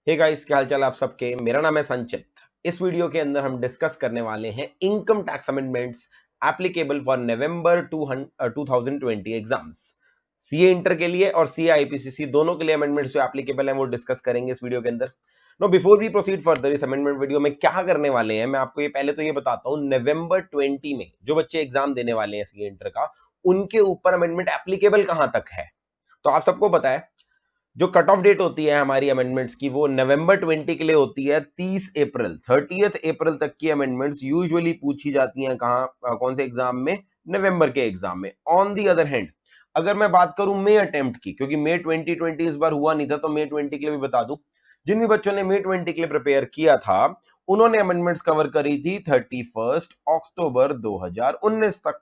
Hey guys, क्या हाल चाल आप सबके। मेरा नाम है संचित। इस वीडियो के अंदर हम डिस्कस करने वाले हैं income tax amendments applicable for November 2020 exams. CA inter के लिए और सीए आईपीसीसी दोनों के लिए अमेंडमेंट्स जो एप्लीकेबल हैं वो डिस्कस करेंगे इस वीडियो के अंदर। No before we proceed further, इस अमेंडमेंट वीडियो में क्या करने वाले हैं मैं आपको ये पहले तो ये बताता हूं। नवंबर 20 में जो बच्चे एग्जाम देने वाले हैं सीए इंटर का, उनके ऊपर अमेंडमेंट एप्लीकेबल कहां तक है। तो आप सबको पता है जो कट ऑफ डेट होती है हमारी अमेंडमेंट्स की, वो नवंबर 20 के लिए होती है 30 अप्रैल। 30th अप्रैल तक की अमेंडमेंट्स यूजुअली पूछी जाती हैं कहां, कौन से एग्जाम में, नवंबर के एग्जाम में। ऑन दी अदर हैंड अगर मैं बात करूं मे अटेम्प्ट की, क्योंकि मे 2020 इस बार हुआ नहीं था, तो मे 20 के लिए भी बता दूं। जिन भी बच्चों ने मे 20 के लिए प्रिपेयर किया था उन्होंने अमेंडमेंट्स कवर करी थी 31 अक्टूबर 2019 तक।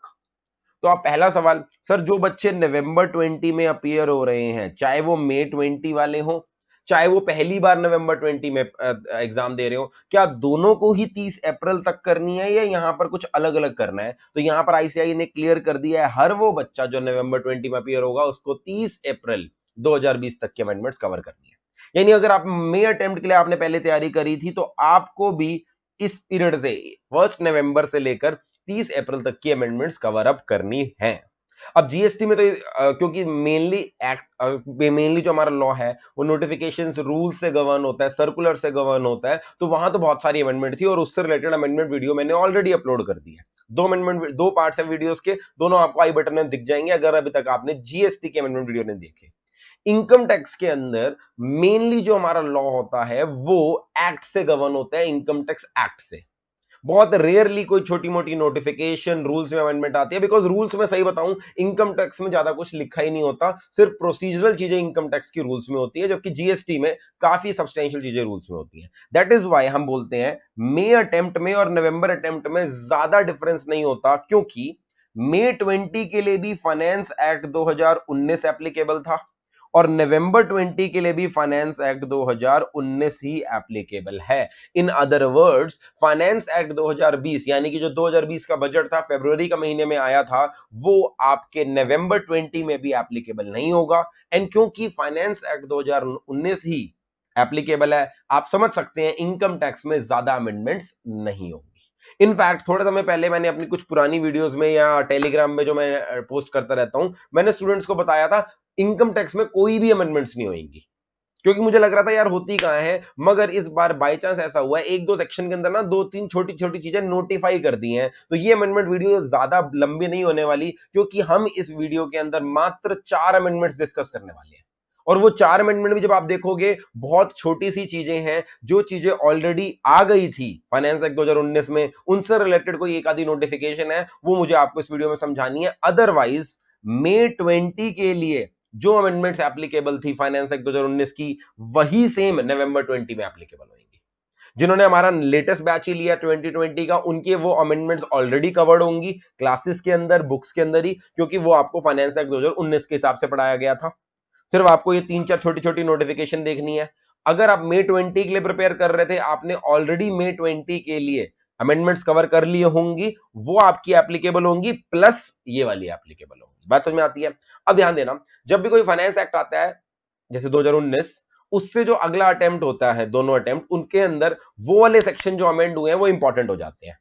तो आप पहला सवाल, सर जो बच्चे नवंबर 20 में अपीयर हो रहे हैं, चाहे वो मे 20 वाले हो, चाहे वो पहली बार नवंबर 20 में एग्जाम दे रहे हो, क्या दोनों को ही 30 अप्रैल तक करनी है या यहां पर कुछ अलग अलग करना है? तो यहां पर आईसीआई ने क्लियर कर दिया है, हर वो बच्चा जो नवंबर 20 में अपीयर होगा उसको 30 अप्रैल 2020 तक की अमेंडमेंट्स कवर करनी है। यानी अगर आप मे अटेम्प्ट के लिए आपने पहले तैयारी करी थी तो आपको भी इस पीरियड से 1 नवंबर से लेकर 30 अप्रैल तक की अमेंडमेंट्स कवर अप करनी है। अब जीएसटी में तो क्योंकि मेनली एक्ट, मेनली जो हमारा लॉ है वो नोटिफिकेशंस रूल से गवर्न होता है, सर्कुलर से गवर्न होता है, तो वहां तो बहुत सारी अमेंडमेंट थी और उससे रिलेटेड अमेंडमेंट वीडियो मैंने ऑलरेडी अपलोड कर दी है। दो अमेंडमेंट, दो पार्ट्स है वीडियोस के, दोनों आपको आई बटन में दिख जाएंगे अगर अभी तक आपने जीएसटी के अमेंडमेंट वीडियो नहीं देखे। इनकम टैक्स के अंदर मेनली जो हमारा लॉ होता है वो एक्ट से गवर्न होता है, इनकम टैक्स एक्ट से। बहुत रेयरली कोई छोटी मोटी नोटिफिकेशन रूल्स में अमेंडमेंट आती है, बिकॉज रूल्स में सही बताऊं इनकम टैक्स में ज्यादा कुछ लिखा ही नहीं होता, सिर्फ प्रोसीजरल चीजें इनकम टैक्स की रूल्स में होती है, जबकि जीएसटी में काफी सब्सटेंशियल चीजें रूल्स में होती हैं। दैट इज वाई हम बोलते हैं मे अटेम्प्ट में और नवंबर अटेम्प्ट में ज्यादा डिफरेंस नहीं होता, क्योंकि मे 20 के लिए भी फाइनेंस एक्ट 2019 एप्लीकेबल था और नवंबर 20 के लिए भी फाइनेंस एक्ट 2019 ही एप्लीकेबल है। In other words, finance act 2020 यानी कि जो 2020 का बजट था, फरवरी का महीने में आया था, वो आपके नवंबर 20 में भी एप्लीकेबल नहीं होगा। एंड क्योंकि फाइनेंस एक्ट 2019 ही एप्लीकेबल है, आप समझ सकते हैं इनकम टैक्स में ज्यादा अमेंडमेंट्स नहीं होंगी। इनफैक्ट थोड़े समय पहले मैंने अपनी कुछ पुरानी वीडियोस में या टेलीग्राम में जो मैं पोस्ट करता रहता हूं, मैंने स्टूडेंट्स को बताया था इनकम टैक्स में कोई भी अमेंडमेंट्स नहीं होंगी, क्योंकि मुझे लग रहा था यार होती कहां है। मगर इस बार बाय चांस ऐसा हुआ है, एक दो सेक्शन के अंदर ना दो तीन छोटी छोटी चीजें नोटिफाई कर दी हैं, तो ये अमेंडमेंट वीडियो ज्यादा लंबी नहीं होने वाली, क्योंकि हम इस वीडियो के अंदर मात्र 4 अमेंडमेंट्स डिस्कस करने वाले हैं। और वो 4 अमेंडमेंट भी जब आप देखोगे बहुत छोटी सी चीजें हैं, जो चीजें ऑलरेडी आ गई थी फाइनेंस एक्ट 2019 में, उनसे रिलेटेड कोई एक आधी नोटिफिकेशन है, वो मुझे आपको इस वीडियो में समझानी है। अदरवाइज मे 20 के लिए जो अमेंडमेंट्स एप्लीकेबल थी फाइनेंस एक्ट 2019 की, वही सेम नवंबर 20 में एप्लीकेबल होंगी। जिन्होंने हमारा लेटेस्ट बैच ही लिया 2020 का, उनके वो अमेंडमेंट्स ऑलरेडी कवर्ड होंगी क्लासेस के अंदर, बुक्स के अंदर ही, क्योंकि वो आपको फाइनेंस एक्ट 2019 के हिसाब से पढ़ाया गया था। सिर्फ आपको ये तीन चार छोटी छोटी नोटिफिकेशन देखनी है। अगर आप मे 20 के लिए प्रिपेयर कर रहे थे, आपने ऑलरेडी मे 20 के लिए अमेंडमेंट्स कवर कर लिए होंगी, वो आपकी एप्लीकेबल होंगी, प्लस ये वाली एप्लीकेबल होंगी। बात समझ में आती है? अब ध्यान देना, जब भी कोई फाइनेंस एक्ट आता है जैसे 2019, उससे जो अगला अटेम्प्ट होता है, दोनों अटेम्प्ट, उनके अंदर वो वाले सेक्शन जो अमेंड हुए हैं वो इंपॉर्टेंट हो जाते हैं।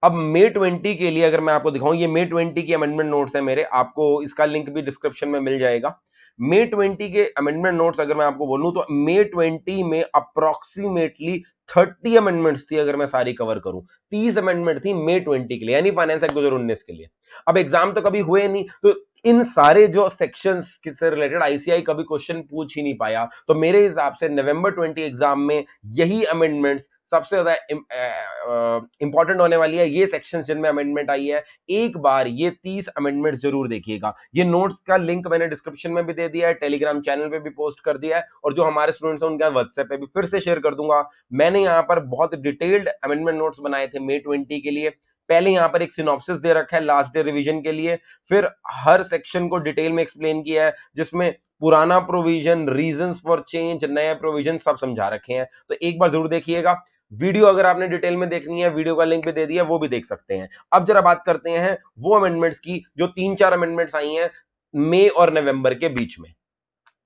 अब मे 20 के लिए अगर मैं आपको दिखाऊं, ये मे 20 की अमेंडमेंट नोट्स है मेरे, आपको इसका लिंक भी डिस्क्रिप्शन में मिल जाएगा। मे 20 के अमेंडमेंट नोट्स अगर मैं आपको बोलूं तो मे 20 में अप्रोक्सीमेटली 30 अमेंडमेंट्स थी, अगर मैं सारी कवर करूं 30 अमेंडमेंट थी मे 20 के लिए, यानी फाइनेंस एक्ट 2019 के लिए। अब एग्जाम तो कभी हुए नहीं, तो इन सारे जो सेक्शंस से रिलेटेड आईसीआई कभी क्वेश्चन पूछ ही नहीं पाया, तो मेरे हिसाब से नवंबर 20 एग्जाम में यही अमेंडमेंट्स सबसे ज्यादा इंपॉर्टेंट होने वाली है। ये सेक्शन जिनमें अमेंडमेंट आई है, एक बार ये 30 अमेंडमेंट जरूर देखिएगा। ये नोट्स का लिंक मैंने डिस्क्रिप्शन में भी दे दिया है, टेलीग्राम चैनल पे भी पोस्ट कर दिया है, और जो हमारे स्टूडेंट्स हैं उनका व्हाट्सएप पे भी फिर से शेयर कर दूंगा। मैंने यहाँ पर बहुत डिटेल्ड अमेंडमेंट नोट्स बनाए थे मे 20 के लिए। पहले यहां पर एक सिनॉप्सिस दे रखा है लास्ट डे रिवीजन के लिए, फिर हर सेक्शन को डिटेल में एक्सप्लेन किया है, जिसमें पुराना प्रोविजन, रीजंस फॉर चेंज, नए प्रोविजन सब समझा रखे हैं। तो एक बार जरूर देखिएगा। वीडियो अगर आपने डिटेल में देखनी है, वीडियो का लिंक भी दे दिया, वो भी देख सकते हैं। अब जरा बात करते हैं वो अमेंडमेंट्स की जो तीन चार अमेंडमेंट्स आई हैं मई और नवंबर के बीच में।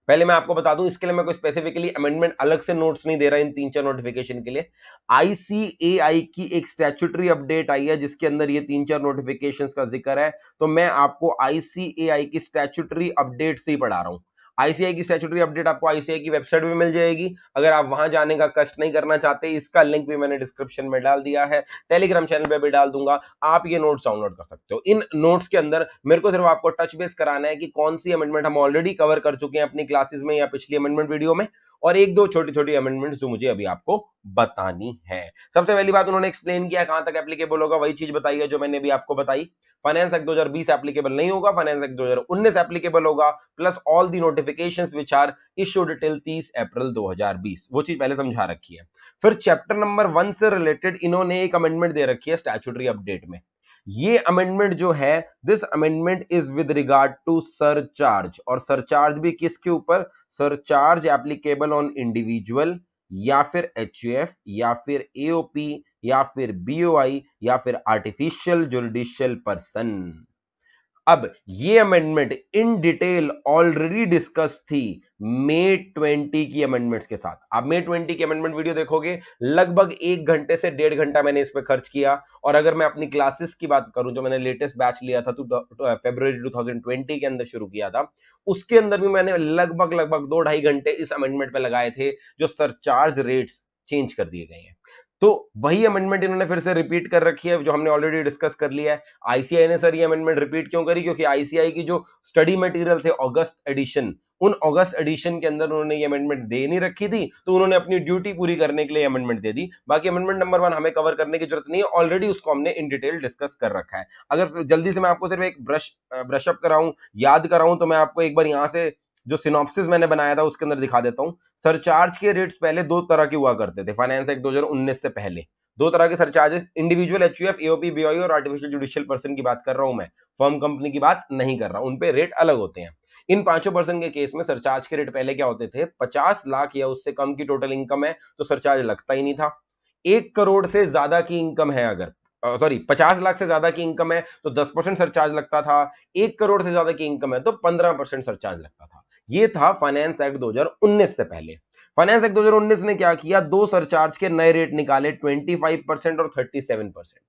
पहले मैं आपको बता दूं, इसके लिए मैं कोई स्पेसिफिकली अमेंडमेंट अलग से नोट्स नहीं दे रहा इन 3-4 नोटिफिकेशन के लिए। आईसीएआई की एक स्टैट्यूटरी अपडेट आई है जिसके अंदर ये 3-4 नोटिफिकेशंस का जिक्र है, तो मैं आपको आईसीएआई की स्टैट्यूटरी अपडेट से ही पढ़ा रहा हूं। आईसीआई की स्टैट्यूटरी अपडेट आपको आईसीआई की वेबसाइट पे मिल जाएगी, अगर आप वहां जाने का कष्ट नहीं करना चाहते, इसका लिंक भी मैंने डिस्क्रिप्शन में डाल दिया है, टेलीग्राम चैनल पे भी डाल दूंगा, आप ये नोट्स डाउनलोड कर सकते हो। इन नोट्स के अंदर मेरे को सिर्फ आपको टच बेस कराना है कि कौन सी अमेंडमेंट हम ऑलरेडी कवर कर चुके हैं अपनी क्लासेस में या पिछली अमेंडमेंट वीडियो में, और एक दो छोटी छोटी अमेंडमेंट्स जो मुझे अभी आपको बतानी है। सबसे पहली बात उन्होंने एक्सप्लेन किया कहां तक एप्लीकेबल होगा, वही चीज बताई है जो मैंने भी आपको बताई। फाइनेंस एक्ट 2020 एप्लीकेबल नहीं होगा, फाइनेंस एक्ट 2019 एप्लीकेबल होगा, plus all the notifications which are issued till 30 April 2020, वो चीज पहले समझा रखी है। फिर चैप्टर नंबर 1 से रिलेटेड इन्होंने एक अमेंडमेंट दे रखी है स्टैट्यूटरी अपडेट में। ये अमेंडमेंट जो है, this amendment is with regard to surcharge, और सरचार्ज भी किसके ऊपर, सरचार्ज एप्लीकेबल ऑन इंडिविजुअल या फिर एचयूएफ या फिर एओपी या फिर बीओआई या फिर आर्टिफिशियल जुडिशियल पर्सन। अब ये amendment in detail already discuss थी मई 20 की अमेंडमेंट्स के साथ। आप मई 20 की अमेंडमेंट वीडियो देखोगे, लगभग 1 घंटे से 1.5 घंटा मैंने इस पे खर्च किया। और अगर मैं अपनी क्लासेस की बात करूं, जो मैंने लेटेस्ट बैच लिया था तो फरवरी 2020 के अंदर शुरू किया था, उसके अंदर भी मैंने लगभग 2-2.5 घंटे इस अमेंडमेंट पे लगाए थे, जो सरचार्ज रेट्स चेंज कर दिए गए हैं। तो वही अमेंडमेंट इन्होंने फिर से रिपीट कर रखी है जो हमने ऑलरेडी डिस्कस कर लिया है। आईसीआई ने सर ये अमेंडमेंट रिपीट क्यों करी, क्योंकि आईसीआई की जो स्टडी मटेरियल थे अगस्त एडिशन, उन अगस्त एडिशन के अंदर उन्होंने ये अमेंडमेंट दे नहीं रखी थी, तो उन्होंने अपनी ड्यूटी पूरी करने के लिए अमेंडमेंट दे दी। बाकी अमेंडमेंट नंबर 1 हमें कवर करने की जरूरत नहीं है, ऑलरेडी उसको हमने इन डिटेल डिस्कस कर रखा है। अगर जल्दी से मैं आपको सिर्फ एक ब्रश अप कराऊं, याद कराऊं, तो मैं आपको एक बार यहां से जो सिनॉप्सिस मैंने बनाया था उसके अंदर दिखा देता हूं। सरचार्ज के रेट्स पहले दो तरह के हुआ करते थे फाइनेंस एक्ट 2019 से पहले। दो तरह के surcharges, individual HUF, AOP, BOI और आर्टिफिशियल जुडिशियल पर्सन की बात कर रहा हूं मैं, फर्म कंपनी की बात नहीं कर रहा हूं, उन पे रेट अलग होते हैं। इन पांचों पर्सन के केस में सरचार्ज के रेट पहले क्या होते थे, 50 लाख या उससे कम की टोटल इनकम है तो सरचार्ज लगता ही नहीं था। 1 करोड़ से ज्यादा की इनकम है, अगर 50 लाख से ज्यादा की इनकम है तो 10% सरचार्ज लगता था, 1 करोड़ से ज्यादा की इनकम है तो 15% सरचार्ज लगता था। ये था फाइनेंस एक्ट 2019 से पहले। फाइनेंस एक्ट 2019 ने क्या किया, दो सरचार्ज के नए रेट निकाले, 25% और 37%।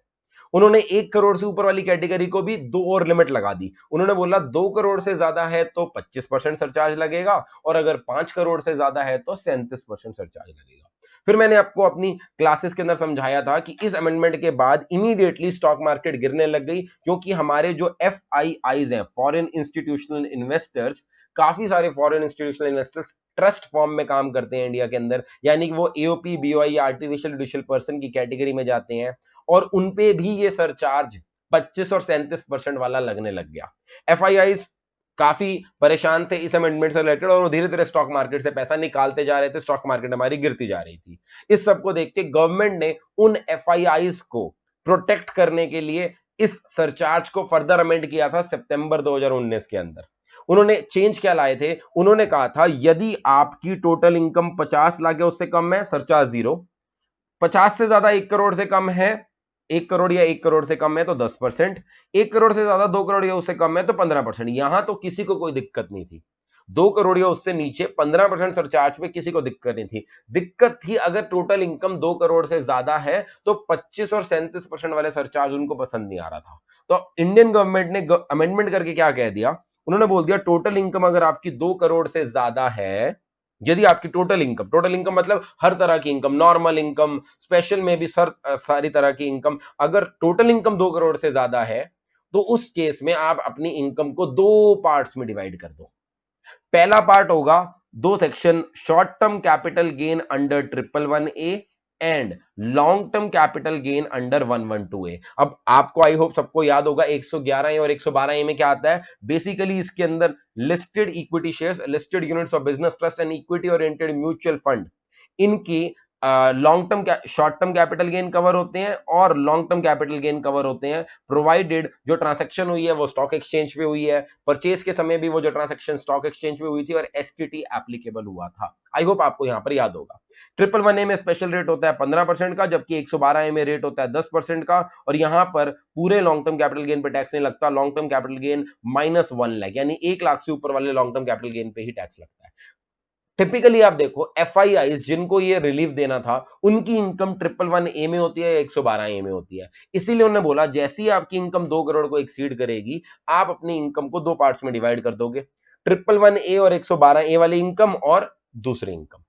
उन्होंने 1 करोड़ से ऊपर वाली कैटेगरी को भी दो और लिमिट लगा दी। उन्होंने बोला 2 करोड़ से ज्यादा है तो 25% सरचार्ज लगेगा, और अगर 5 करोड़ से ज्यादा है तो 37% सरचार्ज लगेगा। फिर मैंने आपको अपनी क्लासेस के अंदर समझाया था कि इस अमेंडमेंट के बाद इमीडिएटली स्टॉक मार्केट गिरने लग गई, क्योंकि हमारे जो एफआईआईज हैं, फॉरेन इंस्टीट्यूशनल इन्वेस्टर्स, काफी सारे foreign institutional investors trust form में काम करते हैं इंडिया के अंदर, यानी कि वो एओपी, बीओआई या आर्टिफिशियल जुडिशियल पर्सन की कैटेगरी में जाते हैं, और उनपे भी ये सरचार्ज 25 और 37% वाला लगने लग गया। एफआईआईज काफी परेशान थे इस अमेंडमेंट से रिलेटेड, और वो धीरे धीरे स्टॉक मार्केट से पैसा निकालते जा रहे थे, स्टॉक मार्केट हमारी गिरती जा रही थी। इस सबको देख के गवर्नमेंट ने उन एफआईआईज को प्रोटेक्ट करने के लिए इस सरचार्ज को फर्दर अमेंड किया था सितंबर 2019 के अंदर। उन्होंने चेंज क्या लाए थे, उन्होंने कहा था यदि आपकी टोटल इनकम 50 लाख या उससे कम है, सरचार्ज 0। 50 से ज्यादा 1 करोड़ से कम है, 1 करोड़ या 1 करोड़ से कम है तो 10%, 1 करोड़ से ज्यादा 2 करोड़ या उससे कम है तो 15%। यहां तो किसी को कोई दिक्कत नहीं थी। 2 करोड़ या उससे नीचे 15% सरचार्ज पे किसी को दिक्कत नहीं थी। दिक्कत थी अगर टोटल इनकम 2 करोड़ से ज्यादा है तो 25 और 37% वाले सरचार्ज उनको पसंद नहीं आ रहा था। तो इंडियन गवर्नमेंट ने अमेंडमेंट करके क्या कह दिया, उन्होंने बोल दिया टोटल इनकम अगर आपकी 2 करोड़ से ज्यादा है, यदि आपकी टोटल इनकम मतलब हर तरह की इनकम, नॉर्मल इनकम, स्पेशल में भी सारी तरह की इनकम, अगर टोटल इनकम 2 करोड़ से ज्यादा है तो उस केस में आप अपनी इनकम को दो पार्ट्स में डिवाइड कर दो। पहला पार्ट होगा, दो section, short term capital gain under 111A and long term capital gain under 112A। अब आपको आई होप सबको याद होगा 111A और 112A में क्या आता है। बेसिकली इसके अंदर listed equity shares, listed units of business trust and equity oriented mutual fund, इनकी long term short term capital gain cover होते हैं और long term capital gain cover होते हैं, प्रोवाइडेड जो ट्रांसैक्शन हुई है वो स्टॉक एक्सचेंज पे हुई है, परचेज के समय भी वो जो ट्रांसैक्शन स्टॉक एक्सचेंज पे हुई थी और एसटीटी एप्लीकेबल हुआ था। आई होप आपको यहां पर याद होगा। 111A में स्पेशल रेट होता है 15% का, जबकि 112A में रेट होता है 10% का, और यहां पर पूरे लॉन्ग टर्म कैपिटल गेन पे टैक्स नहीं लगता। Long term capital gain -1 lakh यानी 1 लाख से ऊपर वाले लॉन्ग टर्म कैपिटल गेन पे ही टैक्स लगता है। टिपिकली आप देखो एफआईआई जिनको ये रिलीफ देना था उनकी इनकम 111A में होती है या 112A में होती है। इसीलिए उन्होंने बोला जैसी ही आपकी इनकम 2 करोड़ को एक्सीड करेगी आप अपनी इनकम को 2 पार्ट्स में डिवाइड कर दोगे, 111A और 112A वाली इनकम और दूसरी इनकम।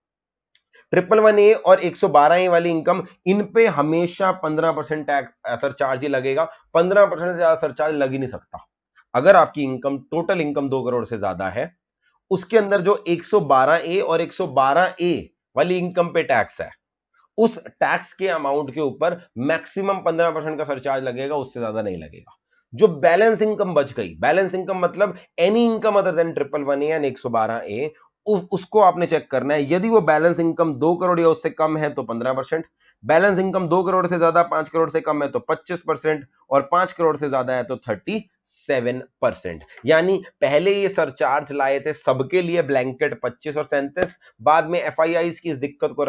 111A और 112A वाली इनकम, इन पे हमेशा 15% टैक्स सरचार्ज ही लगेगा। 15% से ज्यादा सरचार्ज लग ही नहीं सकता। अगर आपकी इनकम टोटल इनकम 2 करोड़ से ज्यादा है, उसके अंदर जो 112A और 112A वाली इनकम पे टैक्स है, उस टैक्स के अमाउंट के ऊपर मैक्सिमम 15% का सरचार्ज लगेगा, उससे ज्यादा नहीं लगेगा। जो बैलेंस इनकम बच गई, बैलेंस इनकम मतलब any income other than 111A and 112A, उसको आपने चेक करना है। यदि वो बैलेंस इनकम 2 करोड़ या उससे कम है तो 15%, बैलेंस इनकम 2 करोड़ से ज्यादा 5 करोड़ से कम है तो 25%, और 5 करोड़ से ज्यादा है तो 37%। यानी पहले ये सरचार्ज लाए थे सबके लिए ब्लैंकेट 25 और 37, बाद में एफआईआई की इस दिक्कत को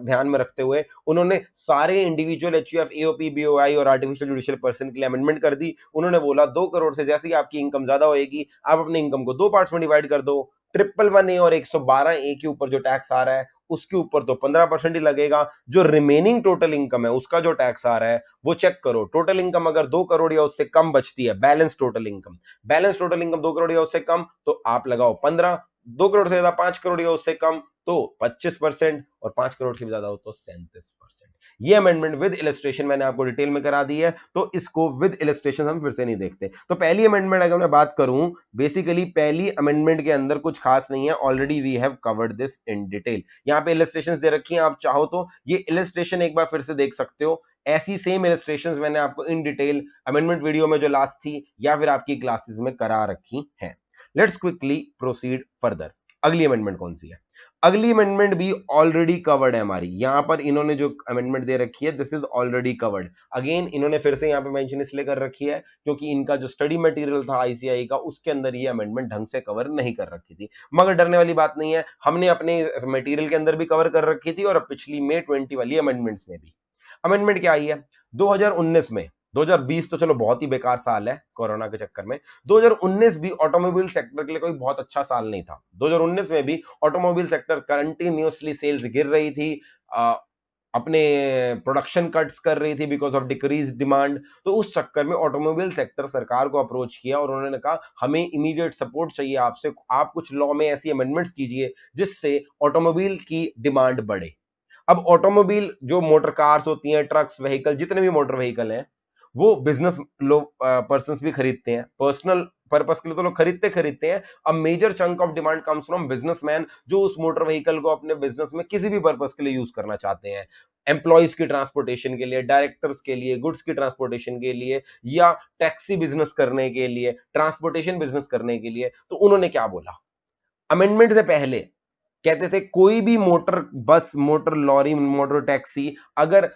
ध्यान में रखते हुए उन्होंने सारे इंडिविजुअल एचयूएफ, एओपी, बीओआई और आर्टिफिशियल जुडिशियल पर्सन के लिए अमेंडमेंट कर दी। उन्होंने बोला 2 करोड़ से जैसे ही आपकी इनकम ज्यादा होएगी आप अपनी इनकम को 2 पार्ट्स में डिवाइड कर दो। 111A और 112A के ऊपर जो टैक्स आ रहा है उसके ऊपर तो 15% ही लगेगा। जो रिमेनिंग टोटल इनकम है उसका जो टैक्स आ रहा है वो चेक करो। टोटल इनकम अगर 2 करोड़ या उससे कम बचती है, balance total income, balance total income 2 crore या उससे कम तो आप लगाओ 15, 2 करोड़ से ज्यादा 5 करोड़ या उससे कम तो 25%, और 5 करोड़ से ज्यादा हो तो 37%। ये अमेंडमेंट विद इलस्ट्रेशन मैंने आपको डिटेल में करा दी है, तो इसको विद इलस्ट्रेशन हम फिर से नहीं देखते। तो पहली अमेंडमेंट अगर मैं बात करूं, बेसिकली पहली अमेंडमेंट के अंदर कुछ खास नहीं है, already we have covered this in detail. यहां पे इलस्ट्रेशंस दे रखी हैं, आप चाहो तो ये इलस्ट्रेशन एक बार फिर से देख सकते हो। ऐसी सेम इलस्ट्रेशंस मैंने आपको इन डिटेल अमेंडमेंट वीडियो में जो लास्ट थी या फिर आपकी क्लासेस में करा रखी है। Let's quickly proceed further. अगली अमेंडमेंट कौन सी है? अगली अमेंडमेंट भी ऑलरेडी कवर्ड है हमारी। यहां पर इन्होंने जो अमेंडमेंट दे रखी है this is already covered. Again इन्होंने फिर से यहां पे मेंशन इसलिए कर रखी है क्योंकि इनका जो स्टडी मटेरियल था आईसीआई का उसके अंदर ये अमेंडमेंट ढंग से कवर नहीं कर रखी थी। मगर डरने वाली बात नहीं है, हमने अपने मटेरियल के अंदर भी कवर कर रखी थी और पिछली May 20 वाली अमेंडमेंट्स में भी। अमेंडमेंट क्या आई है 2019 में? 2020 तो चलो बहुत ही बेकार साल है कोरोना के चक्कर में, 2019 भी ऑटोमोबाइल सेक्टर के लिए कोई बहुत अच्छा साल नहीं था। 2019 में भी ऑटोमोबाइल सेक्टर कंटिन्यूअसली सेल्स गिर रही थी, अपने प्रोडक्शन कट्स कर रही थी बिकॉज ऑफ डिक्रीज डिमांड। तो उस चक्कर में ऑटोमोबाइल सेक्टर सरकार को अप्रोच किया और उन्होंने कहा हमें इमीडिएट सपोर्ट चाहिए आपसे, आप कुछ लॉ में ऐसी अमेंडमेंट्स कीजिए जिससे ऑटोमोबाइल की डिमांड बढ़े। अब ऑटोमोबाइल जो मोटर कार्स होती हैं, ट्रक्स, व्हीकल, जितने भी मोटर व्हीकल हैं वो बिजनेस लोग पर्सन भी खरीदते हैं, पर्सनल पर्पस के लिए तो लोग खरीदते हैं। अब major chunk of demand comes from businessman जो उस मोटर व्हीकल को अपने बिजनेस में किसी भी पर्पस के लिए यूज करना चाहते हैं। एम्प्लॉइज की ट्रांसपोर्टेशन के लिए, डायरेक्टर्स के लिए, गुड्स की ट्रांसपोर्टेशन के लिए, या टैक्सी बिजनेस करने के लिए, ट्रांसपोर्टेशन बिजनेस करने के लिए। तो उन्होंने क्या बोला अमेंडमेंट से पहले, कहते थे कोई भी motor bus, motor lorry, motor taxi अगर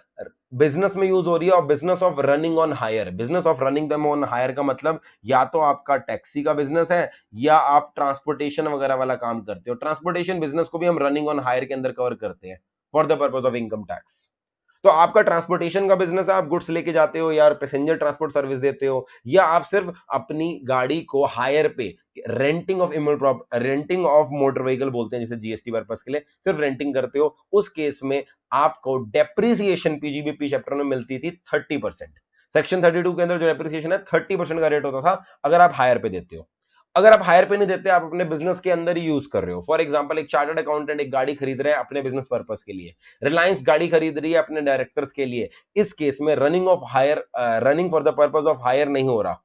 बिजनेस में यूज हो रही है और business of running on hire, business of running them on hire का मतलब या तो आपका टैक्सी का बिजनेस है या आप ट्रांसपोर्टेशन वगैरह वाला काम करते हो। ट्रांसपोर्टेशन बिजनेस को भी हम रनिंग ऑन हायर के अंदर कवर करते हैं for the purpose of income tax. तो आपका ट्रांसपोर्टेशन का बिजनेस है, आप गुड्स लेके जाते हो या पैसेंजर ट्रांसपोर्ट सर्विस देते हो, या आप सिर्फ अपनी गाड़ी को हायर पे, रेंटिंग ऑफ मोटर व्हीकल बोलते हैं जिसे जीएसटी पर्पस के लिए सिर्फ रेंटिंग करते हो, उस केस में आपको डेप्रिसिएशन पीजीबीपी चैप्टर में मिलती थी 30%। सेक्शन 32 के अंदर जो डेप्रिसिएशन है 30% का रेट होता था अगर आप हायर पे देते हो। अगर आप हायर पे नहीं देते, आप अपने बिजनेस के अंदर ही यूज कर रहे हो। फॉर एग्जांपल एक चार्टर्ड अकाउंटेंट एक गाड़ी खरीद रहे हैं अपने बिजनेस पर्पस के लिए, रिलायंस गाड़ी खरीद रही है अपने डायरेक्टर्स के लिए, इस केस में running of hire, running for the purpose of hire नहीं हो रहा,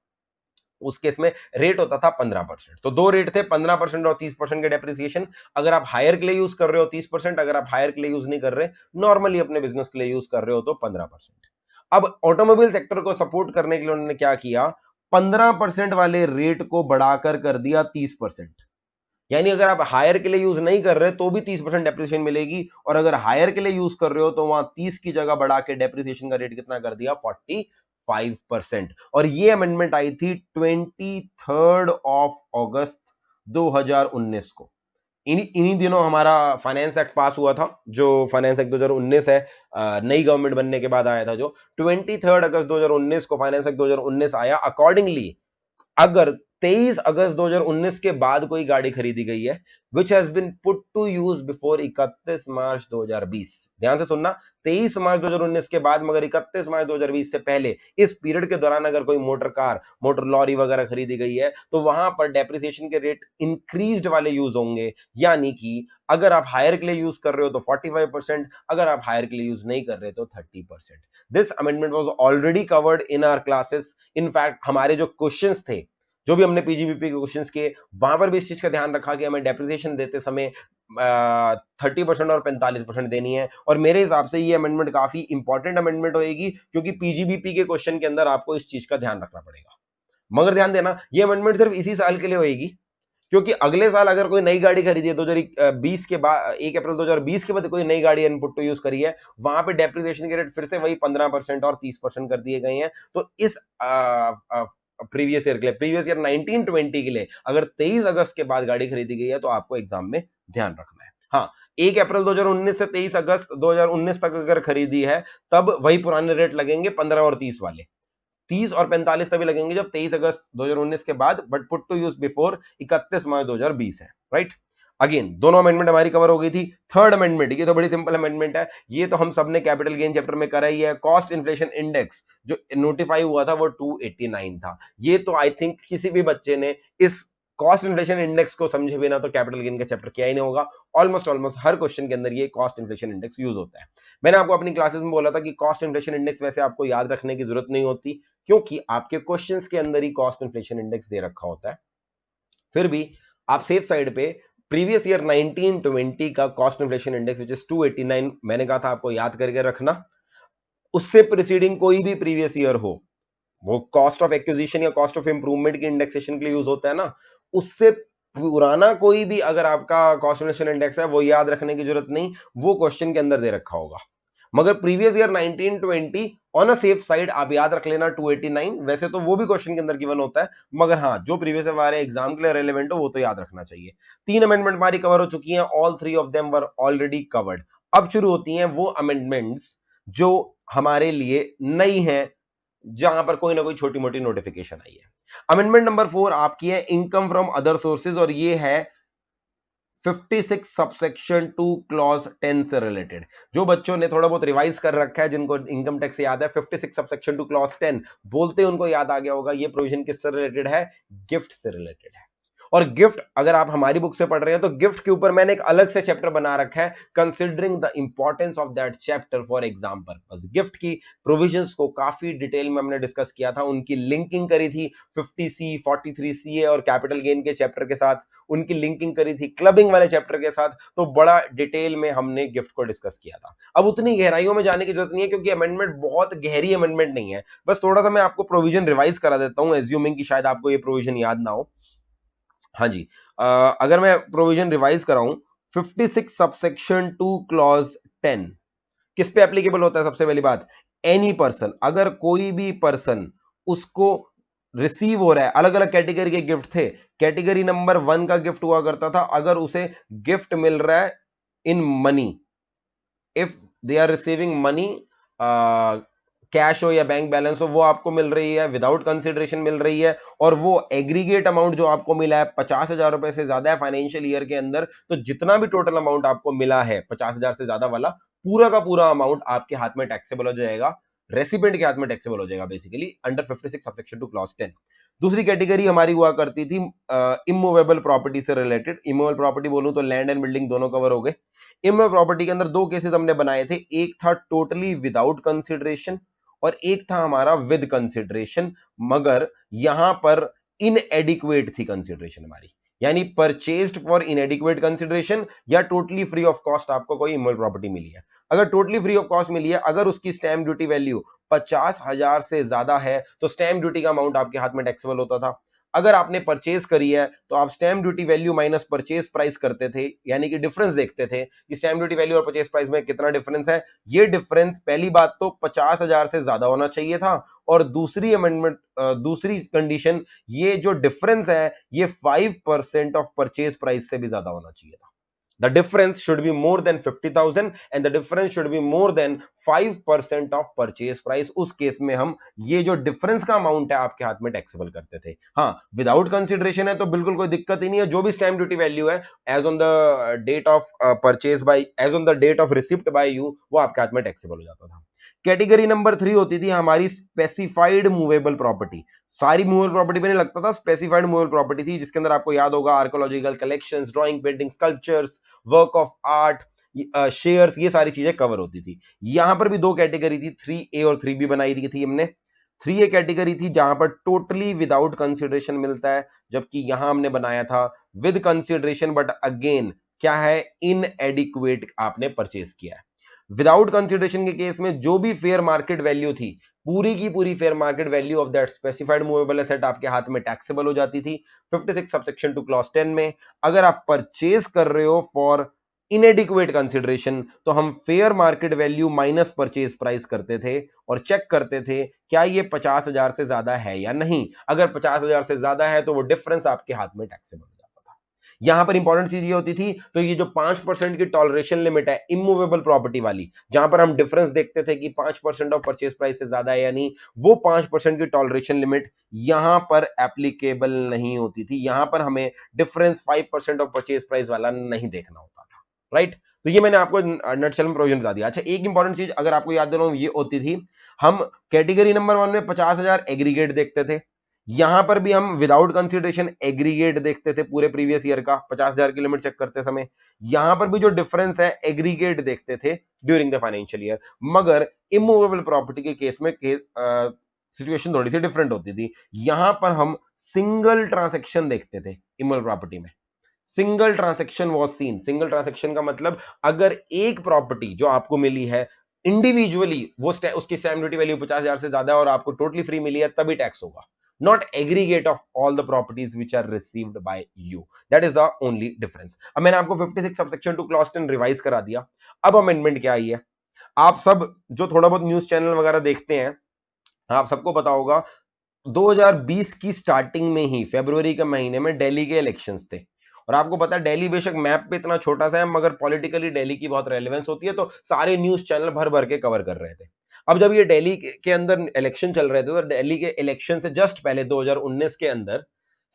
उस केस में रेट होता था 15%। तो दो रेट थे, 15% और 30% के डेप्रिसिएशन। अगर आप हायर के लिए यूज कर रहे हो 30%, अगर आप हायर के लिए यूज नहीं कर रहे, नॉर्मली अपने बिजनेस के लिए यूज कर रहे हो तो 15%। अब ऑटोमोबाइल सेक्टर को सपोर्ट करने के लिए उन्होंने क्या किया, 15% वाले रेट को बढ़ाकर कर दिया 30%। यानी अगर आप हायर के लिए यूज नहीं कर रहे तो भी 30% डेप्रिसिएशन मिलेगी, और अगर हायर के लिए यूज कर रहे हो तो वहां 30 की जगह बढ़ा के डेप्रिसिएशन का रेट कितना कर दिया, 45%। और ये अमेंडमेंट आई थी 23 अगस्त 2019 को। इन्हीं दिनों हमारा फाइनेंस एक्ट पास हुआ था, जो फाइनेंस एक्ट 2019 है, नई गवर्नमेंट बनने के बाद आया था, जो 23 अगस्त 2019 को फाइनेंस एक्ट 2019 आया। अकॉर्डिंगली अगर 23 अगस्त 2019 के बाद कोई गाड़ी खरीदी गई है which has been put to use before 31 March 2020, ध्यान से सुनना, 23 मार्च 2019 के बाद मगर 31 मार्च 2020 से पहले इस पीरियड के दौरान अगर कोई मोटर कार, मोटर लॉरी वगैरह खरीदी गई है तो वहां पर डेप्रिसिएशन के रेट इंक्रीज्ड वाले यूज होंगे। यानी कि अगर आप हायर के लिए यूज कर रहे हो तो 45%, अगर आप हायर के लिए यूज नहीं कर रहे तो 30%। This amendment was already covered in our classes. In fact हमारे जो क्वेश्चंस थे, जो भी हमने पीजीबीपी के क्वेश्चंस किए, वहां पर भी इस चीज का ध्यान रखा कि हमें डेप्रिसिएशन देते समय 30% और 45% देनी है। और मेरे हिसाब से ये अमेंडमेंट काफी इंपॉर्टेंट अमेंडमेंट होगी, क्योंकि पीजीबीपी के क्वेश्चन के अंदर आपको इस चीज का ध्यान रखना पड़ेगा। मगर ध्यान देना, ये अमेंडमेंट सिर्फ इसी साल के लिए होगी, क्योंकि अगले साल अगर कोई नई गाड़ी खरीदी है 2020 के बाद, 1 अप्रैल 2020 के बाद कोई नई गाड़ी इनपुट टू यूज करी है, वहां पे डेप्रिसिएशन के रेट फिर से वही 15% और 30% कर दिए गए हैं। तो इस प्रीवियस ईयर के लिए, प्रीवियस ईयर 1920 के लिए अगर 23 अगस्त के बाद गाड़ी खरीदी गई है तो आपको एग्जाम में ध्यान रखना है। हाँ, 1 अप्रैल 2019 से 23 अगस्त 2019 तक अगर खरीदी है तब वही पुराने रेट लगेंगे, 15 और 30 वाले। 30 और 45 तभी लगेंगे जब 23 अगस्त 2019 के बाद but put to use before 31 March 2020 है, राइट। अगेन दोनों अमेंडमेंट हमारी कवर हो गई थी। थर्ड अमेंडमेंट, ये तो बड़ी सिंपल अमेंडमेंट है, ये तो हम सबने कैपिटल गेन चैप्टर में करा ही है। कॉस्ट इन्फ्लेशन इंडेक्स जो नोटिफाई हुआ था वो 289 था। ये तो आई थिंक किसी भी बच्चे ने इस कॉस्ट इन्फ्लेशन इंडेक्स को समझे बिना तो कैपिटल गेन का चैप्टर किया ही नहीं होगा। ऑलमोस्ट हर क्वेश्चन के अंदर ये कॉस्ट इन्फ्लेशन इंडेक्स यूज होता है। मैंने आपको अपनी क्लासेस में बोला था कि कॉस्ट इन्फ्लेशन इंडेक्स वैसे आपको याद रखने की जरूरत नहीं होती, क्योंकि आपके क्वेश्चंस के अंदर ही कॉस्ट इन्फ्लेशन इंडेक्स दे रखा होता है। फिर भी आप सेफ साइड पे प्रीवियस ईयर 1920 का cost inflation index which is 289, मैंने कहा था आपको याद करके रखना। उससे प्रीसीडिंग कोई भी प्रीवियस ईयर हो, वो कॉस्ट ऑफ एक्विजिशन या कॉस्ट ऑफ इंप्रूवमेंट की इंडेक्सेशन के लिए यूज होता है ना, उससे पुराना कोई भी अगर आपका कॉस्ट इन्फ्लेशन इंडेक्स है वो याद रखने की जरूरत नहीं, वो क्वेश्चन के अंदर दे रखा होगा। मगर previous year 1920 on a safe side आप याद रख लेना 289, वैसे तो वो भी क्वेश्चन के अंदर गिवन होता है, मगर हाँ जो प्रीवियस हमारे एग्जाम के लिए रेलेवेंट हो वो तो याद रखना चाहिए। 3 अमेंडमेंट हमारी कवर हो चुकी हैं, all 3 of them were already covered. अब शुरू होती हैं वो अमेंडमेंट्स जो हमारे लिए नई हैं, जहां पर कोई ना कोई छोटी मोटी नोटिफिकेशन आई है। अमेंडमेंट नंबर 4 आपकी है इनकम फ्रॉम अदर सोर्सेज, और ये है 56 सबसेक्शन 2 क्लॉज 10 से रिलेटेड। जो बच्चों ने थोड़ा बहुत रिवाइज कर रखा है, जिनको इनकम टैक्स से याद है, 56 सबसेक्शन 2 क्लॉज 10 बोलते उनको याद आ गया होगा। ये प्रोविजन किससे रिलेटेड है, गिफ्ट से रिलेटेड है। और गिफ्ट अगर आप हमारी बुक से पढ़ रहे हैं तो गिफ्ट के ऊपर मैंने एक अलग से चैप्टर बना रखा है, considering the importance of that chapter for exam purpose. Gift की प्रोविजंस को काफी डिटेल में हमने डिस्कस किया था, उनकी लिंकिंग करी थी 50C 43CA और कैपिटल गेन के चैप्टर के साथ, उनकी लिंकिंग करी थी क्लबिंग वाले चैप्टर के साथ, तो बड़ा डिटेल में हमने गिफ्ट को डिस्कस किया था। अब उतनी गहराइयों में जाने की जरूरत नहीं है, क्योंकि अमेंडमेंट बहुत गहरी अमेंडमेंट नहीं है, बस थोड़ा सा मैं आपको प्रोविजन रिवाइज करा देता हूं, एज्यूमिंग कि शायद आपको ये प्रोविजन याद ना हो। हाँ जी, अगर मैं प्रोविजन रिवाइज कराऊं, 56 सबसेक्शन 2 क्लॉज 10 किस पे एप्लीकेबल होता है? सबसे पहली बात, एनी पर्सन, अगर कोई भी पर्सन उसको रिसीव हो रहा है, अलग अलग कैटेगरी के गिफ्ट थे, कैटेगरी नंबर 1 का गिफ्ट हुआ करता था, अगर उसे गिफ्ट मिल रहा है in money, if they are receiving money, cash हो या बैंक बैलेंस हो, वो आपको मिल रही है, विदाउट कंसिडरेशन मिल रही है, और वो एग्रीगेट अमाउंट जो आपको मिला है 50,000 रुपए से ज्यादा है फाइनेंशियल ईयर के अंदर, तो जितना भी टोटल अमाउंट आपको मिला है 50,000 से ज्यादा वाला, पूरा का पूरा अमाउंट आपके हाथ में टैक्सेबल हो जाएगा, रेसिडेंट के हाथ में टैक्सेबल हो जाएगा बेसिकली, अंडर 56 सबसेक्शन 2 क्लॉज 10। दूसरी कैटेगरी हमारी हुआ करती थी इमूवेबल प्रॉपर्टी से रिलेटेड। इमूवेबल प्रॉपर्टी बोलूं तो लैंड एंड बिल्डिंग दोनों कवर हो गए। इमूवेबल प्रॉपर्टी के अंदर दो केसेस हमने बनाए थे, एक था टोटली विदाउट कंसिडरेशन और एक था हमारा विद कंसिडरेशन, मगर यहां पर इनएडिक्वेट थी कंसिडरेशन हमारी, यानी परचेज्ड फॉर इनएडिक्वेट कंसिडरेशन या टोटली फ्री ऑफ कॉस्ट आपको कोई इमूवेबल प्रॉपर्टी मिली है। अगर टोटली फ्री ऑफ कॉस्ट मिली है, अगर उसकी स्टैंप ड्यूटी वैल्यू 50,000 से ज्यादा है तो स्टैंप ड्यूटी का अमाउंट आपके हाथ में टैक्सेबल होता था। अगर आपने परचेज करी है तो आप stamp duty value minus purchase price करते थे, यानी कि डिफरेंस देखते थे कि स्टैम्प ड्यूटी वैल्यू और परचेज प्राइस में कितना डिफरेंस है। ये डिफरेंस पहली बात तो 50,000 से ज्यादा होना चाहिए था, और दूसरी अमेंडमेंट, दूसरी कंडीशन, ये जो डिफरेंस है ये 5% ऑफ परचेज प्राइस से भी ज्यादा होना चाहिए था। The difference should be more than 50,000 and the difference should be more than 5% of purchase price। उस केस में हम ये जो डिफरेंस का अमाउंट है आपके हाथ में टैक्सेबल करते थे। हाँ, विदाउट कंसिडरेशन है तो बिल्कुल कोई दिक्कत ही नहीं है, जो भी स्टैम्प ड्यूटी वैल्यू है as on the date of purchase by, as on the date of receipt by you, वो आपके हाथ में टैक्सेबल हो जाता था। कैटेगरी नंबर 3 होती थी हमारी स्पेसिफाइड मूवेबल प्रॉपर्टी। सारी मूवेबल प्रॉपर्टी पे नहीं लगता था, स्पेसिफाइड मूवेबल प्रॉपर्टी थी, जिसके अंदर आपको याद होगा archaeological collections, drawing, painting, sculptures, work of art, shares, ये सारी चीजें कवर होती थी। यहां पर भी दो कैटेगरी थी, 3A और 3B बनाई थी हमने। 3A कैटेगरी थी जहां पर टोटली विदाउट कंसिडरेशन मिलता है, जबकि यहां हमने बनाया था विद कंसिडरेशन, बट अगेन क्या है, इनएडिक्वेट आपने परचेज किया है। विदाउट कंसिडरेशन के केस में जो भी फेयर मार्केट वैल्यू थी, पूरी की पूरी fair market value of that specified movable asset आपके हाथ में टैक्सेबल हो जाती थी 56 सबसेक्शन 2 क्लॉज 10 में। अगर आप परचेज कर रहे हो फॉर इनएडिक्वेट कंसिडरेशन तो हम fair market value minus purchase price करते थे और चेक करते थे क्या ये 50,000 से ज्यादा है या नहीं। अगर 50,000 से ज्यादा है तो वो डिफरेंस आपके हाथ में टैक्सेबल हो जाता था। यहां पर इंपॉर्टेंट चीज ये होती थी, तो ये जो 5% की टॉलरेशन लिमिट है इमूवेबल प्रॉपर्टी वाली, जहां पर हम डिफरेंस देखते थे कि 5% ऑफ परचेज प्राइस से ज्यादा है या नहीं, वो 5% की टॉलरेशन लिमिट यहां पर एप्लीकेबल नहीं होती थी। यहां पर हमें डिफरेंस 5% ऑफ परचेज प्राइस वाला नहीं देखना होता था, राइट। तो ये मैंने आपको नटशेल में प्रोविजन बता दिया। अच्छा, एक इंपॉर्टेंट चीज अगर आपको याद दिलाऊं, ये होती थी, हम कैटेगरी नंबर 1 में 50,000 एग्रीगेट देखते थे, यहां पर भी हम विदाउट कंसिडरेशन एग्रीगेट देखते थे पूरे प्रीवियस ईयर का 50,000 की लिमिट चेक करते समय। यहां पर भी जो डिफरेंस है एग्रीगेट देखते थे ड्यूरिंग द फाइनेंशियल ईयर। मगर इमूवेबल प्रॉपर्टी के केस में सिचुएशन थोड़ी सी डिफरेंट होती थी। यहां पर हम सिंगल ट्रांसेक्शन देखते थे इमूवेबल प्रॉपर्टी में। Single transaction was seen. Single transaction का मतलब अगर एक प्रॉपर्टी जो आपको मिली है इंडिविजुअली, वो उसकी स्टैम्प ड्यूटी वैल्यू 50,000 से ज्यादा है और आपको टोटली फ्री मिली है, तभी टैक्स होगा, not aggregate of all the properties which are received by you। that is the only difference। अब मैंने आपको 56 सबसेक्शन 2 क्लॉज 10 रिवाइज करा दिया। अब अमेंडमेंट क्या आई है, आप सब जो थोड़ा बहुत न्यूज चैनल वगैरह देखते हैं, आप सबको पता होगा 2020 की स्टार्टिंग में ही फरवरी के महीने में दिल्ली के इलेक्शंस थे। और आपको पता है दिल्ली बेशक मैप पे इतना छोटा सा है, मगर पॉलिटिकली दिल्ली की बहुत रेलेवेंस होती है, तो सारे न्यूज चैनल भर भर के कवर कर रहे थे। अब जब ये दिल्ली के अंदर इलेक्शन चल रहे थे, तो दिल्ली के इलेक्शन से जस्ट पहले 2019 के अंदर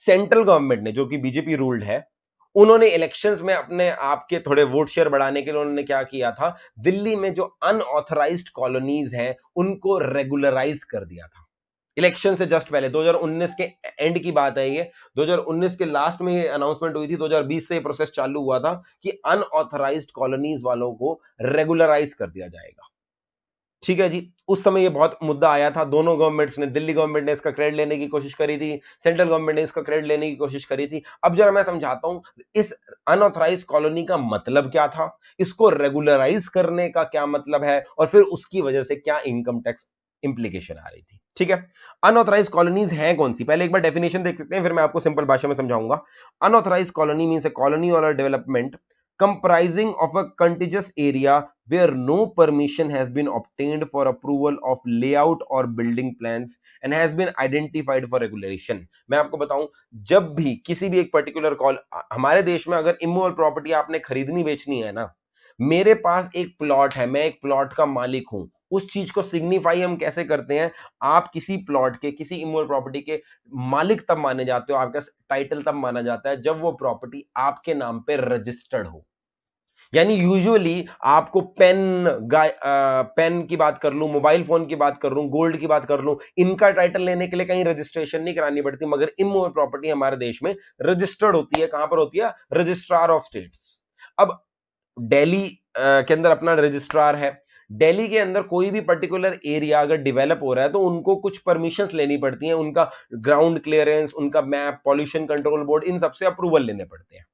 सेंट्रल गवर्नमेंट ने, जो कि बीजेपी रूल्ड है, उन्होंने इलेक्शंस में अपने आपके थोड़े वोट शेयर बढ़ाने के लिए उन्होंने क्या किया था, दिल्ली में जो अनऑथराइज्ड कॉलोनीज हैं उनको रेगुलराइज कर दिया था। इलेक्शन से जस्ट पहले 2019 के एंड की बात है ये, 2019 के लास्ट में ये अनाउंसमेंट हुई थी, 2020 से ये प्रोसेस चालू हुआ था कि अनऑथराइज्ड कॉलोनीज वालों को रेगुलराइज कर दिया जाएगा। ठीक है जी, उस समय ये बहुत मुद्दा आया था। दोनों गवर्नमेंट्स ने, दिल्ली गवर्नमेंट ने इसका क्रेडिट लेने की कोशिश करी थी, सेंट्रल गवर्नमेंट ने इसका क्रेडिट लेने की कोशिश करी थी। अब जरा मैं समझाता हूं इस अनऑथराइज्ड कॉलोनी का मतलब क्या था, इसको रेगुलराइज करने का क्या मतलब है, और फिर उसकी वजह से क्या इनकम टैक्स इंप्लीकेशन आ रही थी। ठीक है, अनऑथराइज्ड कॉलोनीज हैं कौन सी, पहले एक बार डेफिनेशन देख सकते हैं, फिर मैं आपको सिंपल भाषा में समझाऊंगा। Unauthorised colony means a colony और a development comprising of a contiguous area where no permission has been obtained for approval of layout or building plans and has been identified for regulation। मैं आपको बताऊं, जब भी किसी भी एक particular call, हमारे देश में अगर इमूवेबल प्रॉपर्टी आपने खरीदनी बेचनी है ना, मेरे पास एक प्लॉट है, मैं एक प्लॉट का मालिक हूं, उस चीज को सिग्निफाई हम कैसे करते हैं, आप किसी प्लॉट के, किसी इमूवेबल प्रॉपर्टी के मालिक तब माने जाते हो, आपका टाइटल तब माना जाता है जब वो प्रॉपर्टी आपके नाम पे रजिस्टर्ड हो। यानी यूजुअली आपको पेन की बात कर लूं, मोबाइल फोन की बात कर लूं, गोल्ड की बात कर लूं, इनका टाइटल लेने के लिए कहीं रजिस्ट्रेशन नहीं करानी पड़ती, मगर इमूवेबल प्रॉपर्टी हमारे देश में रजिस्टर्ड होती है। कहां पर होती है, रजिस्ट्रार ऑफ स्टेट्स। अब दिल्ली के अंदर अपना रजिस्ट्रार है, दिल्ली के अंदर कोई भी पर्टिकुलर एरिया अगर डेवलप हो रहा है तो उनको कुछ परमिशंस लेनी पड़ती हैं, उनका ग्राउंड क्लियरेंस, उनका मैप, पॉल्यूशन कंट्रोल बोर्ड, इन सबसे अप्रूवल लेने पड़ते हैं।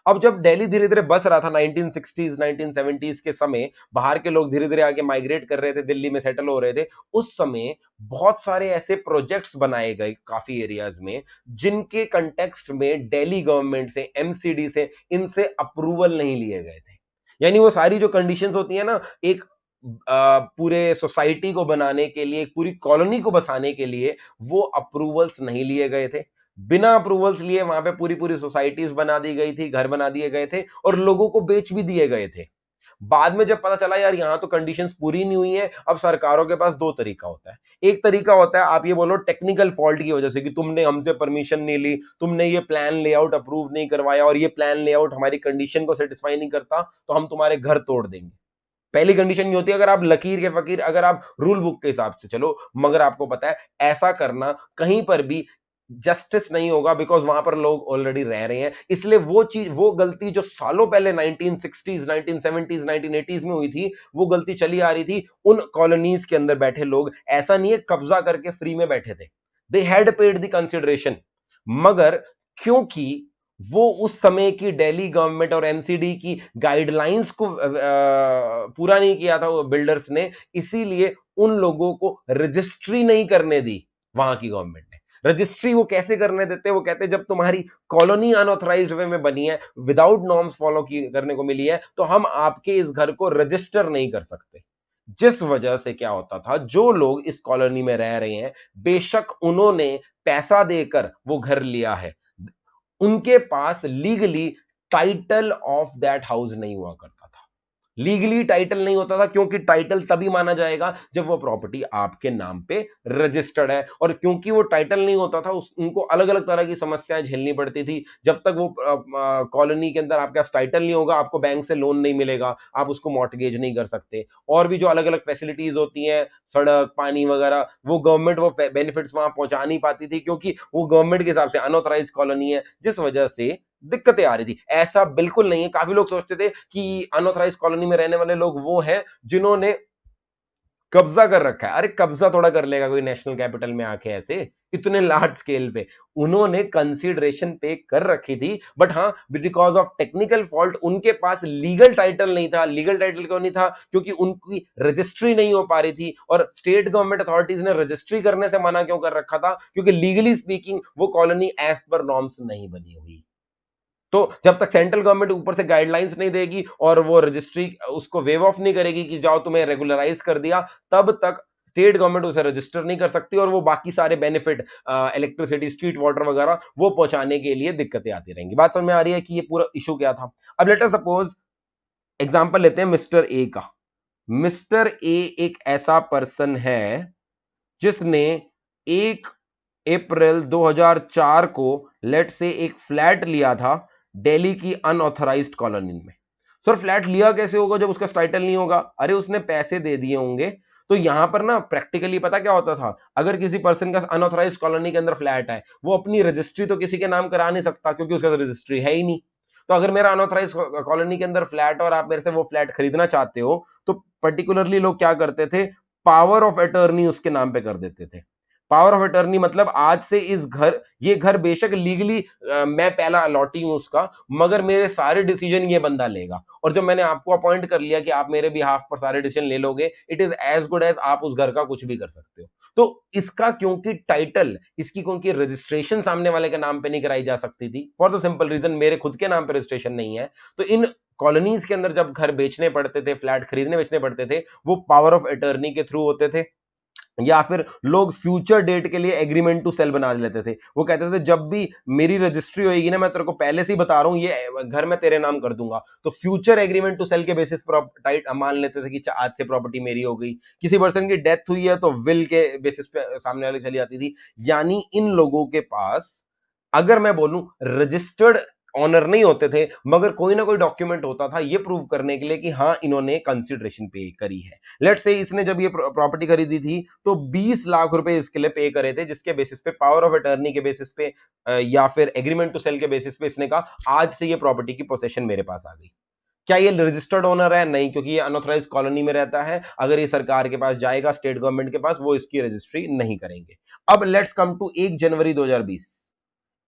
अब जब दिल्ली धीरे धीरे बस रहा था 1960s 1970s के समय, बाहर के लोग धीरे धीरे आके माइग्रेट कर रहे थे, दिल्ली में सेटल हो रहे थे, उस समय बहुत सारे ऐसे प्रोजेक्ट्स बनाए गए काफी एरियाज में, जिनके कंटेक्स्ट में दिल्ली गवर्नमेंट से, एमसीडी से, इनसे अप्रूवल नहीं लिए गए थे। यानी वो सारी जो कंडीशंस होती है ना, एक पूरे सोसाइटी को बनाने के लिए, एक पूरी कॉलोनी को बसाने के लिए, वो अप्रूवल्स नहीं लिए गए थे। बिना अप्रूवल्स लिए वहां पे पूरी पूरी सोसाइटीज बना दी गई थी, घर बना दिए गए थे और लोगों को बेच भी दिए गए थे। बाद में जब पता चला यार यहां तो कंडीशंस पूरी नहीं हुई है, अब सरकारों के पास दो तरीका होता है। एक तरीका होता है, आप ये बोलो टेक्निकल फॉल्ट की वजह से, कि तुमने हमसे परमिशन नहीं ली, तुमने ये प्लान लेआउट अप्रूव नहीं करवाया और ये प्लान लेआउट हमारी कंडीशन को सेटिस्फाई नहीं करता, तो हम तुम्हारे घर तोड़ देंगे। पहली कंडीशन ये होती है, अगर आप लकीर के फकीर, अगर आप रूल बुक के हिसाब से चलो, मगर आपको पता है ऐसा करना कहीं पर भी जस्टिस नहीं होगा, बिकॉज वहां पर लोग ऑलरेडी रह रहे हैं। इसलिए वो चीज, वो गलती जो सालों पहले 1960s 1970s 1980s में हुई थी, वो गलती चली आ रही थी उन कॉलोनीज के अंदर बैठे लोग। ऐसा नहीं है कब्जा करके फ्री में बैठे थे, they had paid the consideration. मगर क्योंकि वो उस समय की दिल्ली गवर्नमेंट और एमसीडी की गाइडलाइंस को पूरा नहीं किया था वो बिल्डर्स ने, इसीलिए उन लोगों को रजिस्ट्री नहीं करने दी वहां की गवर्नमेंट ने। रजिस्ट्री वो कैसे करने देते, वो कहते जब तुम्हारी कॉलोनी अनऑथराइज्ड वे में बनी है, विदाउट नॉर्म्स फॉलो करने को मिली है, तो हम आपके इस घर को रजिस्टर नहीं कर सकते। जिस वजह से क्या होता था, जो लोग इस कॉलोनी में रह रहे हैं, बेशक उन्होंने पैसा देकर वो घर लिया है, उनके पास legally title of that house नहीं हुआ करता था। लीगली टाइटल नहीं होता था, क्योंकि टाइटल तभी माना जाएगा जब वो प्रॉपर्टी आपके नाम पे रजिस्टर्ड है। और क्योंकि वो टाइटल नहीं होता था, उनको अलग अलग तरह की समस्याएं झेलनी पड़ती थी। जब तक वो कॉलोनी के अंदर आपके पास टाइटल नहीं होगा, आपको बैंक से लोन नहीं मिलेगा, आप उसको मॉर्टगेज नहीं कर सकते। और भी जो अलग अलग फैसिलिटीज होती हैं, सड़क, पानी वगैरह, वो गवर्नमेंट वो बेनिफिट्स वहां पहुंचा नहीं पाती थी, क्योंकि वो गवर्नमेंट के हिसाब से अनऑथराइज कॉलोनी है, जिस वजह से दिक्कतें आ रही थी। ऐसा बिल्कुल नहीं है। काफी लोग सोचते थे कि अनऑथराइज कॉलोनी में रहने वाले लोग वो हैं जिन्होंने कब्जा कर रखा है। अरे कब्जा थोड़ा कर लेगा कोई नेशनल कैपिटल में आके ऐसे इतने लार्ज स्केल पे। उन्होंने कंसीडरेशन पे कर रखी थी, बट हाँ, बिकॉज ऑफ टेक्निकल फॉल्ट उनके पास लीगल टाइटल नहीं था। लीगल टाइटल क्यों नहीं था? क्योंकि उनकी रजिस्ट्री नहीं हो पा रही थी। और स्टेट गवर्नमेंट अथॉरिटीज ने रजिस्ट्री करने से मना क्यों कर रखा था? क्योंकि लीगली स्पीकिंग वो कॉलोनी एज पर नॉर्म्स नहीं बनी हुई। तो जब तक सेंट्रल गवर्नमेंट ऊपर से गाइडलाइंस नहीं देगी और वो रजिस्ट्री उसको वेव ऑफ नहीं करेगी कि जाओ तुम्हें रेगुलराइज कर दिया, तब तक स्टेट गवर्नमेंट उसे रजिस्टर नहीं कर सकती और वो बाकी सारे बेनिफिट, इलेक्ट्रिसिटी, स्ट्रीट वाटर वगैरह, वो पहुंचाने के लिए दिक्कतें आती रहेंगी। बात समझ में आ रही है कि ये पूरा इशू क्या था? अब लेट अस सपोज एग्जांपल लेते हैं मिस्टर ए का। मिस्टर ए एक ऐसा पर्सन है जिसने 1 अप्रैल 2004 को लेट से एक फ्लैट लिया था दिल्ली की अनऑथराइज्ड कॉलोनी में। सर फ्लैट लिया कैसे होगा जब उसका टाइटल नहीं होगा? अरे उसने पैसे दे दिए होंगे। तो यहां पर ना प्रैक्टिकली पता क्या होता था, अगर किसी पर्सन का अनऑथराइज्ड कॉलोनी के अंदर फ्लैट है, वो अपनी रजिस्ट्री तो किसी के नाम करा नहीं सकता, क्योंकि उसका रजिस्ट्री है ही नहीं। तो अगर मेरा अनऑथराइज कॉलोनी के अंदर फ्लैट और आप मेरे से वो फ्लैट खरीदना चाहते हो, तो पर्टिकुलरली लोग क्या करते थे, पावर ऑफ अटर्नी उसके नाम पे कर देते थे। पावर ऑफ अटर्नी मतलब आज से इस घर, ये घर बेशक लीगली मैं पहला अलॉटी हूं उसका, मगर मेरे सारे डिसीजन ये बंदा लेगा। और जब मैंने आपको अपॉइंट कर लिया कि आप मेरे बिहाफ पर सारे डिसीजन ले लोगे, it is as good as आप उस घर का कुछ भी कर सकते हो। तो इसका क्योंकि टाइटल, इसकी क्योंकि रजिस्ट्रेशन सामने वाले के नाम पे नहीं कराई जा सकती थी, फॉर द सिंपल रीजन मेरे खुद के नाम पे रजिस्ट्रेशन नहीं है। तो इन कॉलोनीज के अंदर जब घर बेचने पड़ते थे, फ्लैट खरीदने बेचने पड़ते थे, वो पावर ऑफ अटर्नी के थ्रू होते थे, या फिर लोग फ्यूचर डेट के लिए एग्रीमेंट टू सेल बना लेते थे। वो कहते थे जब भी मेरी रजिस्ट्री होगी ना, मैं तेरे को पहले से ही बता रहा हूं ये घर मैं तेरे नाम कर दूंगा। तो फ्यूचर एग्रीमेंट टू सेल के बेसिस पर टाइट मान लेते थे कि आज से प्रॉपर्टी मेरी हो गई। किसी पर्सन की डेथ हुई है तो विल के बेसिस पे सामने वाले चली जाती थी। यानी इन लोगों के पास, अगर मैं बोलूं, रजिस्टर्ड ऑनर नहीं होते थे, मगर कोई ना कोई डॉक्यूमेंट होता था ये प्रूव करने के लिए कि हाँ इन्होंने कंसिडरेशन पे करी है। लेट्स से इसने जब ये प्रॉपर्टी खरीदी थी तो 20 लाख रुपए इसके लिए पे करे थे, जिसके बेसिस पे, पावर ऑफ अटर्नी के बेसिस पे या फिर एग्रीमेंट टू सेल के बेसिस पे इसने कहा आज से ये प्रॉपर्टी की पोसेशन मेरे पास आ गई। क्या ये रजिस्टर्ड ओनर है? नहीं, क्योंकि ये अनऑथराइज्ड कॉलोनी में रहता है। अगर ये सरकार के पास जाएगा, स्टेट गवर्नमेंट के पास, वो इसकी रजिस्ट्री नहीं करेंगे। अब लेट्स कम टू 1 जनवरी 2020।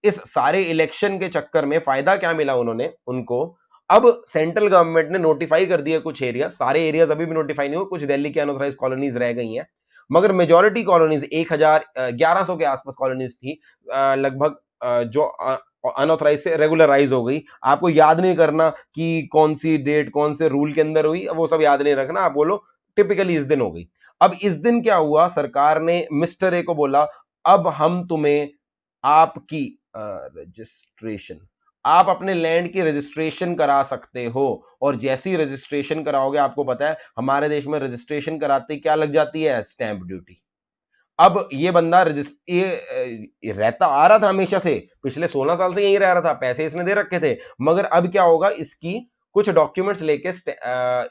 इस सारे इलेक्शन के चक्कर में फायदा क्या मिला उन्होंने उनको, अब सेंट्रल गवर्नमेंट ने नोटिफाई कर दिया कुछ एरिया, सारे एरियाज अभी भी नोटिफाई नहीं हुए, कुछ दिल्ली की अनऑथराइज कॉलोनीज रह गई हैं, मगर मेजॉरिटी कॉलोनीज 1100 के आसपास कॉलोनीज थी लगभग, जो अनऑथराइज से रेगुलराइज हो गई। आपको याद नहीं करना कि कौन सी डेट कौन से रूल के अंदर हुई, वो सब याद नहीं रखना, आप बोलो टिपिकली इस दिन हो गई। अब इस दिन क्या हुआ, सरकार ने मिस्टर ए को बोला अब हम तुम्हें आपकी रजिस्ट्रेशन, आप अपने लैंड की रजिस्ट्रेशन करा सकते हो, और जैसी रजिस्ट्रेशन कराओगे, आपको पता है हमारे देश में रजिस्ट्रेशन कराते क्या लग जाती है, स्टैंप ड्यूटी। अब ये बंदा रहता आ रहा था हमेशा से, पिछले 16 साल से यही रह रहा था, पैसे इसने दे रखे थे, मगर अब क्या होगा, इसकी कुछ डॉक्यूमेंट्स लेके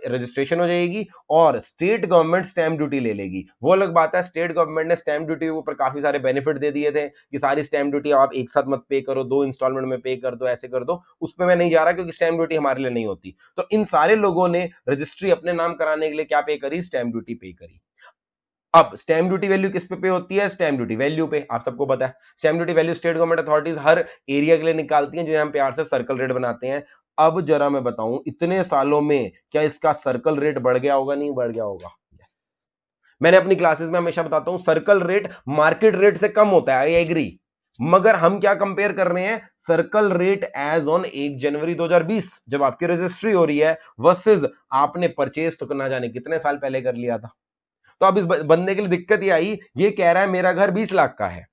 रजिस्ट्रेशन हो जाएगी और स्टेट गवर्नमेंट स्टैंप ड्यूटी ले लेगी। वो अलग बात है, स्टेट गवर्नमेंट ने स्टैंप ड्यूटी के ऊपर काफी सारे बेनिफिट दे दिए थे कि सारी स्टैंप ड्यूटी आप एक साथ मत पे करो, 2 इंस्टॉलमेंट में पे कर दो, ऐसे कर दो, उसमें मैं नहीं जा रहा क्योंकि स्टैंप ड्यूटी हमारे लिए नहीं होती। तो इन सारे लोगों ने रजिस्ट्री अपने नाम कराने के लिए क्या पे करी, स्टैंप ड्यूटी पे करी। अब स्टैंप ड्यूटी वैल्यू किस पे होती है, स्टैंप ड्यूटी वैल्यू पे, आप सबको पता है stamp duty value state government authorities हर एरिया के लिए निकालती हैं, जिन्हें हम प्यार से सर्कल रेट बनाते हैं। अब जरा मैं बताऊं, इतने सालों में क्या इसका सर्कल रेट बढ़ गया होगा, नहीं बढ़ गया होगा? यस, मैंने अपनी क्लासेस में हमेशा बताता हूं सर्कल रेट मार्केट रेट से कम होता है, आई एग्री, मगर हम क्या कंपेयर कर रहे हैं, सर्कल रेट एज ऑन 1 जनवरी 2020 जब आपकी रजिस्ट्री हो रही है, वर्सेस आपने परचेज तो ना जाने कितने साल पहले कर लिया था। तो अब इस बंदे के लिए दिक्कत ये आई, ये कह रहा है मेरा घर 20 लाख का है,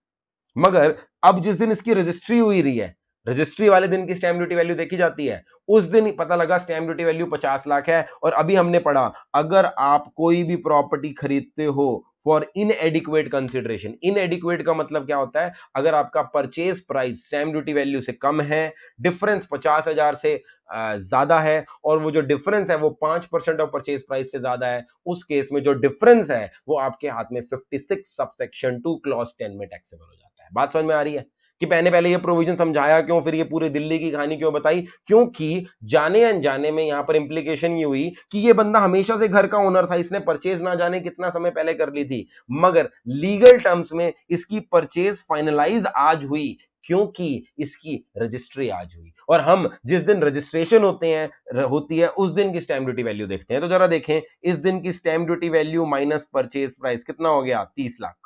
मगर अब जिस दिन इसकी रजिस्ट्री हुई रही है, रजिस्ट्री वाले दिन की स्टैंप ड्यूटी वैल्यू देखी जाती है, उस दिन ही पता लगा स्टैंप ड्यूटी वैल्यू 50 लाख है। और अभी हमने पढ़ा, अगर आप कोई भी प्रॉपर्टी खरीदते हो फॉर इनएडिक्वेट कंसिडरेशन, इनएडिक्वेट का मतलब क्या होता है, अगर आपका purchase price stamp duty value से कम है, डिफरेंस 50,000 से ज्यादा है, और वो जो डिफरेंस है वो 5% ऑफ परचेज प्राइस से ज्यादा है, उस केस में जो डिफरेंस है वो आपके हाथ में 56 सबसेक्शन 2 क्लॉज 10 में टैक्सेबल हो जाता है। बात समझ में आ रही है कि मैंने पहले ये प्रोविजन समझाया क्यों, फिर ये पूरी दिल्ली की कहानी क्यों बताई, क्योंकि जाने अनजाने में यहां पर इंप्लीकेशन ये हुई कि ये बंदा हमेशा से घर का ओनर था, इसने परचेज ना जाने कितना समय पहले कर ली थी, मगर लीगल टर्म्स में इसकी परचेज फाइनलाइज आज हुई क्योंकि इसकी रजिस्ट्री आज हुई, और हम जिस दिन रजिस्ट्रेशन होती है उस दिन की स्टैंप ड्यूटी वैल्यू देखते हैं। तो जरा देखें, इस दिन की stamp duty value minus purchase price कितना हो गया, 30 लाख।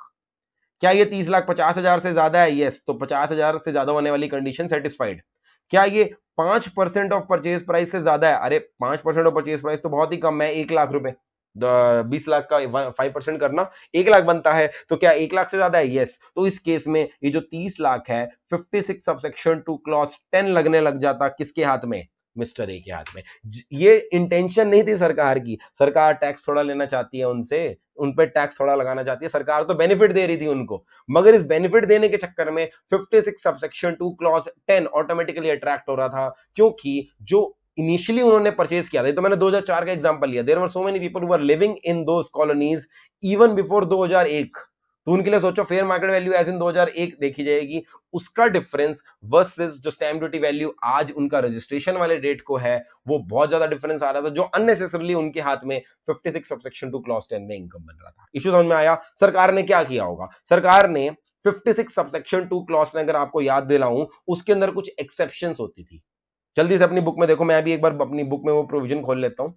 क्या ये 30 लाख 50,000 से ज्यादा है? यस, तो 50,000 से ज्यादा होने वाली कंडीशन सेटिस्फाइड। क्या ये 5% ऑफ परचेज प्राइस से ज्यादा है? अरे 5% ऑफ परचेज प्राइस तो बहुत ही कम है, 1 लाख रुपए, 20 लाख का 5% करना 1 लाख बनता है, तो क्या 1 लाख से ज्यादा है? यस, तो इस केस में ये जो 30 लाख है 56 सबसेक्शन 2 क्लॉज 10 लगने लग जाता, किसके हाथ में, मिस्टर ए के हाथ में। ये इंटेंशन नहीं थी सरकार की, सरकार टैक्स थोड़ा लेना चाहती है उनसे, उन पे टैक्स थोड़ा लगाना चाहती है, सरकार तो बेनिफिट दे रही थी उनको, मगर इस बेनिफिट देने के चक्कर में 56 सबसेक्शन 2 क्लॉज 10 ऑटोमेटिकली अट्रैक्ट हो रहा था, क्योंकि जो इनिशियली उन्होंने परचेज किया था, तो मैंने 2004 का एग्जांपल लिया, there were so many people who were living in those colonies even before 2001, तो उनके लिए सोचो fair market value as in 2001 देखी जाएगी, उसका डिफरेंस वर्सेस जो स्टैंप ड्यूटी वैल्यू आज उनका रजिस्ट्रेशन वाले डेट को है, वो बहुत ज्यादा डिफरेंस आ रहा था, जो अननेसेसरली उनके हाथ में 56 सबसेक्शन 2 क्लॉज 10 में इनकम बन रहा था। इश्यू समझ में आया? सरकार ने क्या किया होगा, सरकार ने 56 सबसेक्शन 2 क्लॉज ने, अगर आपको याद दिलाऊं, उसके अंदर कुछ एक्सेप्शंस होती थी। जल्दी से अपनी बुक में देखो, मैं भी एक बार अपनी बुक में वो प्रोविजन खोल लेता हूं।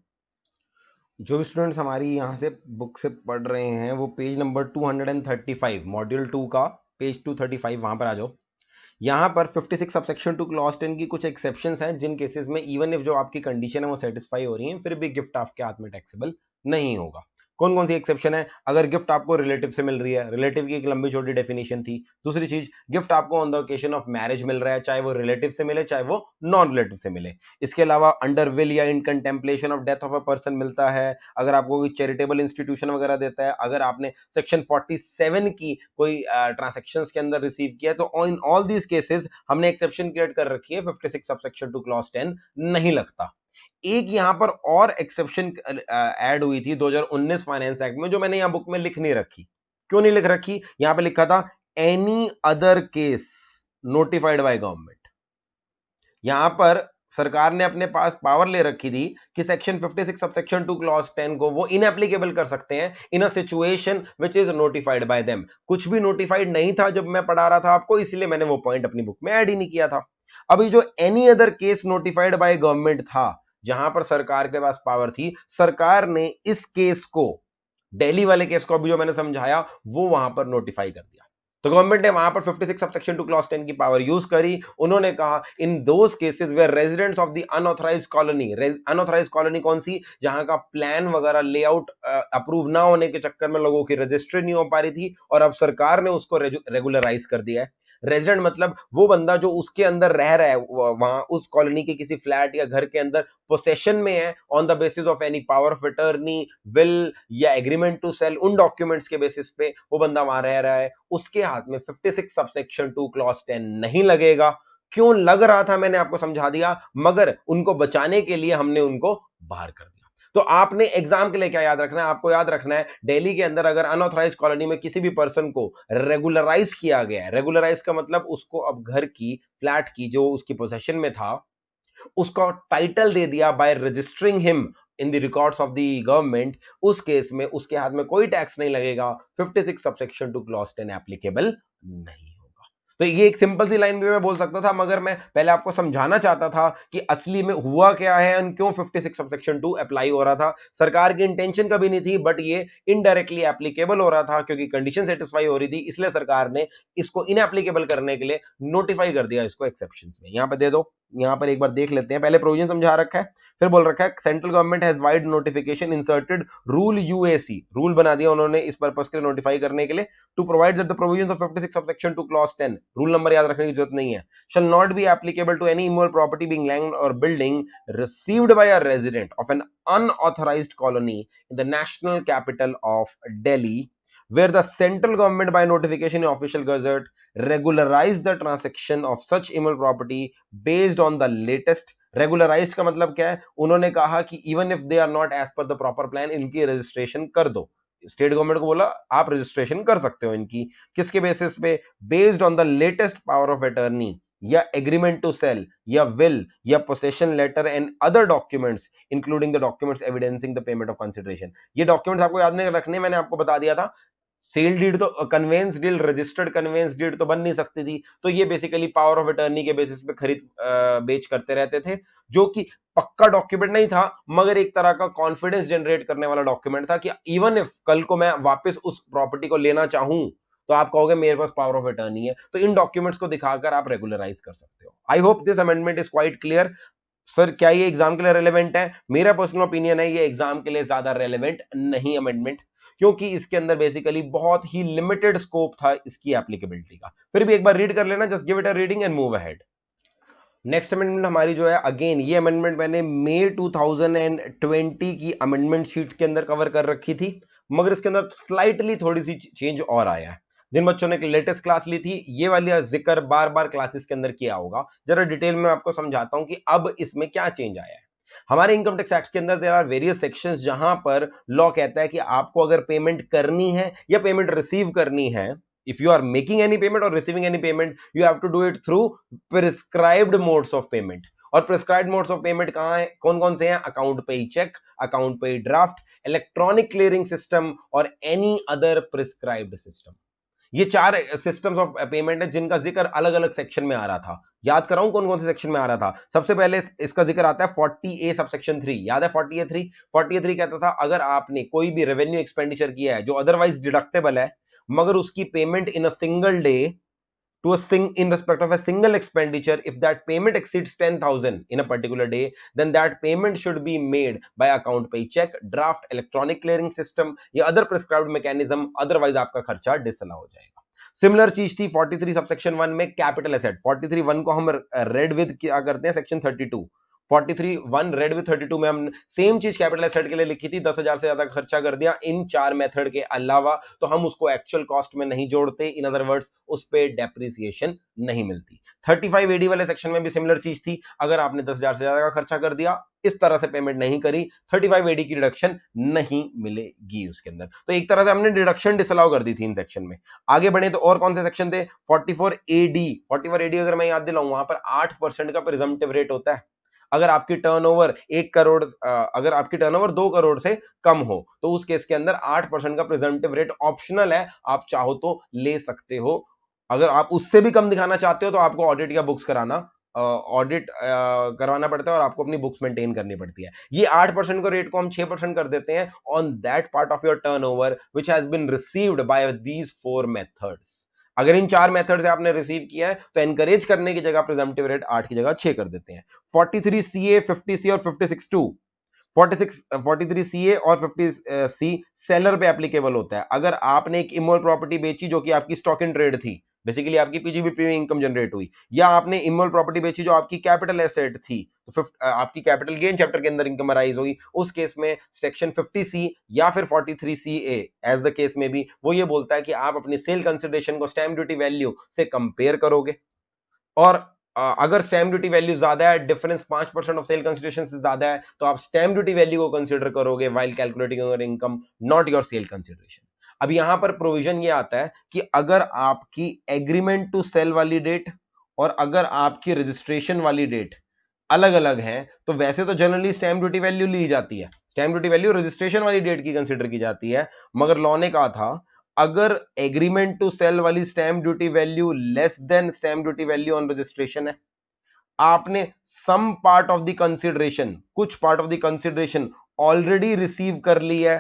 जो भी स्टूडेंट्स हमारी यहाँ से बुक से पढ़ रहे हैं वो पेज नंबर 235 मॉड्यूल 2 का पेज 235 वहां पर आ जाओ। यहाँ पर 56 सबसेक्शन 2 क्लॉज 10 की कुछ एक्सेप्शंस हैं, जिन केसेस में इवन इफ जो आपकी कंडीशन है वो सेटिस्फाई हो रही है, फिर भी गिफ्ट आपके हाथ में टैक्सेबल नहीं होगा। कौन कौन सी एक्सेप्शन है? अगर गिफ्ट आपको रिलेटिव से मिल रही है, रिलेटिव की एक लंबी छोटी डेफिनेशन थी। दूसरी चीज, गिफ्ट आपको on the occasion of marriage मिल रहा है, चाहे वो रिलेटिव से मिले चाहे वो नॉन रिलेटिव से मिले। इसके अलावा अंडर विल या in contemplation of death of a person मिलता है, अगर आपको कोई चैरिटेबल इंस्टीट्यूशन वगैरह देता है, अगर आपने सेक्शन 47 की कोई ट्रांसैक्शंस के अंदर रिसीव किया है, तो इन ऑल दीज केसेस हमने एक्सेप्शन क्रिएट कर रखी है, 56 सबसेक्शन 2 क्लॉज 10 नहीं लगता। एक यहां पर और एक्सेप्शन ऐड हुई थी 2019 फाइनेंस एक्ट में, जो मैंने यहां बुक में लिख नहीं रखी। क्यों नहीं लिख रखी? यहां पे लिखा था any other case notified by government. यहां पर सरकार ने अपने पास पावर ले रखी थी कि सेक्शन 56 सबसेक्शन 2 क्लॉज 10 को वो इनएप्लीकेबल कर सकते हैं in a situation which is notified by them. कुछ भी नोटिफाइड नहीं था जब मैं पढ़ा रहा था आपको, इसलिए मैंने वो पॉइंट अपनी बुक में ऐड ही नहीं किया था। अभी जो any other case notified by government था, जहां पर सरकार के पास पावर थी, सरकार ने इस केस को, दिल्ली वाले केस को अभी जो मैंने समझाया, वो वहां पर नोटिफाई कर दिया। तो गवर्नमेंट ने वहां पर 56 सबसेक्शन 2 क्लॉज 10 की पावर यूज करी। उन्होंने कहा in those cases where residents of the unauthorised colony, unauthorised colony कौन सी, जहां का प्लान वगैरह लेआउट अप्रूव ना होने के चक्कर में लोगों की रजिस्ट्री नहीं हो पा रही थी, और अब सरकार ने उसको रेगुलराइज कर दिया है। रेजिडेंट मतलब वो बंदा जो उसके अंदर रह रहा है, वहां उस कॉलोनी के किसी फ्लैट या घर के अंदर पोसेशन में है, on the basis of any power of attorney, will या एग्रीमेंट टू सेल, उन डॉक्यूमेंट्स के बेसिस पे वो बंदा वहां रह रहा है, उसके हाथ में 56 सबसेक्शन 2 क्लॉज 10 नहीं लगेगा। क्यों लग रहा था मैंने आपको समझा दिया, मगर उनको बचाने के लिए हमने उनको बाहर कर दिया। तो आपने एग्जाम के लिए क्या याद रखना है, आपको याद रखना है दिल्ली के अंदर अगर अनऑथराइज्ड कॉलोनी में किसी भी पर्सन को रेगुलराइज किया गया है, रेगुलराइज का मतलब उसको अब घर की, फ्लैट की जो उसकी पोजेशन में था, उसका टाइटल दे दिया by registering him in the records of the government, उस केस में उसके हाथ में कोई टैक्स नहीं लगेगा, 56 सबसेक्शन 2 क्लॉज 10 एप्लीकेबल नहीं होगा। तो ये एक सिंपल सी लाइन भी मैं बोल सकता था, मगर मैं पहले आपको समझाना चाहता था कि असली में हुआ क्या है और क्यों 56 सबसेक्शन 2 अप्लाई हो रहा था। सरकार की इंटेंशन कभी नहीं थी, बट ये इनडायरेक्टली एप्लीकेबल हो रहा था क्योंकि कंडीशन सेटिस्फाई हो रही थी, इसलिए सरकार ने इसको इनएप्लीकेबल करने के लिए नोटिफाई कर दिया इसको एक्सेप्शंस में। यहां पे दे दो, यहां पर एक बार देख लेते हैं। पहले प्रोविजन समझा रखा है, फिर बोल रखा है central government has wide notification inserted rule UAC, rule बना दिया उन्होंने इस पर्पस के लिए, नोटिफाई करने के लिए, to provide that the provisions of 56 subsection 2 clause 10, rule number याद रखने की जरूरत नहीं है, shall not be applicable to any immovable property being land or building received by a resident of an unauthorized colony in the national capital of Delhi, where the central government by notification in official gazette regularize the transaction of such immovable property based on the latest। Regularised का मतलब क्या है, उन्होंने कहा कि even if they are not as per the proper plan, इनकी registration कर दो। स्टेट गवर्नमेंट को बोला आप रजिस्ट्रेशन कर सकते हो इनकी, किसके बेसिस पे, based on the latest power of attorney या एग्रीमेंट टू सेल या विल या possession letter and other documents including the documents evidencing the payment of consideration. ये डॉक्यूमेंट्स आपको याद नहीं रखने, मैंने आपको बता दिया था। सेल डीड तो, conveyance deed, registered conveyance deed तो बन नहीं सकती थी, तो ये बेसिकली पावर ऑफ अटर्नी के बेसिस पे खरीद बेच करते रहते थे, जो कि पक्का डॉक्यूमेंट नहीं था, मगर एक तरह का कॉन्फिडेंस जनरेट करने वाला डॉक्यूमेंट था कि इवन इफ कल को मैं वापस उस प्रॉपर्टी को लेना चाहूं, तो आप कहोगे मेरे पास पावर ऑफ अटर्नी है, तो इन डॉक्यूमेंट्स को दिखाकर आप रेगुलराइज कर सकते हो। I hope this amendment is quite clear. Sir क्या ये एग्जाम के लिए रेलेवेंट है? मेरा पर्सनल ओपिनियन है ये एग्जाम के लिए ज्यादा रेलेवेंट नहीं अमेंडमेंट, क्योंकि इसके अंदर बेसिकली बहुत ही लिमिटेड स्कोप था इसकी एप्लीकेबिलिटी का। फिर भी एक बार रीड कर लेना, just give it a reading and move ahead. Next amendment हमारी जो है, अगेन ये अमेंडमेंट मैंने मई 2020 की अमेंडमेंट शीट के अंदर कवर कर रखी थी, मगर इसके अंदर स्लाइटली थोड़ी सी चेंज और आया है। जिन बच्चों ने लेटेस्ट क्लास ली थी, ये वाली जिक्र बार बार क्लासेस के अंदर किया होगा, जरा डिटेल में आपको समझाता हूं कि अब इसमें क्या चेंज आया है। हमारे इनकम टैक्स एक्ट के अंदर देयर आर वेरियस सेक्शंस जहां पर लॉ कहता है कि आपको अगर पेमेंट करनी है या पेमेंट रिसीव करनी है, if you are making any payment or receiving any payment, you have to do it through prescribed modes of payment। और prescribed modes of payment कहां है, कौन कौन से हैं? अकाउंट पे चेक, अकाउंट पे ड्राफ्ट, इलेक्ट्रॉनिक क्लियरिंग सिस्टम और एनी अदर प्रिस्क्राइब्ड सिस्टम। ये चार सिस्टम्स ऑफ पेमेंट है जिनका जिक्र अलग अलग सेक्शन में आ रहा था। याद कराऊं कौन कौन से सेक्शन में आ रहा था? सबसे पहले इसका जिक्र आता है 40A सबसेक्शन 3। याद है 40A3? 40A3 कहता था अगर आपने कोई भी रेवेन्यू एक्सपेंडिचर किया है जो अदरवाइज डिडक्टेबल है, मगर उसकी payment in a single day to a in respect of a single expenditure, if that payment exceeds 10,000 in a particular day, then that payment should be made by account pay check, draft, electronic clearing system या other prescribed mechanism, otherwise आपका खर्चा disallow हो जाएगा। Similar चीज थी 43 subsection 1 में capital asset. 43(1) को हम रेड विद क्या करते हैं, सेक्शन 32। 43(1) रेड विद 32 में हम सेम चीज कैपिटल एसेट के लिए लिखी थी, 10,000 से ज्यादा खर्चा कर दिया इन चार मेथड के अलावा, तो हम उसको एक्चुअल कॉस्ट में नहीं जोड़ते, इन अदर वर्ड्स उस पे डेप्रिसिएशन नहीं मिलती। 35AD वाले सेक्शन में भी सिमिलर चीज थी, अगर आपने 10,000 से ज्यादा का खर्चा कर दिया, इस तरह से पेमेंट नहीं करी, 35AD की डिडक्शन नहीं मिलेगी उसके अंदर। तो एक तरह से हमने डिडक्शन डिसअलाउ कर दी थी इन सेक्शन में। आगे बढ़े तो और कौन से सेक्शन थे? 44AD। 44AD अगर मैं याद दिलाऊं, वहां पर 8% का प्रिजम्पटिव रेट होता है। अगर आपकी टर्नओवर 1 करोड़ अगर आपकी टर्नओवर 2 करोड़ से कम हो तो उस केस के अंदर 8% का प्रिजम्पटिव रेट ऑप्शनल है, आप चाहो तो ले सकते हो। अगर आप उससे भी कम दिखाना चाहते हो तो आपको ऑडिट या बुक्स कराना ऑडिट करवाना पड़ता है और आपको अपनी बुक्स मेंटेन करनी पड़ती है। ये 8% को रेट को हम 6% कर देते हैं on that part of your turnover which has been received by these 4 methods. अगर इन 4 मेथड से आपने रिसीव किया है तो एनकरेज करने की जगह प्रिजम्पटिव रेट 8 की जगह 6 कर देते हैं। 43 CA, 50 C और 56 2, 43 CA और 50 C सेलर पे एप्लीकेबल होता है। अगर आपने एक इमोल प्रॉपर्टी बेची जो कि आपकी स्टॉक इन ट्रेड थी, बेसिकली आपकी पीजीबीपी में इनकम जनरेट हुई, या आपने इमोल प्रॉपर्टी बेची जो आपकी कैपिटल एसेट थी, तो आपकी कैपिटल गेन चैप्टर के अंदर इनकम अराइज हुई, उस केस में सेक्शन 50C या फिर 43 CA एज द केस में भी वो ये बोलता है कि आप अपनी सेल कंसिडरेशन को स्टैम्प ड्यूटी वैल्यू से कंपेयर करोगे, और अगर स्टैम्प ड्यूटी वैल्यू ज्यादा है, डिफरेंस 5% ऑफ सेल कंसिडरेशन से ज्यादा है, तो आप स्टैम्प ड्यूटी वैल्यू को कंसीडर करोगे while calculating your income, not your sale consideration. अब यहां पर प्रोविजन ये आता है कि अगर आपकी एग्रीमेंट टू सेल वाली डेट और अगर आपकी रजिस्ट्रेशन वाली डेट अलग अलग है तो वैसे तो जनरली स्टैम्प ड्यूटी वैल्यू ली जाती है, स्टैम्प ड्यूटी वैल्यू रजिस्ट्रेशन वाली डेट की कंसीडर की जाती है, मगर लॉ ने कहा था अगर एग्रीमेंट टू सेल वाली stamp duty value less than stamp duty value on registration है, आपने some part of the consideration, कुछ part of the consideration already receive कर ली है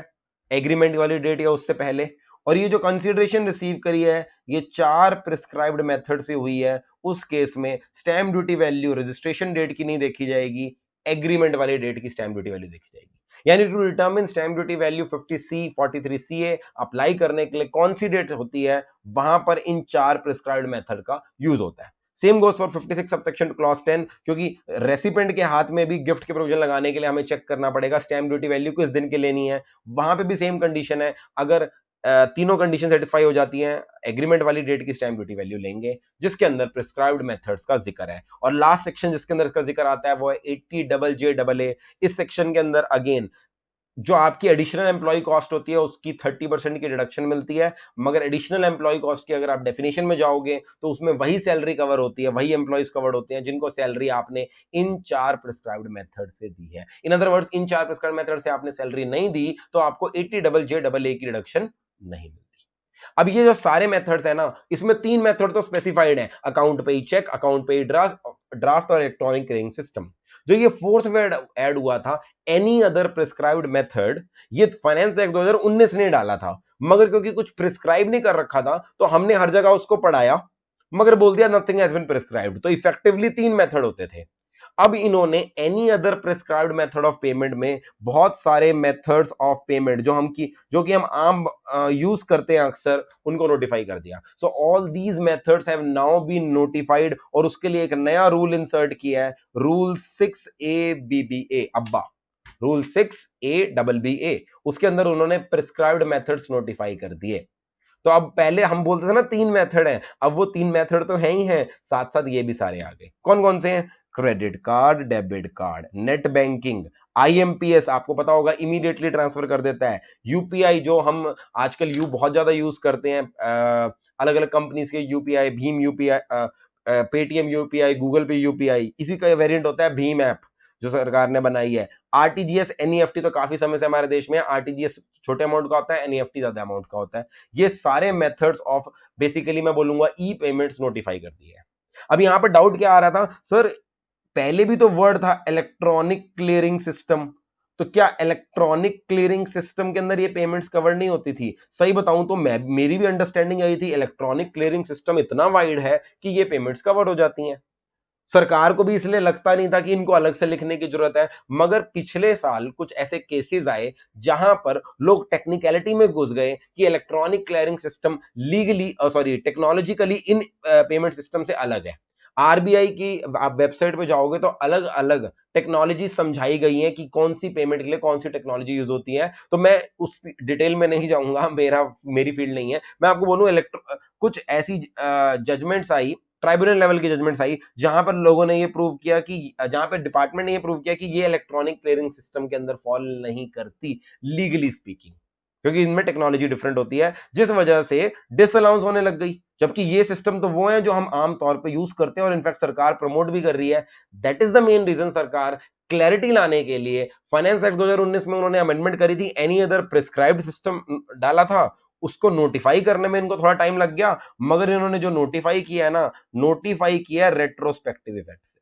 एग्रीमेंट वाली डेट या उससे पहले, और ये जो कंसिडरेशन रिसीव करी है ये 4 प्रिस्क्राइब्ड मेथड से हुई है, उस केस में stamp duty value registration date की नहीं देखी जाएगी, एग्रीमेंट वाली डेट की स्टैम्प ड्यूटी वैल्यू देखी जाएगी। यानी to determine stamp duty value 50C 43 CA apply करने के लिए कौन सी डेट होती है, वहां पर इन 4 प्रिस्क्राइब्ड मेथड का यूज होता है। Same goes for 56 subsection clause 10, क्योंकि रेसिपेंट के हाथ में भी गिफ्ट के प्रोविजन लगाने के लिए हमें चेक करना पड़ेगा स्टैम्प ड्यूटी वैल्यू किस दिन के लेनी है, वहां पे भी सेम कंडीशन है, अगर तीनों कंडीशन सेटिस्फाई हो जाती हैं, एग्रीमेंट वाली डेट की स्टैम्प ड्यूटी वैल्यू लेंगे जिसके अंदर प्रिस्क्राइब्ड मेथड्स का जिक्र है। और लास्ट सेक्शन जिसके अंदर इसका जिक्र आता है वो है 80JJAA। इस सेक्शन के अंदर अगेन जो आपकी एडिशनल एम्प्लॉय कॉस्ट होती है उसकी 30% की डिडक्शन मिलती है, मगर एडिशनल एम्प्लॉय कॉस्ट की अगर आप डेफिनेशन में जाओगे तो उसमें वही सैलरी कवर होती है, वही एम्प्लॉयज कवर होते हैं जिनको सैलरी आपने इन 4 प्रिस्क्राइब्ड मेथड से दी है। In other words in 4 prescribed method से आपने सैलरी नहीं दी तो आपको 80JJAA की डिडक्शन नहीं मिलती। अब ये जो सारे मेथड्स है ना, इसमें 3 मेथड तो स्पेसिफाइड है, अकाउंट पे चेक, अकाउंट पे ड्राफ्ट और इलेक्ट्रॉनिक क्लियरिंग सिस्टम। जो ये फोर्थ वर्ड ऐड हुआ था एनी अदर प्रिस्क्राइब्ड मेथड, ये फाइनेंस एक्ट 2019 ने डाला था, मगर क्योंकि कुछ प्रिस्क्राइब नहीं कर रखा था तो हमने हर जगह उसको पढ़ाया मगर बोल दिया नथिंग हैज बीन प्रिस्क्राइब्ड, तो इफेक्टिवली 3 मेथड होते थे। अब इन्होंने any other prescribed method of payment में बहुत सारे मेथड्स ऑफ पेमेंट जो कि हम आम यूज करते हैं अक्सर, उनको नोटिफाई कर दिया। So all these methods have now been notified, और उसके लिए एक नया रूल इंसर्ट किया है, रूल 6ABBA अब्बा, रूल 6ABBA। उसके अंदर उन्होंने प्रिस्क्राइब्ड मेथड्स नोटिफाई कर दिए। तो अब पहले हम बोलते थे ना 3 मेथड हैं, अब वो 3 मेथड तो है ही हैं, साथ साथ ये भी सारे आ गए। कौन कौन से हैं? Credit card, debit card, net banking, IMPS आपको पता होगा इमीडिएटली ट्रांसफर कर देता है, यूपीआई जो हम आजकल बहुत ज्यादा यूज करते हैं, अलग अलग कंपनीज के UPI, Bhim UPI, Paytm UPI, Google पे यूपीआई, इसी का वेरिएंट होता है भीम ऐप जो सरकार ने बनाई है। आरटीजीएस, एनईएफटी तो काफी समय से हमारे देश में, आरटीजीएस छोटे अमाउंट का होता है, एनईएफटी ज्यादा अमाउंट का होता है। ये सारे मेथड्स ऑफ बेसिकली मैं बोलूंगा ई पेमेंट्स नोटिफाई कर दिए है। अब यहां पर डाउट क्या आ रहा था, सर पहले भी तो वर्ड था इलेक्ट्रॉनिक क्लियरिंग सिस्टम, तो क्या इलेक्ट्रॉनिक क्लियरिंग सिस्टम के अंदर ये पेमेंट्स कवर नहीं होती थी? सही बताऊं तो मेरी भी अंडरस्टैंडिंग यही थी, इलेक्ट्रॉनिक क्लियरिंग सिस्टम इतना वाइड है कि ये पेमेंट्स कवर हो जाती हैं। सरकार को भी इसलिए लगता नहीं था कि इनको अलग से लिखने की जरूरत है, मगर पिछले साल कुछ ऐसे केसेस आए जहां पर लोग टेक्निकलिटी में घुस गए कि electronic clearing system legally technologically इन पेमेंट सिस्टम से अलग है। आरबीआई की आप वेबसाइट पे जाओगे तो अलग अलग टेक्नोलॉजी समझाई गई है कि कौन सी पेमेंट के लिए कौन सी टेक्नोलॉजी यूज होती है, तो मैं उस डिटेल में नहीं जाऊंगा, मेरी फील्ड नहीं है। मैं आपको बोलूं कुछ ऐसी जजमेंट्स आई, ट्राइब्यूनल लेवल की जजमेंट्स आई जहां पर लोगों ने ये प्रूव किया कि जहां पर डिपार्टमेंट ने ये प्रूव किया कि ये इलेक्ट्रॉनिक क्लियरिंग सिस्टम के अंदर फॉल नहीं करती लीगली स्पीकिंग। क्योंकि इनमें टेक्नोलॉजी डिफरेंट होती है, जिस वजह से डिसअलाउंस होने लग गई। जबकि ये सिस्टम तो वो है जो हम आम तौर पे यूज करते हैं और इनफैक्ट सरकार प्रमोट भी कर रही है। That is the main reason सरकार क्लैरिटी लाने के लिए फाइनेंस एक्ट 2019 में उन्होंने अमेंडमेंट करी थी, एनी अदर प्रिस्क्राइब्ड सिस्टम डाला था, उसको नोटिफाई करने में इनको थोड़ा टाइम लग गया, मगर इन्होंने जो नोटिफाई किया है ना, नोटिफाई किया रेट्रोस्पेक्टिव इफेक्ट से।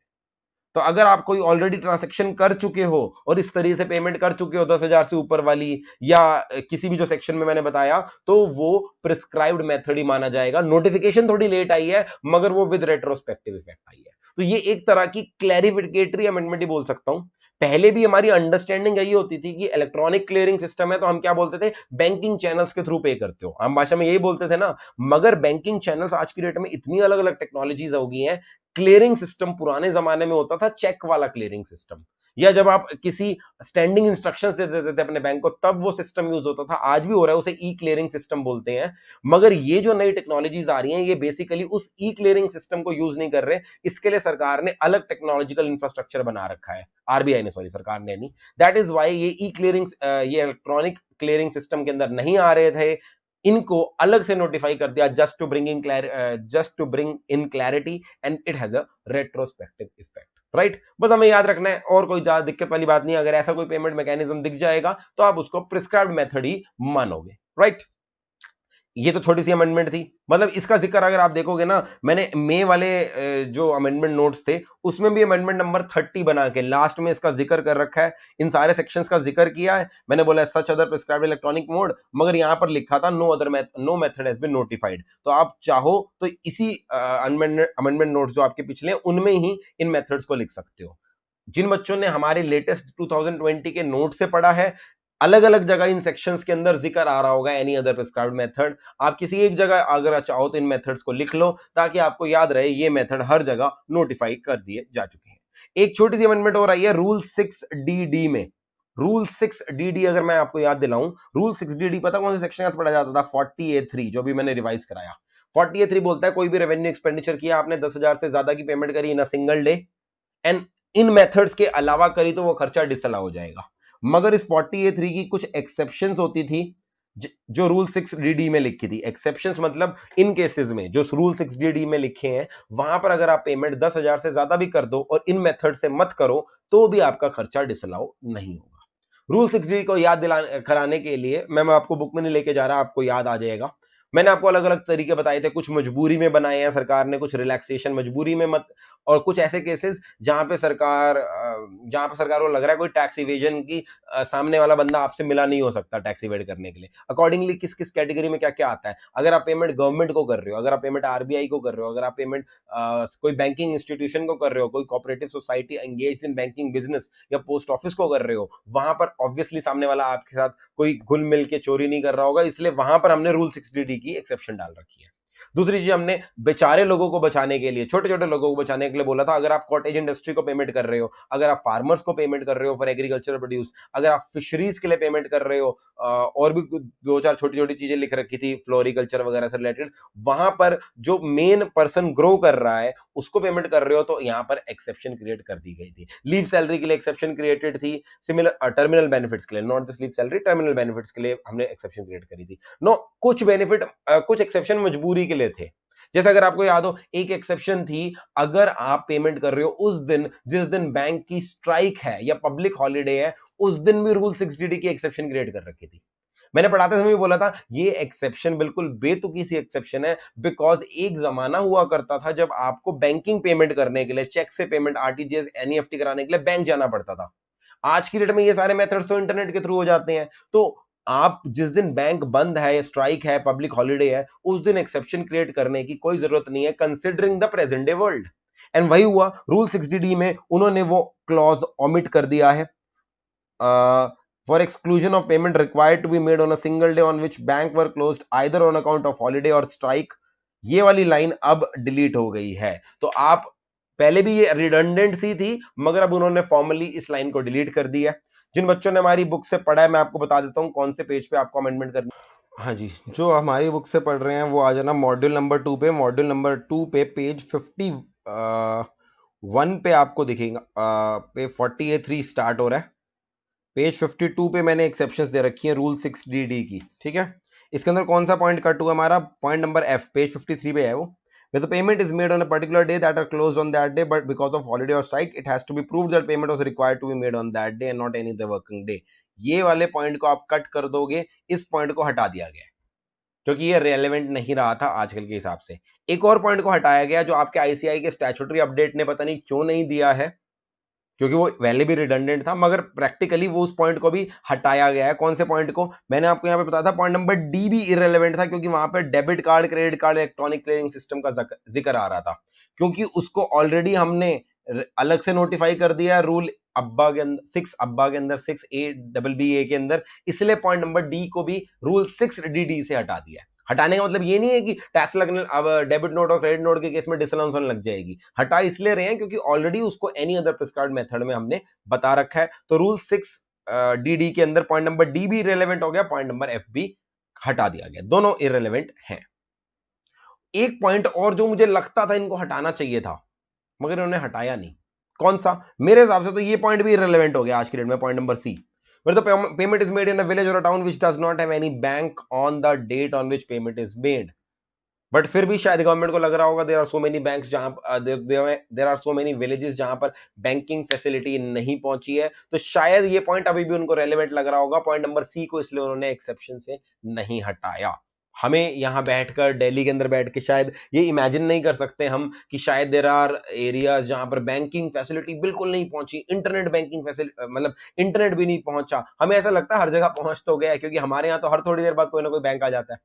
तो अगर आप कोई ऑलरेडी ट्रांजैक्शन कर चुके हो और इस तरीके से पेमेंट कर चुके हो 10,000 से ऊपर वाली या किसी भी जो सेक्शन में मैंने बताया, तो वो प्रिस्क्राइब्ड मेथड ही माना जाएगा। नोटिफिकेशन थोड़ी लेट आई है मगर वो विद रेट्रोस्पेक्टिव इफेक्ट आई है। तो ये एक तरह की क्लैरिफिकेटरी अमेंडमेंट ही बोल सकता हूं। पहले भी हमारी अंडरस्टैंडिंग यही होती थी कि इलेक्ट्रॉनिक क्लियरिंग सिस्टम है तो हम क्या बोलते थे, बैंकिंग चैनल्स के थ्रू पे करते हो, हम भाषा में यही बोलते थे ना। मगर बैंकिंग चैनल्स आज की डेट में इतनी अलग अलग टेक्नोलॉजीज हो गई हैं। क्लियरिंग सिस्टम पुराने जमाने में होता था चेक वाला क्लियरिंग सिस्टम, या जब आप किसी स्टैंडिंग इंस्ट्रक्शंस दे देते थे अपने बैंक को तब वो सिस्टम यूज होता था, आज भी हो रहा है, उसे ई क्लियरिंग सिस्टम बोलते हैं। मगर ये जो नई टेक्नोलॉजीज आ रही हैं ये बेसिकली उस ई क्लियरिंग सिस्टम को यूज नहीं कर रहे। इसके लिए सरकार ने अलग टेक्नोलॉजिकल इंफ्रास्ट्रक्चर बना रखा है, आरबीआई ने, सॉरी सरकार ने नहीं। दैट इज वाई ये ई क्लियरिंग, ये इलेक्ट्रॉनिक क्लियरिंग सिस्टम के अंदर नहीं आ रहे थे। इनको अलग से नोटिफाई कर दिया just to bring in clarity and it has a retrospective effect. Right, बस हमें याद रखना है और कोई ज्यादा दिक्कत वाली बात नहीं। अगर ऐसा कोई पेमेंट मैकेनिज्म दिख जाएगा तो आप उसको प्रिस्क्राइब्ड मेथड ही मानोगे। राइट, ये तो छोटी सी अमेंडमेंट थी। मतलब इसका जिक्र अगर आप देखोगे ना, मैंने मई वाले जो अमेंडमेंट नोट्स थे उसमें भी अमेंडमेंट नंबर 30 बना के लास्ट में इसका जिक्र कर रखा है, इन सारे सेक्शंस का जिक्र किया है। मैंने बोला such other prescribed electronic mode, मगर यहां पर लिखा था no method has been notified. तो आप चाहो तो इसी अमेंडमेंट नोट्स जो आपके पिछले उनमें ही इन मेथड्स को लिख सकते हो। जिन बच्चों ने हमारे लेटेस्ट 2020 के नोट से पढ़ा है, अलग अलग जगह इन सेक्शंस के अंदर जिक्र आ रहा होगा एनी अदर प्रिस्क्राइब्ड मेथड। आप किसी एक जगह अगर चाहो तो इन मेथड्स को लिख लो ताकि आपको याद रहे ये मेथड हर जगह नोटिफाई कर दिए जा चुके हैं। एक छोटी सी अमेंडमेंट हो रही है रूल 6DD में। रूल 6DD अगर मैं आपको याद दिलाऊं, रूल 6DD पता कौन से सेक्शन में पढ़ा जाता था? 40A3, जो भी मैंने रिवाइज कराया। 40A3 बोलता है कोई भी रेवेन्यू एक्सपेंडिचर किया आपने 10,000 से ज्यादा की पेमेंट करी in a single day and इन मेथड्स के अलावा करी तो वो खर्चा डिसअलाउ हो जाएगा। मगर इस 40A3 की कुछ एक्सेप्शंस होती थी जो रूल 6DD में लिखी थी। एक्सेप्शंस मतलब इन केसेस में जो रूल 6DD में लिखे हैं वहां पर अगर आप पेमेंट 10,000 से ज्यादा भी कर दो और इन मेथड से मत करो तो भी आपका खर्चा डिसअलाउ नहीं होगा। रूल 6DD को याद कराने के लिए मैं आपको बुक में नहीं लेके जा रहा, आपको याद आ जाएगा। मैंने आपको अलग अलग तरीके बताए थे, कुछ मजबूरी में बनाए हैं सरकार ने, कुछ रिलैक्सेशन मजबूरी में मत, और कुछ ऐसे केसेस जहां पे सरकार को लग रहा है कोई टैक्स इवेजन की सामने वाला बंदा आपसे मिला नहीं हो सकता टैक्स इवेड करने के लिए। अकॉर्डिंगली किस किस कैटेगरी में क्या क्या आता है। अगर आप पेमेंट गवर्नमेंट को कर रहे हो, अगर आप पेमेंट आरबीआई को कर रहे हो, अगर आप पेमेंट कोई बैंकिंग इंस्टीट्यूशन को कर रहे हो, कोई cooperative society engaged in banking business या पोस्ट ऑफिस को कर रहे हो, वहां पर ऑब्वियसली सामने वाला आपके साथ कोई घुल मिल के चोरी नहीं कर रहा होगा, इसलिए वहां पर हमने रूल 6DD की एक्सेप्शन डाल रखी है। दूसरी चीज, हमने बेचारे लोगों को बचाने के लिए, छोटे छोटे लोगों को बचाने के लिए बोला था, अगर आप कॉटेज इंडस्ट्री को पेमेंट कर रहे हो, अगर आप फार्मर्स को पेमेंट कर रहे हो फॉर एग्रीकल्चर प्रोड्यूस, अगर आप फिशरीज के लिए पेमेंट कर रहे हो, और भी दो चार छोटी छोटी चीजें लिख रखी थी फ्लोरिकल्चर वगैरह से रिलेटेड, वहां पर जो मेन पर्सन ग्रो कर रहा है उसको पेमेंट कर रहे हो तो यहां पर एक्सेप्शन क्रिएट कर दी गई थी। लीव सैलरी के लिए एक्सेप्शन क्रिएटेड थी, सिमिलर टर्मिनल बेनिफिट्स के लिए, not just leave salary, terminal benefits के लिए हमने एक्सेप्शन क्रिएट करी थी। नो, कुछ बेनिफिट, कुछ एक्सेप्शन मजबूरी के लिए थे। जैसे अगर आपको याद हो, एक एक्सेप्शन थी, अगर आप पेमेंट कर रहे हो उस दिन जिस दिन बैंक की स्ट्राइक है या पब्लिक हॉलिडे है, उस दिन भी रूल 6DD की एक्सेप्शन क्रिएट कर रखी थी। मैंने पढ़ाते समय बोला था ये एक्सेप्शन बिल्कुल बेतुकी सी एक्सेप्शन है, बिकॉज एक जमाना हुआ करता था जब आपको बैंकिंग पेमेंट करने के लिए, चेक से पेमेंट, आरटीजीएस, एनईएफटी कराने के लिए बैंक जाना पड़ता था। आज की डेट में ये सारे मेथड्स तो इंटरनेट के थ्रू हो जाते हैं। तो आप जिस दिन बैंक बंद है, स्ट्राइक है, पब्लिक हॉलिडे है, उस दिन एक्सेप्शन क्रिएट करने की कोई जरूरत नहीं है, considering the present day world. And वही हुआ, रूल 6DD में उन्होंने वो क्लॉज ओमिट कर दिया है, for exclusion of payment required to be made on a single day on which bank were closed either on account of holiday or strike। ये वाली लाइन अब डिलीट हो गई है। तो आप, पहले भी ये रिडंडेंट सी थी मगर अब उन्होंने फॉर्मली इस लाइन को डिलीट कर दिया। जिन बच्चों ने हमारी बुक से पढ़ा है मैं आपको बता देता हूं कौन से पेज पे आपको अमेंडमेंट करनी। हाँ जी, जो हमारी बुक से पढ़ रहे हैं वो आ जाना मॉड्यूल नंबर 2 पे। मॉड्यूल नंबर 2 पे पेज 51 पे आपको दिखेगा, पे 40A3 स्टार्ट हो रहा है। पेज 52 पे मैंने एक्सेप्शंस दे रखी है रूल 6DD की, ठीक है। इसके अंदर कौन सा पॉइंट कट हुआ हमारा, पॉइंट नंबर एफ, पेज 53 पे है वो। Where the payment is made on a particular day that are closed on that day, but because of holiday or strike, it has to be proved that payment was required to be made on that day and not any other working day. ये वाले point को आप cut कर दोगे, इस point को हटा दिया गया है क्योंकि ये रेलेवेंट नहीं रहा था आजकल के हिसाब से। एक और पॉइंट को हटाया गया जो आपके आईसीआई के स्टैट्यूटरी अपडेट ने पता नहीं क्यों नहीं दिया है, क्योंकि वो पहले भी रिडंडेंट था, मगर प्रैक्टिकली वो उस पॉइंट को भी हटाया गया है। कौन से पॉइंट को, मैंने आपको यहां पे बताया था पॉइंट नंबर डी भी इररिलेवेंट था क्योंकि वहां पे debit card, credit card, electronic clearing system का जिक्र आ रहा था, क्योंकि उसको ऑलरेडी हमने अलग से नोटिफाई कर दिया है रूल अब्बा के अंदर 6 अब्बा के अंदर 6A के अंदर, इसलिए पॉइंट नंबर डी को भी रूल 6DD से हटा दिया है। हटाने का मतलब ये नहीं है कि टैक्स लगने, अब डेबिट नोट और क्रेडिट नोट के केस में डिसअलाउंस लग जाएगी, हटा इसलिए रहे हैं क्योंकि ऑलरेडी उसको एनी अदर प्रिस्क्राइब्ड मेथड में हमने बता रखा है। तो रूल 6DD के अंदर पॉइंट नंबर डी भी इररिलेवेंट हो गया, पॉइंट नंबर एफ भी हटा दिया गया, दोनों इररिलेवेंट हैं। एक पॉइंट और जो मुझे लगता था इनको हटाना चाहिए था मगर इन्होंने हटाया नहीं, कौन सा, मेरे हिसाब से तो ये पॉइंट भी इररिलेवेंट हो गया आज की डेट में, point number C, where the payment is made in a village or a town which does not have any bank on the date on which payment is made. But फिर भी शायद government को लग रहा होगा there are so many banks जहां there are so many villages जहां पर बैंकिंग फैसिलिटी नहीं पहुंची है, तो शायद ये पॉइंट अभी भी उनको रेलेवेंट लग रहा होगा पॉइंट नंबर सी को, इसलिए उन्होंने एक्सेप्शन से नहीं हटाया। हमें यहां बैठकर दिल्ली के अंदर बैठ के शायद ये इमेजिन नहीं कर सकते हम कि शायद देयर आर एरियाज जहां पर बैंकिंग फैसिलिटी बिल्कुल नहीं पहुंची, इंटरनेट बैंकिंग फैसिलिटी मतलब इंटरनेट भी नहीं पहुंचा। हमें ऐसा लगता है हर जगह पहुंच तो गया है क्योंकि हमारे यहाँ तो हर थोड़ी देर बाद कोई ना कोई बैंक आ जाता है,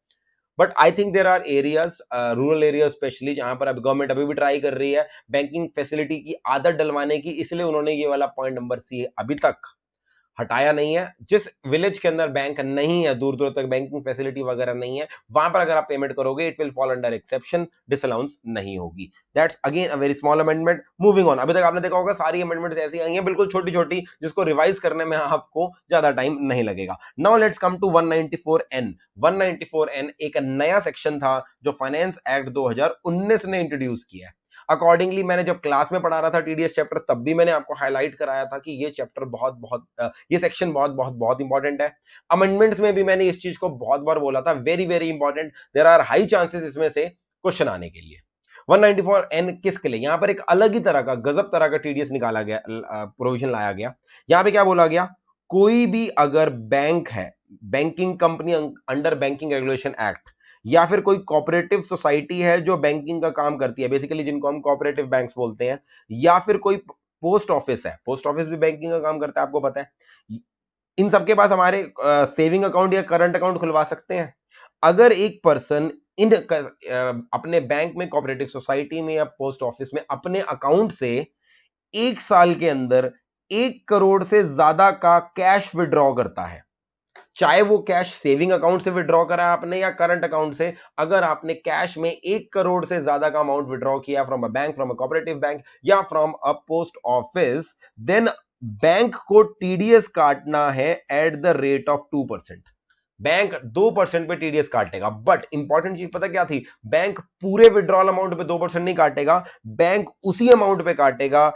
but I think there are areas, rural area specially, जहां पर अब गवर्नमेंट अभी भी ट्राई कर रही है बैंकिंग फैसिलिटी की आदत डलवाने की, इसलिए उन्होंने ये वाला पॉइंट नंबर सी अभी तक हटाया नहीं है। जिस विलेज के अंदर बैंक नहीं है, दूर दूर तक बैंकिंग फैसिलिटी वगैरह नहीं है, वहां पर अगर आप पेमेंट करोगे it will fall under exception, disallowance नहीं होगी। That's again a very small amendment. Moving on, अभी तक आपने देखा होगा सारी अमेंडमेंट्स ऐसी आई हैं बिल्कुल छोटी छोटी, जिसको रिवाइज करने में आपको ज्यादा टाइम नहीं लगेगा। Now let's come to 194N। 194N एक नया सेक्शन था जो फाइनेंस एक्ट 2019 ने इंट्रोड्यूस किया है। अकॉर्डिंगली मैंने जब क्लास में पढ़ा रहा था टीडीएस चैप्टर, तब भी मैंने आपको हाईलाइट कराया था कि ये चैप्टर बहुत बहुत ये सेक्शन बहुत बहुत बहुत इंपॉर्टेंट है। अमेंडमेंट्स में भी मैंने इस चीज को बहुत बार बोला था, very very important, there are high chances इसमें से क्वेश्चन आने के लिए। 194N किसके लिए, यहां पर एक अलग ही तरह का गजब तरह का टीडीएस निकाला गया, प्रोविजन लाया गया। यहां पे क्या बोला गया, कोई भी अगर बैंक है, banking company under banking regulation act, या फिर कोई कोऑपरेटिव सोसाइटी है जो बैंकिंग का काम करती है, बेसिकली जिनको हम कोऑपरेटिव बैंक्स बोलते हैं, या फिर कोई पोस्ट ऑफिस है, पोस्ट ऑफिस भी बैंकिंग का काम करता है आपको पता है, इन सबके पास हमारे सेविंग अकाउंट या करंट अकाउंट खुलवा सकते हैं। अगर एक पर्सन इन अपने बैंक में, कोऑपरेटिव सोसाइटी में या पोस्ट ऑफिस में अपने अकाउंट से एक साल के अंदर 1 करोड़ से ज्यादा का कैश विड्रॉ करता है, चाहे वो कैश सेविंग अकाउंट से विड्रॉ करा आपने या करंट अकाउंट से, अगर आपने कैश में 1 करोड़ से ज्यादा का अमाउंट विड्रॉ किया from a bank, from a cooperative bank या from a post office, then bank को टीडीएस काटना है at the rate of 2%। Bank 2% पे टीडीएस काटेगा, बट इंपॉर्टेंट चीज पता क्या थी, बैंक पूरे विड्रॉल अमाउंट पे 2% नहीं काटेगा, बैंक उसी अमाउंट पे काटेगा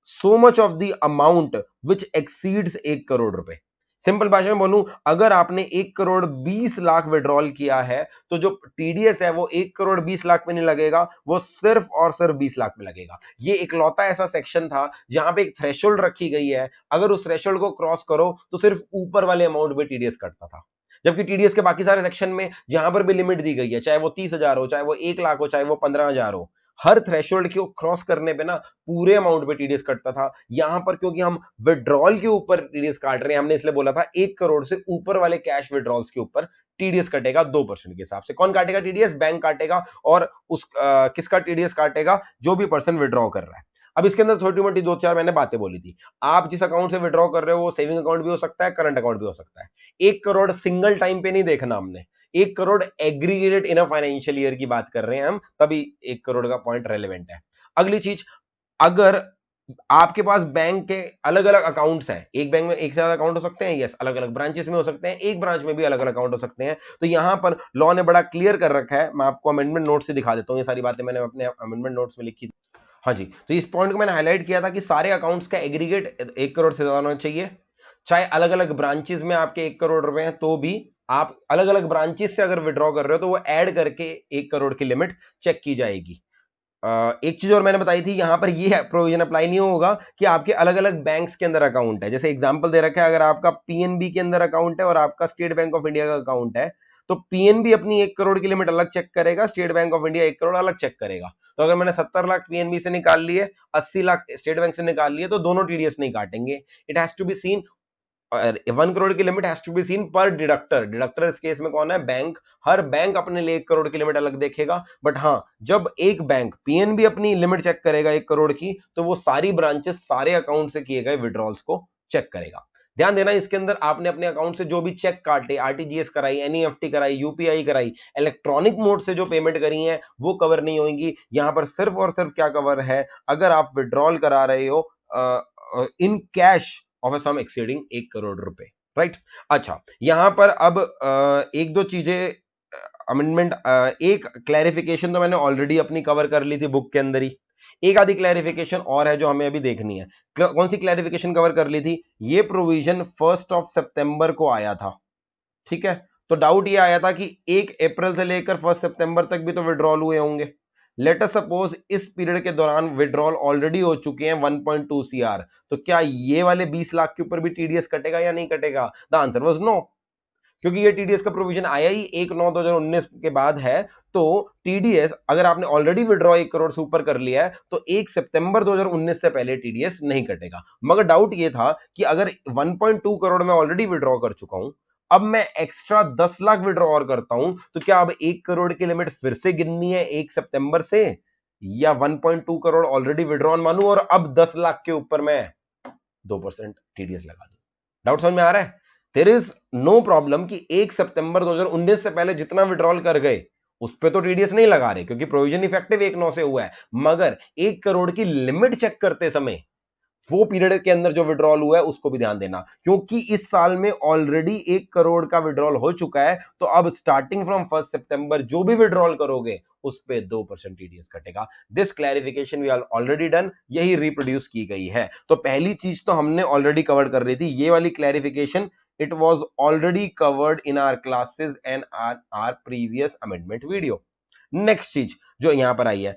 so much of the amount which exceeds 1 crore रुपए। सिंपल भाषा में बोलूं, अगर आपने 1 करोड़ 20 लाख विड्रॉल किया है तो जो टीडीएस है वो 1 करोड़ 20 लाख पे नहीं लगेगा, वो सिर्फ और सिर्फ 20 लाख में लगेगा। ये इकलौता ऐसा सेक्शन था जहां पे एक थ्रेशोल्ड रखी गई है, अगर उस थ्रेशोल्ड को क्रॉस करो तो सिर्फ ऊपर वाले अमाउंट पे टीडीएस कटता था। जबकि टीडीएस के बाकी सारे सेक्शन में जहां पर भी लिमिट दी गई है, चाहे वो 30,000 हो, चाहे वो 1 लाख हो, चाहे वो 15,000 हो, हर थ्रेशोल्ड को क्रॉस करने पे ना पूरे अमाउंट पे टीडीएस कटता था। यहां पर क्योंकि हम विड्रॉल के ऊपर टीडीएस काट रहे हैं, हमने इसलिए बोला था 1 करोड़ से ऊपर वाले कैश विड्रॉल्स के ऊपर टीडीएस कटेगा 2% के हिसाब से। कौन काटेगा टीडीएस, बैंक काटेगा, और उस किसका टीडीएस काटेगा, जो भी पर्सन विड्रॉ कर रहा है। अब इसके अंदर छोटी मोटी 2-4 मैंने बातें बोली थी। आप जिस अकाउंट से विड्रॉ कर रहे हो वो सेविंग अकाउंट भी हो सकता है, करंट अकाउंट भी हो सकता है। 1 करोड़ सिंगल टाइम पे नहीं देखना हमने, 1 crore aggregated in a financial year की बात कर रहे हैं हम, तभी 1 करोड़ का पॉइंट रेलेवेंट है। अगली चीज, अगर आपके पास बैंक के अलग अलग अकाउंट्स हैं, एक बैंक में एक से ज्यादा अकाउंट हो सकते हैं, यस, अलग अलग ब्रांचेस में हो सकते हैं, एक ब्रांच में भी अलग अलग अकाउंट हो सकते हैं, तो यहां पर लॉ ने बड़ा क्लियर कर रखा है। मैं आपको अमेंडमेंट नोट से दिखा देता हूं, ये सारी बातें मैंने अपने अमेंडमेंट नोट्स में लिखी। हाँ जी, तो इस पॉइंट को मैंने हाईलाइट किया था कि सारे अकाउंट्स का एग्रीगेट 1 करोड़ से ज्यादा होना चाहिए। चाहे अलग अलग ब्रांचेस में आपके 1 करोड़ रुपए हैं तो भी आप अलग अलग ब्रांचेस से अगर विड्रॉ कर रहे हो तो वो ऐड करके 1 करोड़ की लिमिट चेक की जाएगी। एक चीज और मैंने बताई थी, यहां पर ये प्रोविजन अप्लाई नहीं होगा कि आपके अलग अलग बैंक्स के अंदर अकाउंट है। जैसे एग्जांपल दे रखा है, अगर आपका पीएनबी के अंदर अकाउंट है और आपका स्टेट बैंक ऑफ इंडिया का अकाउंट है, तो पीएनबी अपनी 1 करोड़ की लिमिट अलग चेक करेगा, state bank of India 1 crore अलग चेक करेगा। तो अगर मैंने 70 लाख पीएनबी से निकाल लिए, 80 लाख स्टेट बैंक से निकाल लिए, तो दोनों टीडीएस नहीं काटेंगे। It has to be seen, 1 crore की limit has to be seen पर डिडक्टर। डिडक्टर इस केस में कौन है? बैंक। हर बैंक अपने लिए 1 करोड़ की लिमिट अलग देखेगा, बट हाँ, जब एक बैंक पीएनबी अपनी लिमिट चेक करेगा 1 करोड़ की, तो वो सारी ब्रांचेस सारे अकाउंट से किए गए विड्रॉल्स को चेक करेगा। ध्यान देना, इसके अंदर आपने अपने अकाउंट से जो भी चेक काटे, आरटीजीएस कराई, एनईएफटी कराई, यूपीआई कराई, इलेक्ट्रॉनिक मोड से जो पेमेंट करी है वो कवर नहीं होंगी। यहां पर सिर्फ और सिर्फ क्या कवर है? अगर आप विड्रॉल करा रहे हो in cash of a sum exceeding 1 crore रुपए, राइट। अच्छा, यहां पर अब एक दो चीजें अमेंडमेंट, एक क्लैरिफिकेशन तो मैंने ऑलरेडी अपनी कवर कर ली थी बुक के अंदर ही, एक आधी क्लैरिफिकेशन और है जो हमें अभी देखनी है। कौन सी क्लैरिफिकेशन कवर कर ली थी? ये प्रोविजन 1 सितंबर को आया था, ठीक है। तो डाउट ये आया था कि 1 अप्रैल से लेकर 1 सितंबर तक भी तो विड्रॉल हुए होंगे। लेट अस सपोज इस पीरियड के दौरान विड्रॉल ऑलरेडी हो चुके हैं 1.2 सीआर, तो क्या ये वाले 20 लाख के ऊपर भी टीडीएस कटेगा या नहीं कटेगा? द आंसर वाज नो, क्योंकि ये टीडीएस का प्रोविजन आया ही 1/9/2019 के बाद है। तो टीडीएस अगर आपने ऑलरेडी विड्रॉ 1 करोड़ से ऊपर कर लिया है तो 1 सितंबर 2019 से पहले टीडीएस नहीं कटेगा। मगर डाउट ये था कि अगर 1.2 करोड़ में ऑलरेडी विड्रॉ कर चुका हूं, अब मैं एक्स्ट्रा 10 लाख विड्रॉ और करता हूं, तो क्या अब 1 करोड़ की लिमिट फिर से गिननी है 1 सितंबर से, या 1.2 करोड़ ऑलरेडी विड्रॉन मानूं और अब 10 लाख के ऊपर मैं 2% टीडीएस लगा दूं? डाउट समझ में आ रहा है? देयर इज नो प्रॉब्लम कि 1 सितंबर 2019 से पहले जितना विड्रॉल कर गए उस पे तो टीडीएस नहीं लगा रहे, क्योंकि प्रोविजन इफेक्टिव 1/9 से हुआ है। मगर 1 करोड़ की लिमिट चेक करते समय वो पीरियड के अंदर जो विड्रॉल हुआ है उसको भी ध्यान देना, क्योंकि इस साल में ऑलरेडी 1 करोड़ का विड्रॉल हो चुका है। तो अब स्टार्टिंग फ्रॉम 1 सितंबर जो भी विड्रॉल करोगे उस पे 2% टीडीएस कटेगा। This clarification we are already done, यही रिप्रोड्यूस की गई है। तो पहली चीज तो हमने ऑलरेडी कवर कर रही थी, ये वाली clarification it was already covered in our classes and our previous amendment video. Next चीज जो यहां पर आई है,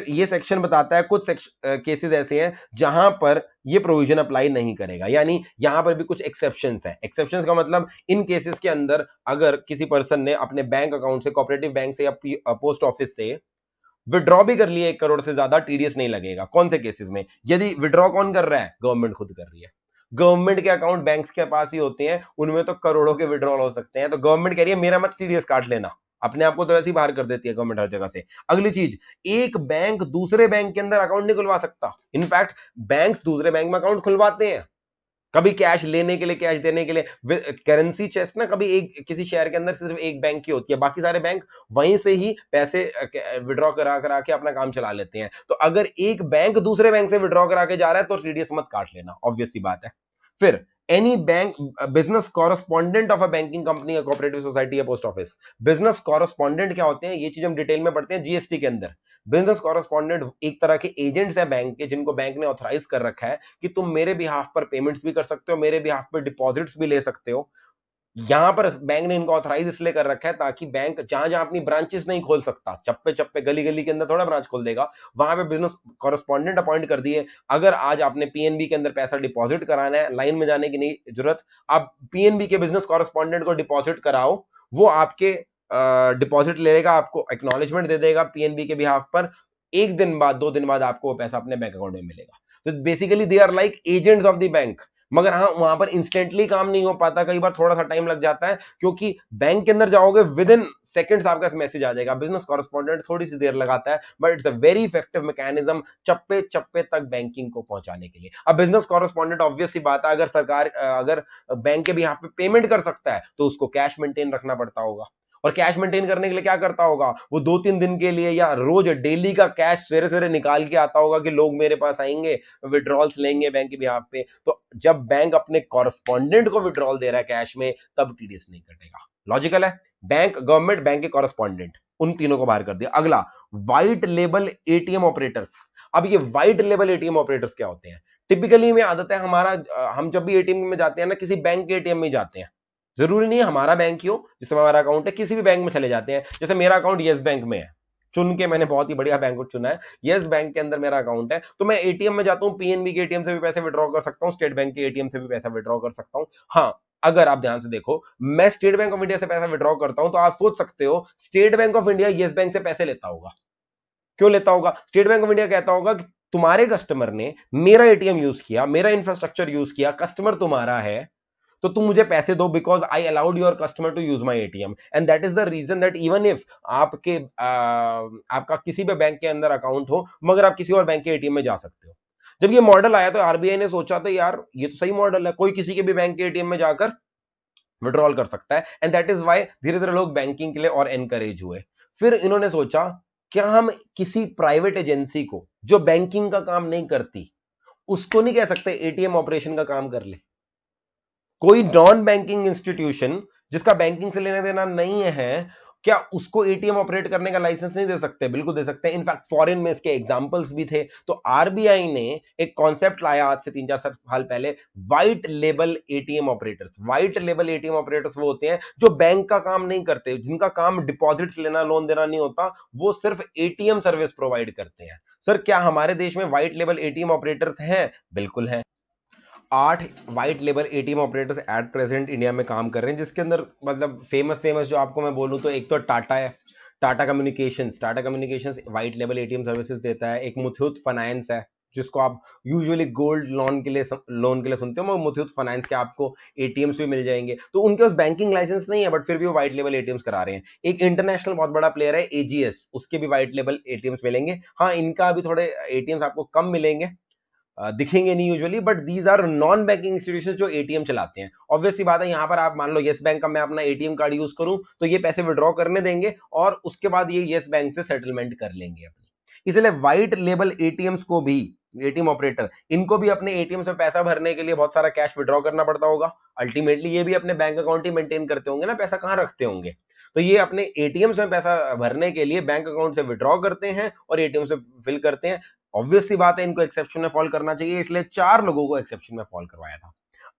ये सेक्शन बताता है कुछ केसेस ऐसे हैं जहां पर ये प्रोविजन अप्लाई नहीं करेगा, यानी यहां पर भी कुछ एक्सेप्शंस है। एक्सेप्शंस का मतलब इन केसेस के अंदर अगर किसी पर्सन ने अपने बैंक अकाउंट से, कोऑपरेटिव बैंक से या पोस्ट ऑफिस से विड्रॉ भी कर लिया 1 करोड़ से ज्यादा, टीडीएस नहीं लगेगा। कौन से केसेस में? यदि विड्रॉ कौन कर रहा है? गवर्नमेंट खुद कर रही है। गवर्नमेंट के अकाउंट बैंक्स के पास ही होते हैं, उनमें तो करोड़ों के विड्रॉल हो सकते हैं। तो गवर्नमेंट कह रही है मेरा मत टीडीएस काट लेना, अपने आप को तो वैसे ही बाहर कर देती है गवर्नमेंट हर जगह से। अगली चीज, एक बैंक दूसरे बैंक के अंदर अकाउंट नहीं खुलवा सकता। इनफैक्ट बैंक्स दूसरे बैंक में अकाउंट खुलवाते हैं, कभी कैश लेने के लिए, कैश देने के लिए। करेंसी चेस्ट ना कभी एक किसी शहर के अंदर सिर्फ एक बैंक की होती है, बाकी सारे बैंक वहीं से ही पैसे विड्रॉ करा करा के अपना काम चला लेते हैं। तो अगर एक बैंक दूसरे बैंक से विड्रॉ करा के जा रहा है तो टीडीएस मत काट लेना, ऑब्वियस सी बात है। फिर any bank business correspondent of a banking company या कोऑपरेटिव सोसाइटी या पोस्ट ऑफिस। बिजनेस कॉरेस्पॉन्डेंट क्या होते हैं, ये चीज हम डिटेल में पढ़ते हैं जीएसटी के अंदर। बिजनेस कॉरेस्पॉन्डेंट एक तरह के एजेंट्स है बैंक के, जिनको बैंक ने ऑथराइज कर रखा है कि तुम मेरे बिहाफ पर पेमेंट्स भी कर सकते हो, मेरे बिहाफ पर डिपॉजिट्स भी ले सकते हो। यहां पर बैंक ने इनको ऑथराइज इसलिए कर रखा है ताकि बैंक जहां जहां अपनी ब्रांचेस नहीं खोल सकता, चप्पे चप्पे गली गली के अंदर थोड़ा ब्रांच खोल देगा, वहां पे बिजनेस कॉरेस्पॉन्डेंट अपॉइंट कर दिए। अगर आज आपने पीएनबी के अंदर पैसा डिपॉजिट कराना है, लाइन में जाने की नहीं जरूरत, आप पीएनबी के बिजनेस कॉरेस्पॉन्डेंट को डिपॉजिट कराओ, वो आपके डिपॉजिट ले लेगा, आपको एक्नॉलेजमेंट दे देगा पीएनबी के बिहाफ पर। 1 दिन बाद, 2 दिन बाद आपको वो पैसा अपने बैंक अकाउंट में मिलेगा। तो basically they are like agents of the bank. मगर हाँ, वहां पर इंस्टेंटली काम नहीं हो पाता, कई बार थोड़ा सा टाइम लग जाता है, क्योंकि बैंक के अंदर जाओगे विद इन सेकंड्स आपका मैसेज आ जाएगा। बिजनेस कॉरेस्पॉन्डेंट थोड़ी सी देर लगाता है, but it's a very effective mechanism चप्पे चप्पे तक बैंकिंग को पहुंचाने के लिए। अब बिजनेस कॉरेस्पॉन्डेंट ऑब्वियस सी बात है, अगर सरकार अगर बैंक के भी यहाँ पे पेमेंट कर सकता है तो उसको कैश मेंटेन रखना पड़ता होगा, और कैश मेंटेन करने के लिए क्या करता होगा, वो 2-3 दिन के लिए या रोज डेली का कैश सवेरे सवेरे निकाल के आता होगा कि लोग मेरे पास आएंगे, विड्रॉल्स लेंगे बैंक के बिहाफ पे। तो जब बैंक अपने कॉरेस्पॉन्डेंट को विड्रॉल दे रहा है कैश में, तब टीडीएस नहीं कटेगा। लॉजिकल है। बैंक, गवर्नमेंट, बैंक के कॉरेस्पॉन्डेंट, उन तीनों को बाहर कर दिया। अगला, व्हाइट लेबल एटीएम ऑपरेटर्स। अब ये व्हाइट लेबल एटीएम ऑपरेटर्स क्या होते हैं? टिपिकली में आदत है हमारा, हम जब भी एटीएम में जाते हैं ना, किसी बैंक के एटीएम में जाते हैं, जरूरी नहीं है हमारा बैंक ही हो जिसमें हमारा अकाउंट है, किसी भी बैंक में चले जाते हैं। जैसे मेरा अकाउंट यस बैंक में है, चुन के मैंने बहुत ही बढ़िया बैंक को चुना है, यस बैंक के अंदर मेरा अकाउंट है, तो मैं एटीएम में जाता हूं, पीएनबी के एटीएम से भी पैसे विड्रॉ कर सकता हूं, स्टेट बैंक के एटीएम से भी पैसा विड्रॉ कर सकता हूं। हाँ, अगर आप ध्यान से देखो, मैं स्टेट बैंक ऑफ इंडिया से पैसा विड्रॉ करता हूं, तो आप सोच सकते हो state bank of India yes bank से पैसे लेता होगा। क्यों लेता होगा? स्टेट बैंक ऑफ इंडिया कहता होगा कि तुम्हारे कस्टमर ने मेरा एटीएम यूज किया, मेरा इंफ्रास्ट्रक्चर यूज किया, कस्टमर तुम्हारा है, तो तुम मुझे पैसे दो, because I allowed your customer to use my ATM, and that is the reason that even if आपका किसी भी बैंक के अंदर अकाउंट हो, मगर आप किसी और बैंक के एटीएम में जा सकते हो। जब ये मॉडल आया तो आरबीआई ने सोचा था यार ये तो सही मॉडल है, कोई किसी के भी बैंक के एटीएम में जाकर विड्रॉल कर सकता है, एंड दैट इज वाई धीरे धीरे लोग बैंकिंग के लिए और एनकरेज हुए। फिर इन्होंने सोचा क्या हम किसी प्राइवेट एजेंसी को जो बैंकिंग का काम नहीं करती, उसको नहीं कह सकते एटीएम ऑपरेशन का काम कर ले। कोई नॉन बैंकिंग इंस्टीट्यूशन जिसका बैंकिंग से लेना देना नहीं है, क्या उसको एटीएम ऑपरेट करने का लाइसेंस नहीं दे सकते? बिल्कुल दे सकते हैं। इनफैक्ट फॉरेन में इसके एग्जांपल्स भी थे। तो आरबीआई ने एक कॉन्सेप्ट लाया आज से 3-4 साल पहले, white label ATM operators. White label ATM operators वो होते हैं जो बैंक का काम नहीं करते, जिनका काम डिपॉजिट्स लेना, लोन देना नहीं होता, वो सिर्फ एटीएम सर्विस प्रोवाइड करते हैं। सर क्या हमारे देश में व्हाइट लेबल एटीएम ऑपरेटर्स हैं? बिल्कुल है। 8 white label ATM operators at present India में काम कर रहे हैं, जिसके अंदर मतलब फेमस जो आपको मैं बोलूं तो एक तो टाटा है, Tata communications. Tata communications white label ATM services देता है। एक मुथूट फाइनेंस है, जिसको आप यूजुअली गोल्ड लोन के लिए सुनते हो, मगर मुथूट फाइनेंस के आपको एटीएम्स भी मिल जाएंगे। तो उनके पास बैंकिंग लाइसेंस नहीं है, बट फिर भी वो व्हाइट लेबल एटीएम्स करा रहे हैं। एक इंटरनेशनल बहुत बड़ा प्लेयर है एजीएस, उसके भी व्हाइट लेबल एटीएम्स मिलेंगे। हाँ, इनका अभी थोड़े एटीएम्स आपको कम मिलेंगे, दिखेंगे नहीं usually, but these are non banking institutions जो एटीएम चलाते हैं। ऑब्वियसली बात है, यहां पर आप मान लो येस बैंक का मैं अपना एटीएम कार्ड यूज करूं, तो ये पैसे विड्रॉ करने देंगे और उसके बाद ये येस बैंक से सेटलमेंट कर लेंगे अपनी। इसलिए व्हाइट लेबल एटीएम्स को भी, एटीएम ऑपरेटर, इनको भी अपने एटीएम से पैसा भरने के लिए बहुत सारा कैश विड्रॉ करना पड़ता होगा। अल्टीमेटली ये भी अपने बैंक अकाउंट ही मेंटेन करते होंगे ना, पैसा कहां रखते होंगे? तो ये अपने एटीएम में पैसा भरने के लिए बैंक अकाउंट से विड्रॉ करते हैं और एटीएम से फिल करते हैं। ऑब्वियसली बात है, इनको एक्सेप्शन में फॉल करना चाहिए, इसलिए 4 लोगों को एक्सेप्शन में फॉल करवाया था।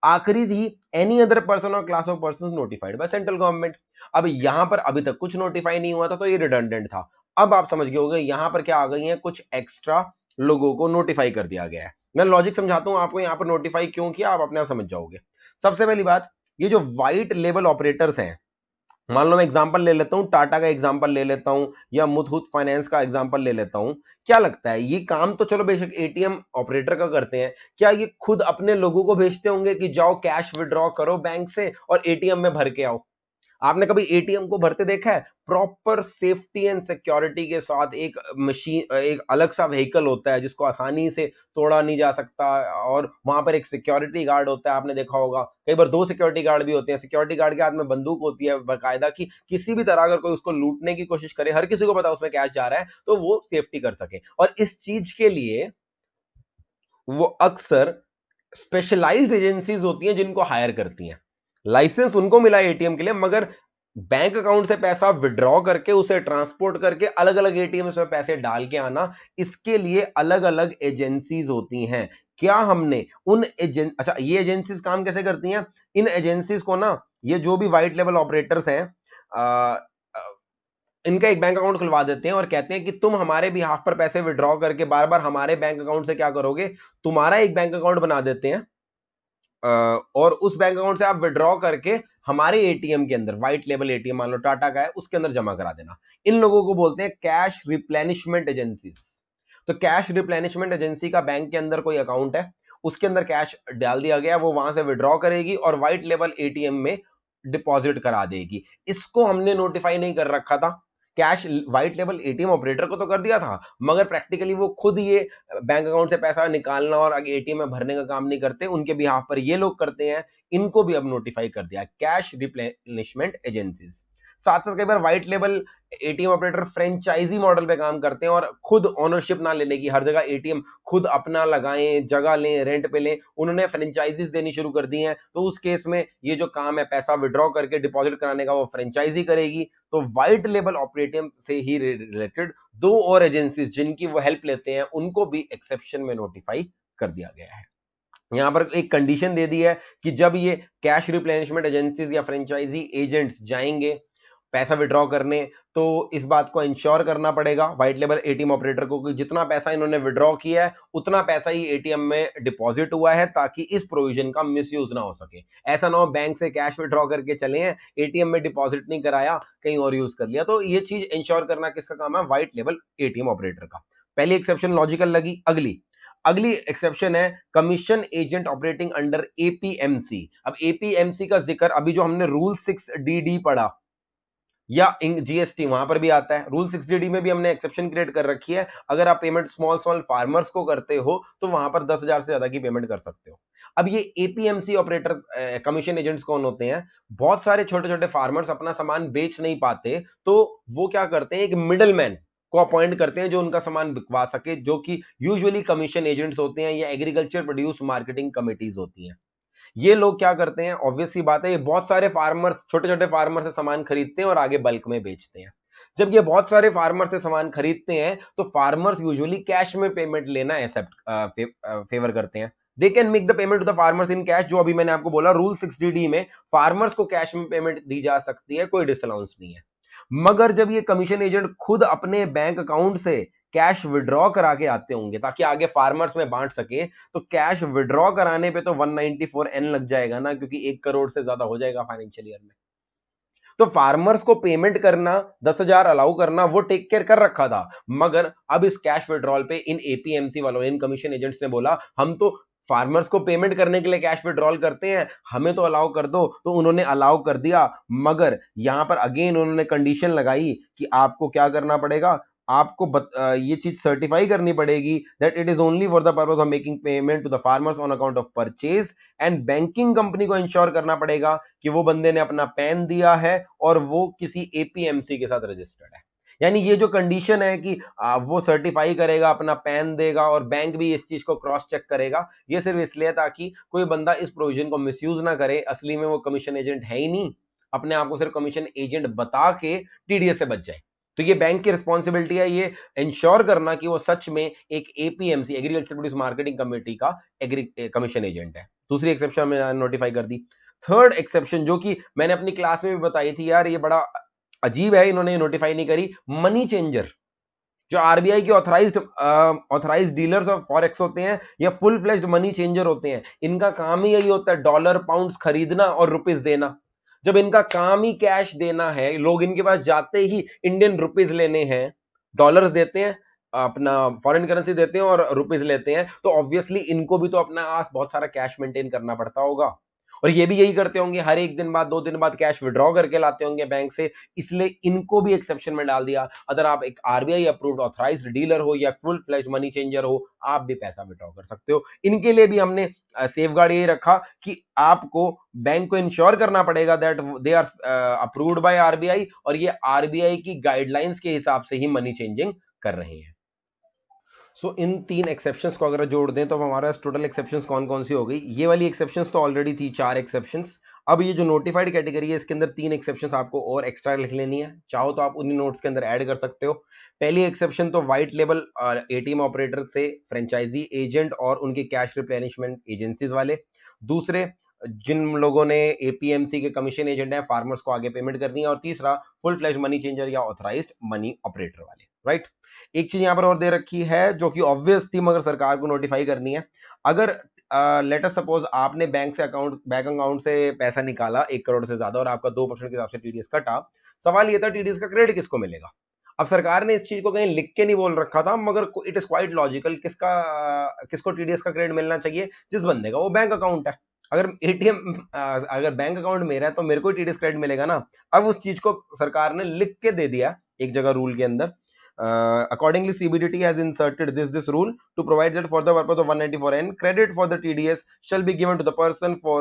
आखिरी थी एनी अदर पर्सन और class of person notified by central government. अब यहां पर अभी तक कुछ नोटिफाई नहीं हुआ था, तो ये रिडंडेंट था। अब आप समझ गए होंगे यहां पर क्या आ गई है, कुछ एक्स्ट्रा लोगों को नोटिफाई कर दिया गया है। मैं लॉजिक समझाता हूं आपको, यहां पर नोटिफाई क्यों किया आप अपने आप समझ जाओगे। सबसे पहली बात, ये जो व्हाइट लेबल ऑपरेटर्स हैं, मान लो मैं एग्जांपल ले लेता हूं, टाटा का एग्जांपल ले लेता हूं या मुथूट फाइनेंस का एग्जांपल ले लेता हूं। क्या लगता है ये काम तो चलो बेशक एटीएम ऑपरेटर का करते हैं, क्या ये खुद अपने लोगों को भेजते होंगे कि जाओ कैश विड्रॉ करो बैंक से और एटीएम में भर के आओ? आपने कभी एटीएम को भरते देखा है? प्रॉपर सेफ्टी एंड सिक्योरिटी के साथ एक मशीन, एक अलग सा व्हीकल होता है जिसको आसानी से तोड़ा नहीं जा सकता, और वहां पर एक सिक्योरिटी गार्ड होता है। आपने देखा होगा कई बार 2 सिक्योरिटी गार्ड भी होते हैं। सिक्योरिटी गार्ड के हाथ में बंदूक होती है बाकायदा, की किसी भी तरह अगर कोई उसको लूटने की कोशिश करे, हर किसी को पता उसमें कैश जा रहा है, तो वो सेफ्टी कर सके। और इस चीज के लिए वो अक्सर स्पेशलाइज्ड एजेंसीज होती हैं जिनको हायर करती हैं। लाइसेंस उनको मिला है एटीएम के लिए, मगर बैंक अकाउंट से पैसा विड्रॉ करके उसे ट्रांसपोर्ट करके अलग अलग एटीएम में पैसे डाल के आना, इसके लिए अलग अलग एजेंसीज होती हैं। क्या हमने उन अच्छा, ये एजेंसीज काम कैसे करती हैं? इन एजेंसीज को ना, ये जो भी व्हाइट लेवल ऑपरेटर्स हैं, इनका एक बैंक अकाउंट खुलवा देते हैं और कहते हैं कि तुम हमारे बिहाफ पर पैसे विड्रॉ करके बार बार हमारे बैंक अकाउंट से क्या करोगे, तुम्हारा एक बैंक अकाउंट बना देते हैं, और उस बैंक अकाउंट से आप विड्रॉ करके हमारे एटीएम के अंदर, व्हाइट लेवल एटीएम मान लो टाटा का है, उसके अंदर जमा करा देना। इन लोगों को बोलते हैं कैश रिप्लेनिशमेंट एजेंसीज। तो कैश रिप्लेनिशमेंट एजेंसी का बैंक के अंदर कोई अकाउंट है, उसके अंदर कैश डाल दिया गया, वो वहां से विड्रॉ करेगी और व्हाइट लेवल एटीएम में डिपॉजिट करा देगी। इसको हमने नोटिफाई नहीं कर रखा था। कैश व्हाइट लेवल एटीएम ऑपरेटर को तो कर दिया था, मगर प्रैक्टिकली वो खुद ये बैंक अकाउंट से पैसा निकालना और आगे एटीएम में भरने का काम नहीं करते, उनके बिहाफ पर ये लोग करते हैं। इनको भी अब नोटिफाई कर दिया कैश रिप्लेनिशमेंट एजेंसीज। साथ साथ कई बार व्हाइट लेवल एटीएम ऑपरेटर फ्रेंचाइजी मॉडल पे काम करते हैं और खुद ओनरशिप ना लेने की, हर जगह एटीएम खुद अपना लगाएं, जगह लें, रेंट पे लें, उन्होंने फ्रेंचाइजीज देनी शुरू कर दी हैं। तो उस केस में ये जो काम है पैसा विड्रॉ करके डिपॉजिट कराने का, वो फ्रेंचाइजी करेगी। तो व्हाइट लेबल ऑपरेटिंग से ही रिलेटेड 2 और एजेंसीज जिनकी वो हेल्प लेते हैं, उनको भी एक्सेप्शन में नोटिफाई कर दिया गया है। यहां पर एक कंडीशन दे दी है कि जब ये कैश रिप्लेनिशमेंट एजेंसीज या फ्रेंचाइजी एजेंट्स जाएंगे पैसा विड्रॉ करने, तो इस बात को इंश्योर करना पड़ेगा व्हाइट लेबर एटीएम ऑपरेटर को कि जितना पैसा इन्होंने विड्रॉ किया है उतना पैसा ही एटीएम में डिपॉजिट हुआ है, ताकि इस प्रोविजन का मिसयूज ना हो सके। ऐसा ना हो बैंक से कैश विड्रॉ करके चले हैं, एटीएम में डिपॉजिट नहीं कराया, कहीं और यूज कर लिया। तो ये चीज इंश्योर करना किसका काम है? व्हाइट लेबर एटीएम ऑपरेटर का। पहली एक्सेप्शन लॉजिकल लगी। अगली अगली एक्सेप्शन है commission agent operating under APMC. अब एपीएमसी का जिक्र अभी जो हमने रूल 6DD पढ़ा या जीएसटी, वहां पर भी आता है। रूल 6DD में भी हमने एक्सेप्शन क्रिएट कर रखी है। अगर आप पेमेंट स्मॉल स्मॉल फार्मर्स को करते हो तो वहां पर 10,000 से ज्यादा की पेमेंट कर सकते हो। अब ये एपीएमसी ऑपरेटर कमीशन एजेंट्स कौन होते हैं? बहुत सारे छोटे छोटे फार्मर्स अपना सामान बेच नहीं पाते, तो वो क्या करते हैं, एक मिडल मैन को अपॉइंट करते हैं जो उनका सामान बिकवा सके, जो कि यूजुअली कमीशन एजेंट्स होते हैं या एग्रीकल्चर प्रोड्यूस मार्केटिंग कमिटीज होती हैं। ये लोग क्या करते हैं? ऑब्वियस सी बात है, ये बहुत सारे फार्मर्स, छोटे छोटे फार्मर से सामान खरीदते हैं और आगे बल्क में बेचते हैं। जब ये बहुत सारे फार्मर से सामान खरीदते हैं तो फार्मर्स यूजुअली कैश में पेमेंट लेना एक्सेप्ट फेवर करते हैं। They can make the payment to the farmers in cash, जो अभी मैंने आपको बोला रूल 6DD में फार्मर्स को कैश में पेमेंट दी जा सकती है, कोई डिसअलाउंस नहीं है। मगर जब ये कमीशन एजेंट खुद अपने बैंक अकाउंट से कैश विड्रॉ करा के आते होंगे ताकि आगे फार्मर्स में बांट सके, तो कैश विड्रॉ कराने पे तो 194N लग जाएगा ना, क्योंकि 1 करोड़ से ज्यादा हो जाएगा फाइनेंशियल ईयर में। तो फार्मर्स को पेमेंट करना, 10,000 अलाउ करना, वो टेक केयर कर रखा था। मगर अब इस कैश विड्रॉल पे इन एपीएमसी वालों, इन कमीशन एजेंट्स ने बोला हम तो फार्मर्स को पेमेंट करने के लिए कैश विड्रॉल करते हैं, हमें तो अलाउ कर दो। तो उन्होंने अलाउ कर दिया, मगर यहां पर अगेन उन्होंने कंडीशन लगाई कि आपको क्या करना पड़ेगा, आपको ये चीज सर्टिफाई करनी पड़ेगी that it is only for the purpose of making payment to the farmers on account of purchase. And banking company को इंश्योर करना पड़ेगा कि वो बंदे ने अपना पैन दिया है और वो किसी एपीएमसी के साथ रजिस्टर्ड है। यानी ये जो कंडीशन है कि वो सर्टिफाई करेगा, अपना पैन देगा और बैंक भी इस चीज को क्रॉस चेक करेगा, ये सिर्फ इसलिए ताकि कोई बंदा इस प्रोविजन को मिसयूज ना करे। असली में वो कमीशन एजेंट है ही नहीं, अपने आप को सिर्फ कमीशन एजेंट बता के टीडीएस से बच जाए। तो ये बैंक की रिस्पॉन्सिबिलिटी है ये इंश्योर करना कि वो सच में एक APMC, agriculture produce marketing committee का कमीशन एजेंट है। दूसरी एक्सेप्शन मैंने नोटिफाई कर दी। थर्ड एक्सेप्शन जो कि मैंने अपनी क्लास में भी बताई थी यार, ये बड़ा अजीब है, इन्होंने नोटिफाई नहीं करी। मनी चेंजर, जो आरबीआई के ऑथराइज्ड डीलर्स ऑफ फॉरेक्स होते हैं या फुल फ्लेज्ड मनी चेंजर होते हैं, इनका काम ही यही होता है डॉलर पाउंड्स खरीदना और रुपीस देना। जब इनका काम ही कैश देना है, लोग इनके पास जाते ही इंडियन रुपीस लेने हैं, डॉलर्स देते हैं, अपना फॉरेन करेंसी देते हैं और रुपीस लेते हैं, तो ऑब्वियसली इनको भी तो अपना आस बहुत सारा कैश मेंटेन करना पड़ता होगा। और ये भी यही करते होंगे, हर एक दिन बाद, 2 दिन बाद कैश विड्रॉ करके लाते होंगे बैंक से, इसलिए इनको भी एक्सेप्शन में डाल दिया। अगर आप एक आरबीआई अप्रूव्ड ऑथराइज्ड डीलर हो या फुल फ्लेज मनी चेंजर हो, आप भी पैसा विड्रॉ कर सकते हो। इनके लिए भी हमने सेफगार्ड ये रखा कि आपको बैंक को इंश्योर करना पड़ेगा that they are approved by RBI और ये आरबीआई की गाइडलाइंस के हिसाब से ही मनी चेंजिंग कर रहे हैं। सो इन 3 एक्सेप्शंस को अगर जोड़ दें तो हमारा टोटल एक्सेप्शंस कौन कौन सी हो गई? ये वाली एक्सेप्शंस तो ऑलरेडी थी, 4 एक्सेप्शंस। अब ये जो नोटिफाइड कैटेगरी है इसके अंदर 3 एक्सेप्शंस आपको और एक्स्ट्रा लिख लेनी है, चाहो तो आप उन्हीं नोट्स के अंदर ऐड कर सकते हो। पहली एक्सेप्शन तो व्हाइट लेबल एटीएम ऑपरेटर से फ्रेंचाइजी एजेंट और उनके कैश रिप्लेनिशमेंट एजेंसीज वाले। दूसरे, जिन लोगों ने एपीएमसी के कमीशन एजेंट है, फार्मर्स को आगे पेमेंट करनी है। और तीसरा, फुल फ्लैश मनी चेंजर या ऑथराइज्ड मनी ऑपरेटर वाले। राइट। एक चीज यहां पर और दे रखी है जो कि ऑब्वियस थी मगर सरकार को नोटिफाई करनी है। अगर लेट अस सपोज आपने बैंक अकाउंट से पैसा निकाला 1 करोड़ से ज्यादा और आपका 2% के हिसाब से टीडीएस कटा, सवाल ये था टीडीएस का क्रेडिट किसको मिलेगा? अब सरकार ने इस चीज को कहीं लिख के नहीं बोल रखा था, मगर इट इज क्वाइट लॉजिकल। किसको टीडीएस का क्रेडिट मिलना चाहिए? जिस बंदे का वो बैंक अकाउंट है। अगर एटीएम अगर बैंक अकाउंट मेरा है तो मेरे को टीडीएस क्रेडिट मिलेगा ना। अब उस चीज को सरकार ने लिख के दे दिया एक जगह रूल के अंदर। Accordingly, CBDT has inserted this rule to provide that for the purpose of 194N, credit for the TDS shall be given to the person for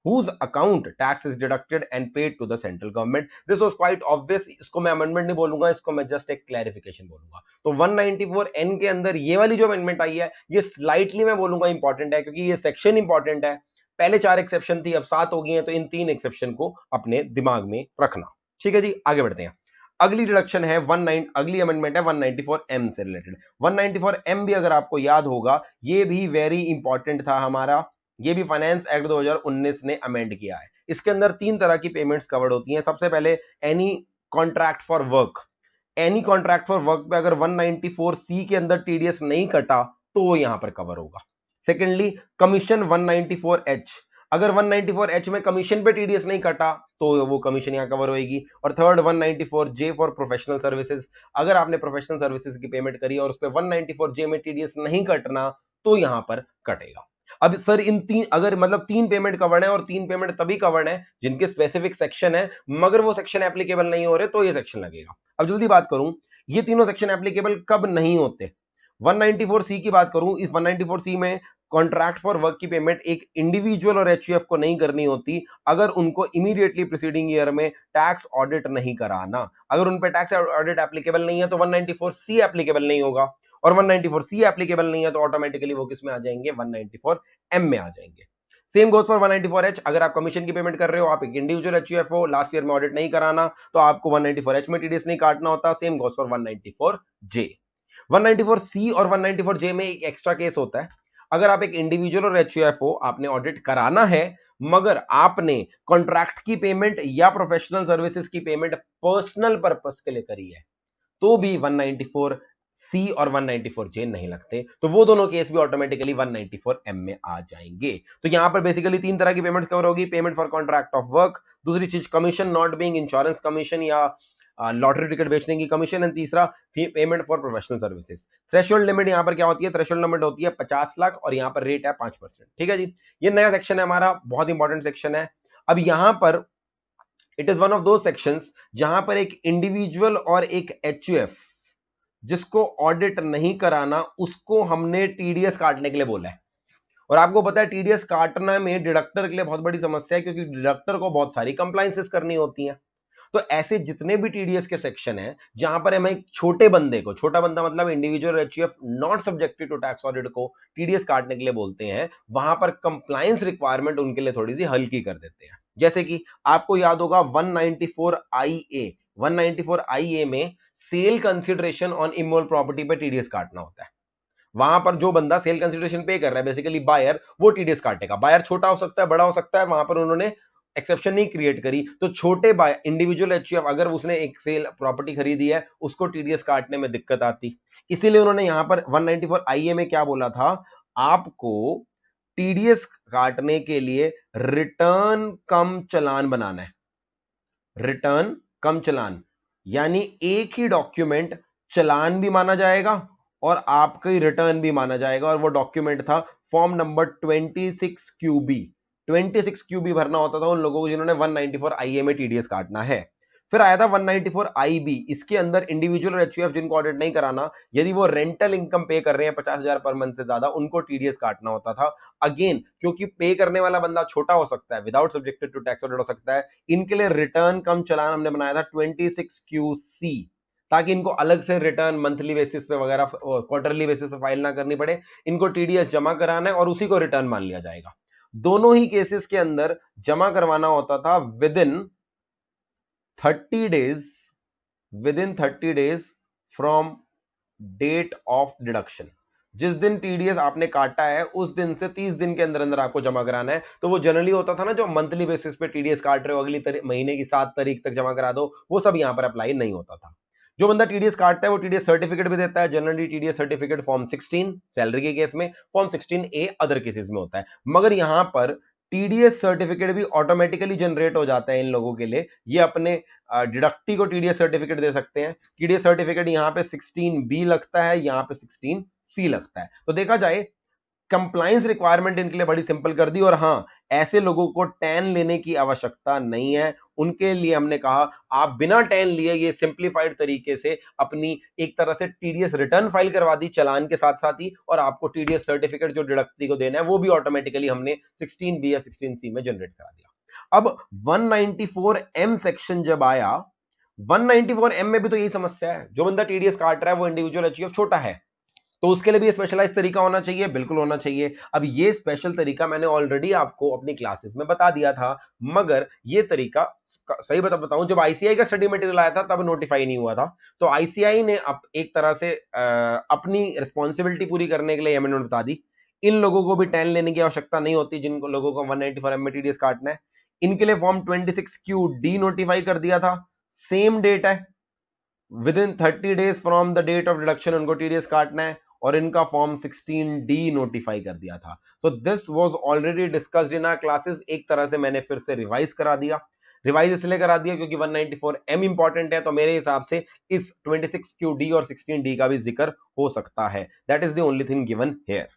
whose account tax is deducted and paid to the central government. This was quite obvious. इसको मैं amendment नहीं बोलूंगा, इसको मैं just एक clarification बोलूंगा। तो 194N के अंदर ये वाली जो amendment आई है, ये slightly मैं बोलूंगा important है, क्योंकि ये section important है। पहले 4 एक्सेप्शन थी, अब 7 हो गई हैं, तो इन 3 एक्सेप्शन को अपने दिमाग में रखना। ठीक है जी, आगे बढ़ते हैं। अगली डिडक्शन है अगली अमेंडमेंट है 194M से रिलेटेड। 194M भी अगर आपको याद होगा, ये भी वेरी इंपॉर्टेंट था हमारा ये भी फाइनेंस एक्ट 2019 ने अमेंड किया है। इसके अंदर 3 तरह की पेमेंट्स कवर्ड होती हैं। सबसे पहले any contract for work, any contract for work पे अगर 194C के अंदर टीडीएस नहीं कटा तो वो यहां पर कवर होगा। सेकेंडली कमीशन 194H, अगर 194H में कमीशन पे टीडीएस नहीं कटा तो वो कमीशन यहां कवर होगी। और third 194J for professional services, अगर आपने प्रोफेशनल सर्विसेज की पेमेंट करी और उस पर 194J में टीडीएस नहीं कटना तो यहां पर कटेगा। अब सर इन तीन, अगर मतलब 3 पेमेंट कवर्ड है और 3 पेमेंट तभी कवर्ड है जिनके स्पेसिफिक सेक्शन है मगर वो सेक्शन एप्लीकेबल नहीं हो रहे तो ये सेक्शन लगेगा। अब जल्दी बात करूं, ये तीनों सेक्शन एप्लीकेबल कब नहीं होते। 194C की बात करूं, इस 194C में कॉन्ट्रैक्ट फॉर वर्क की पेमेंट एक इंडिविजुअल और एचयूएफ को नहीं करनी होती अगर उनको इमीडिएटली प्रीसीडिंग ईयर में टैक्स ऑडिट नहीं कराना। अगर उन पे टैक्स ऑडिट एप्लीकेबल नहीं है तो 194C एप्लीकेबल नहीं होगा, और 194C एप्लीकेबल नहीं है तो ऑटोमेटिकली वो किस में आ जाएंगे, 194M में आ जाएंगे। सेम गोज फॉर 194H, अगर आप कमीशन की पेमेंट कर रहे हो, आप एक इंडिविजुअल एचयूएफ हो, लास्ट ईयर में ऑडिट नहीं कराना तो आपको 194H में टीडीएस नहीं काटना होता। Same goes for 194J। 194C और 194J में एक एक्स्ट्रा केस होता है, अगर आप एक इंडिविजुअल और एचयूएफ हो, आपने ऑडिट कराना है मगर आपने कॉन्ट्रैक्ट की पेमेंट या प्रोफेशनल सर्विसेज की पेमेंट पर्सनल पर्पस के लिए करी है तो भी 194C और 194J नहीं लगते, तो वो दोनों केस भी ऑटोमेटिकली 194M में आ जाएंगे। तो यहां पर बेसिकली 3 तरह की पेमेंट कवर होगी, payment for contract of work, दूसरी चीज commission not being insurance commission या लॉटरी टिकट बेचने की कमीशन, एंड तीसरा payment for professional services. Threshold limit यहां पर क्या होती है, थ्रेशोल्ड लिमिट होती है 50 लाख और यहां पर रेट है 5%। ठीक है जी, ये नया सेक्शन है हमारा, बहुत इंपॉर्टेंट सेक्शन है। अब यहां पर इट इज वन ऑफ दो सेक्शंस जहां पर एक इंडिविजुअल और एक एचयूएफ जिसको ऑडिट नहीं कराना उसको हमने टीडीएस काटने के लिए बोला है। और आपको पता है टीडीएस काटना में डिडक्टर के लिए बहुत बड़ी समस्या है क्योंकि डिडक्टर को बहुत सारी कंप्लायंसेस करनी होती हैं। तो ऐसे जितने भी टीडीएस के सेक्शन है जहां पर हम एक छोटे बंदे को, छोटा बंदा मतलब individual HUF not subjected to tax audit को टीडीएस काटने के लिए बोलते हैं, वहां पर कंप्लायंस रिक्वायरमेंट उनके लिए थोड़ी सी हल्की कर देते हैं। जैसे कि आपको याद होगा 194IA, 194IA में sale consideration on immovable property पर टीडीएस काटना होता है। वहां पर जो बंदा सेल कंसिडरेशन पे कर रहा है बेसिकली बायर, वो टीडीएस काटेगा। बायर छोटा हो सकता है, बड़ा हो सकता है, वहां पर उन्होंने एक्सेप्शन नहीं क्रिएट करी। तो छोटे बाय इंडिविजुअल एचयूएफ अगर उसने एक सेल प्रॉपर्टी खरीदी है उसको टीडीएस काटने में दिक्कत आती, इसीलिए उन्होंने यहां पर 194IA में क्या बोला था, आपको टीडीएस काटने के लिए रिटर्न कम चालान बनाना है। रिटर्न कम चालान यानी एक ही डॉक्यूमेंट चालान भी माना जाएगा और आपका ही रिटर्न भी माना जाएगा, और वो डॉक्यूमेंट था फॉर्म नंबर 26QB। 26QB भरना होता था उन लोगों को जिन्होंने 194IA में टीडीएस काटना है। फिर आया था 194IB, इसके अंदर इंडिविजुअल और एचयूएफ जिनको ऑडिट नहीं कराना, यदि वो रेंटल इनकम पे कर रहे हैं 50,000 पर मंथ से ज्यादा, उनको टीडीएस काटना होता था। अगेन क्योंकि पे करने वाला बंदा छोटा हो सकता है, without subjected to tax audit हो सकता है, इनके लिए रिटर्न कम चालान हमने बनाया था 26QC, ताकि इनको अलग से रिटर्न मंथली बेसिस पे वगैरह क्वार्टरली बेसिस पे फाइल ना करनी पड़े, इनको टीडीएस जमा कराना है और उसी को रिटर्न मान लिया जाएगा। दोनों ही केसेस के अंदर जमा करवाना होता था within 30 days, within 30 days from date of deduction. जिस दिन टीडीएस आपने काटा है उस दिन से 30 दिन के अंदर अंदर आपको जमा कराना है। तो वो जनरली होता था ना, जो मंथली बेसिस पे टीडीएस काट रहे हो अगली महीने की 7 तारीख तक जमा करा दो, वो सब यहां पर अप्लाई नहीं होता था। जो बंदा टीडीएस काटता है वो टीडीएस सर्टिफिकेट भी देता है, generally TDS certificate form 16 salary के केस में, फॉर्म 16A अदर केसेस में होता है। मगर यहां पर टीडीएस सर्टिफिकेट भी ऑटोमेटिकली जनरेट हो जाता है इन लोगों के लिए, ये अपने डिडक्टी को टीडीएस सर्टिफिकेट दे सकते हैं। टीडीएस सर्टिफिकेट यहां पे 16B लगता है, यहां पे 16C लगता है। तो देखा जाए कंप्लायंस रिक्वायरमेंट इनके लिए बड़ी सिंपल कर दी। और हां, ऐसे लोगों को टैन लेने की आवश्यकता नहीं है, उनके लिए हमने कहा आप बिना टैन लिए ये सिंप्लीफाइड तरीके से अपनी एक तरह से टीडीएस रिटर्न फाइल करवा दी चालान के साथ साथ ही, और आपको टीडीएस सर्टिफिकेट जो डिडक्टी को देना है वो भी ऑटोमेटिकली हमने 16B या 16C में जनरेट करा दिया। अब 194M सेक्शन जब आया, 194M में भी तो यही समस्या है, जो बंदा टीडीएस काट रहा है वो इंडिविजुअल एचयूएफ छोटा है, तो उसके लिए भी स्पेशलाइज तरीका होना चाहिए, बिल्कुल होना चाहिए। अब ये स्पेशल तरीका मैंने ऑलरेडी आपको अपनी क्लासेस में बता दिया था, मगर ये तरीका सही बताऊं, जब आईसीआई का स्टडी मटेरियल आया था तब नोटिफाई नहीं हुआ था, तो आईसीआई ने एक तरह से अपनी रिस्पॉन्सिबिलिटी पूरी करने के लिए अमेंडमेंट बता दी। इन लोगों को भी 10 लेने की आवश्यकता नहीं होती, जिनको लोगों को 194 में टीडीएस काटना है। इनके लिए फॉर्म 26Q डी नोटिफाई कर दिया था, सेम डेट है, within 30 days from the date of deduction उनको टीडीएस काटना है, और इनका फॉर्म 16D नोटिफाई कर दिया था। So this was already discussed in our classes. एक तरह से मैंने फिर से रिवाइज करा दिया। रिवाइज इसलिए करा दिया क्योंकि 194M इंपॉर्टेंट है, तो मेरे हिसाब से इस 26QD और 16D का भी जिक्र हो सकता है। That is the only thing given here.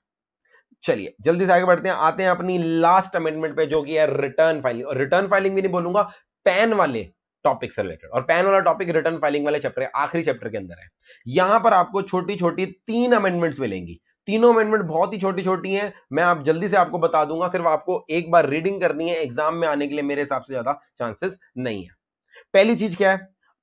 चलिए जल्दी से आगे बढ़ते हैं, आते हैं अपनी लास्ट अमेंडमेंट पे, जो कि है रिटर्न फाइलिंग। और रिटर्न फाइलिंग भी नहीं बोलूंगा, पैन वाले टॉपिक से रिलेटेड, और पैन वाला टॉपिक रिटर्न फाइलिंग वाले चैप्टर है, आखिरी चैप्टर के अंदर है। यहां पर आपको छोटी छोटी 3 अमेंडमेंट्स मिलेंगी। तीनों अमेंडमेंट बहुत ही छोटी छोटी हैं, मैं आप जल्दी से आपको बता दूंगा, सिर्फ आपको एक बार रीडिंग करनी है, एग्जाम में आने के लिए मेरे हिसाब से ज्यादा चांसेस नहीं है। पहली चीज क्या है,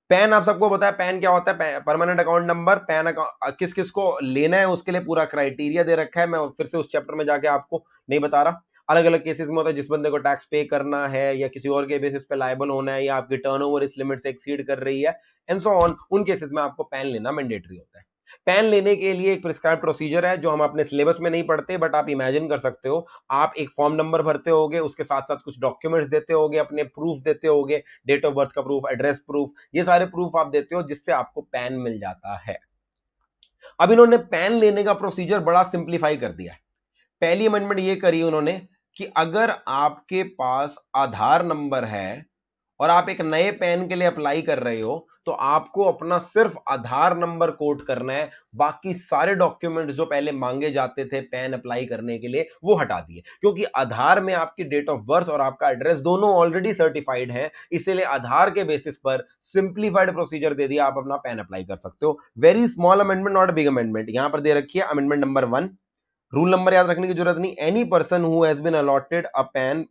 पैन आप सबको पता है, पैन क्या होता है, परमानेंट अकाउंट नंबर। पैन किस किस को लेना है उसके लिए पूरा क्राइटेरिया दे रखा है, मैं फिर से उस चैप्टर में जाके आपको नहीं बता रहा। अलग अलग केसेस में होता है, जिस बंदे को टैक्स पे करना है या किसी और के बेसिस पे लायबल होना है, या आपकी टर्नओवर इस लिमिट से एक्सीड कर रही है, एंड सो ऑन, उन केसेस में आपको पैन लेना मैंडेटरी होता है। पैन लेने के लिए एक प्रिस्क्राइब प्रोसीजर है, जो हम अपने सिलेबस में नहीं पढ़ते, बट आप इमेजिन कर सकते हो। आप एक फॉर्म नंबर भरते होगे, उसके साथ साथ कुछ डॉक्यूमेंट्स देते होगे, अपने प्रूफ देते होगे, डेट ऑफ बर्थ का प्रूफ, एड्रेस प्रूफ, ये सारे प्रूफ आप देते हो, जिससे आपको पैन मिल जाता है। अब इन्होंने पैन लेने का प्रोसीजर बड़ा सिंप्लीफाई कर दिया है। पहली अमेंडमेंट ये करी उन्होंने कि अगर आपके पास आधार नंबर है और आप एक नए पैन के लिए अप्लाई कर रहे हो, तो आपको अपना सिर्फ आधार नंबर कोट करना है, बाकी सारे डॉक्यूमेंट्स जो पहले मांगे जाते थे पैन अप्लाई करने के लिए वो हटा दिए, क्योंकि आधार में आपकी डेट ऑफ बर्थ और आपका एड्रेस दोनों ऑलरेडी सर्टिफाइड है, इसलिए आधार के बेसिस पर सिंप्लीफाइड प्रोसीजर दे दिया, आप अपना पैन अप्लाई कर सकते हो। Very small amendment, not big amendment. यहां पर दे रखी है अमेंडमेंट नंबर 1, रूल नंबर याद रखने की जरूरत नहीं, any person who has been allotted a PAN,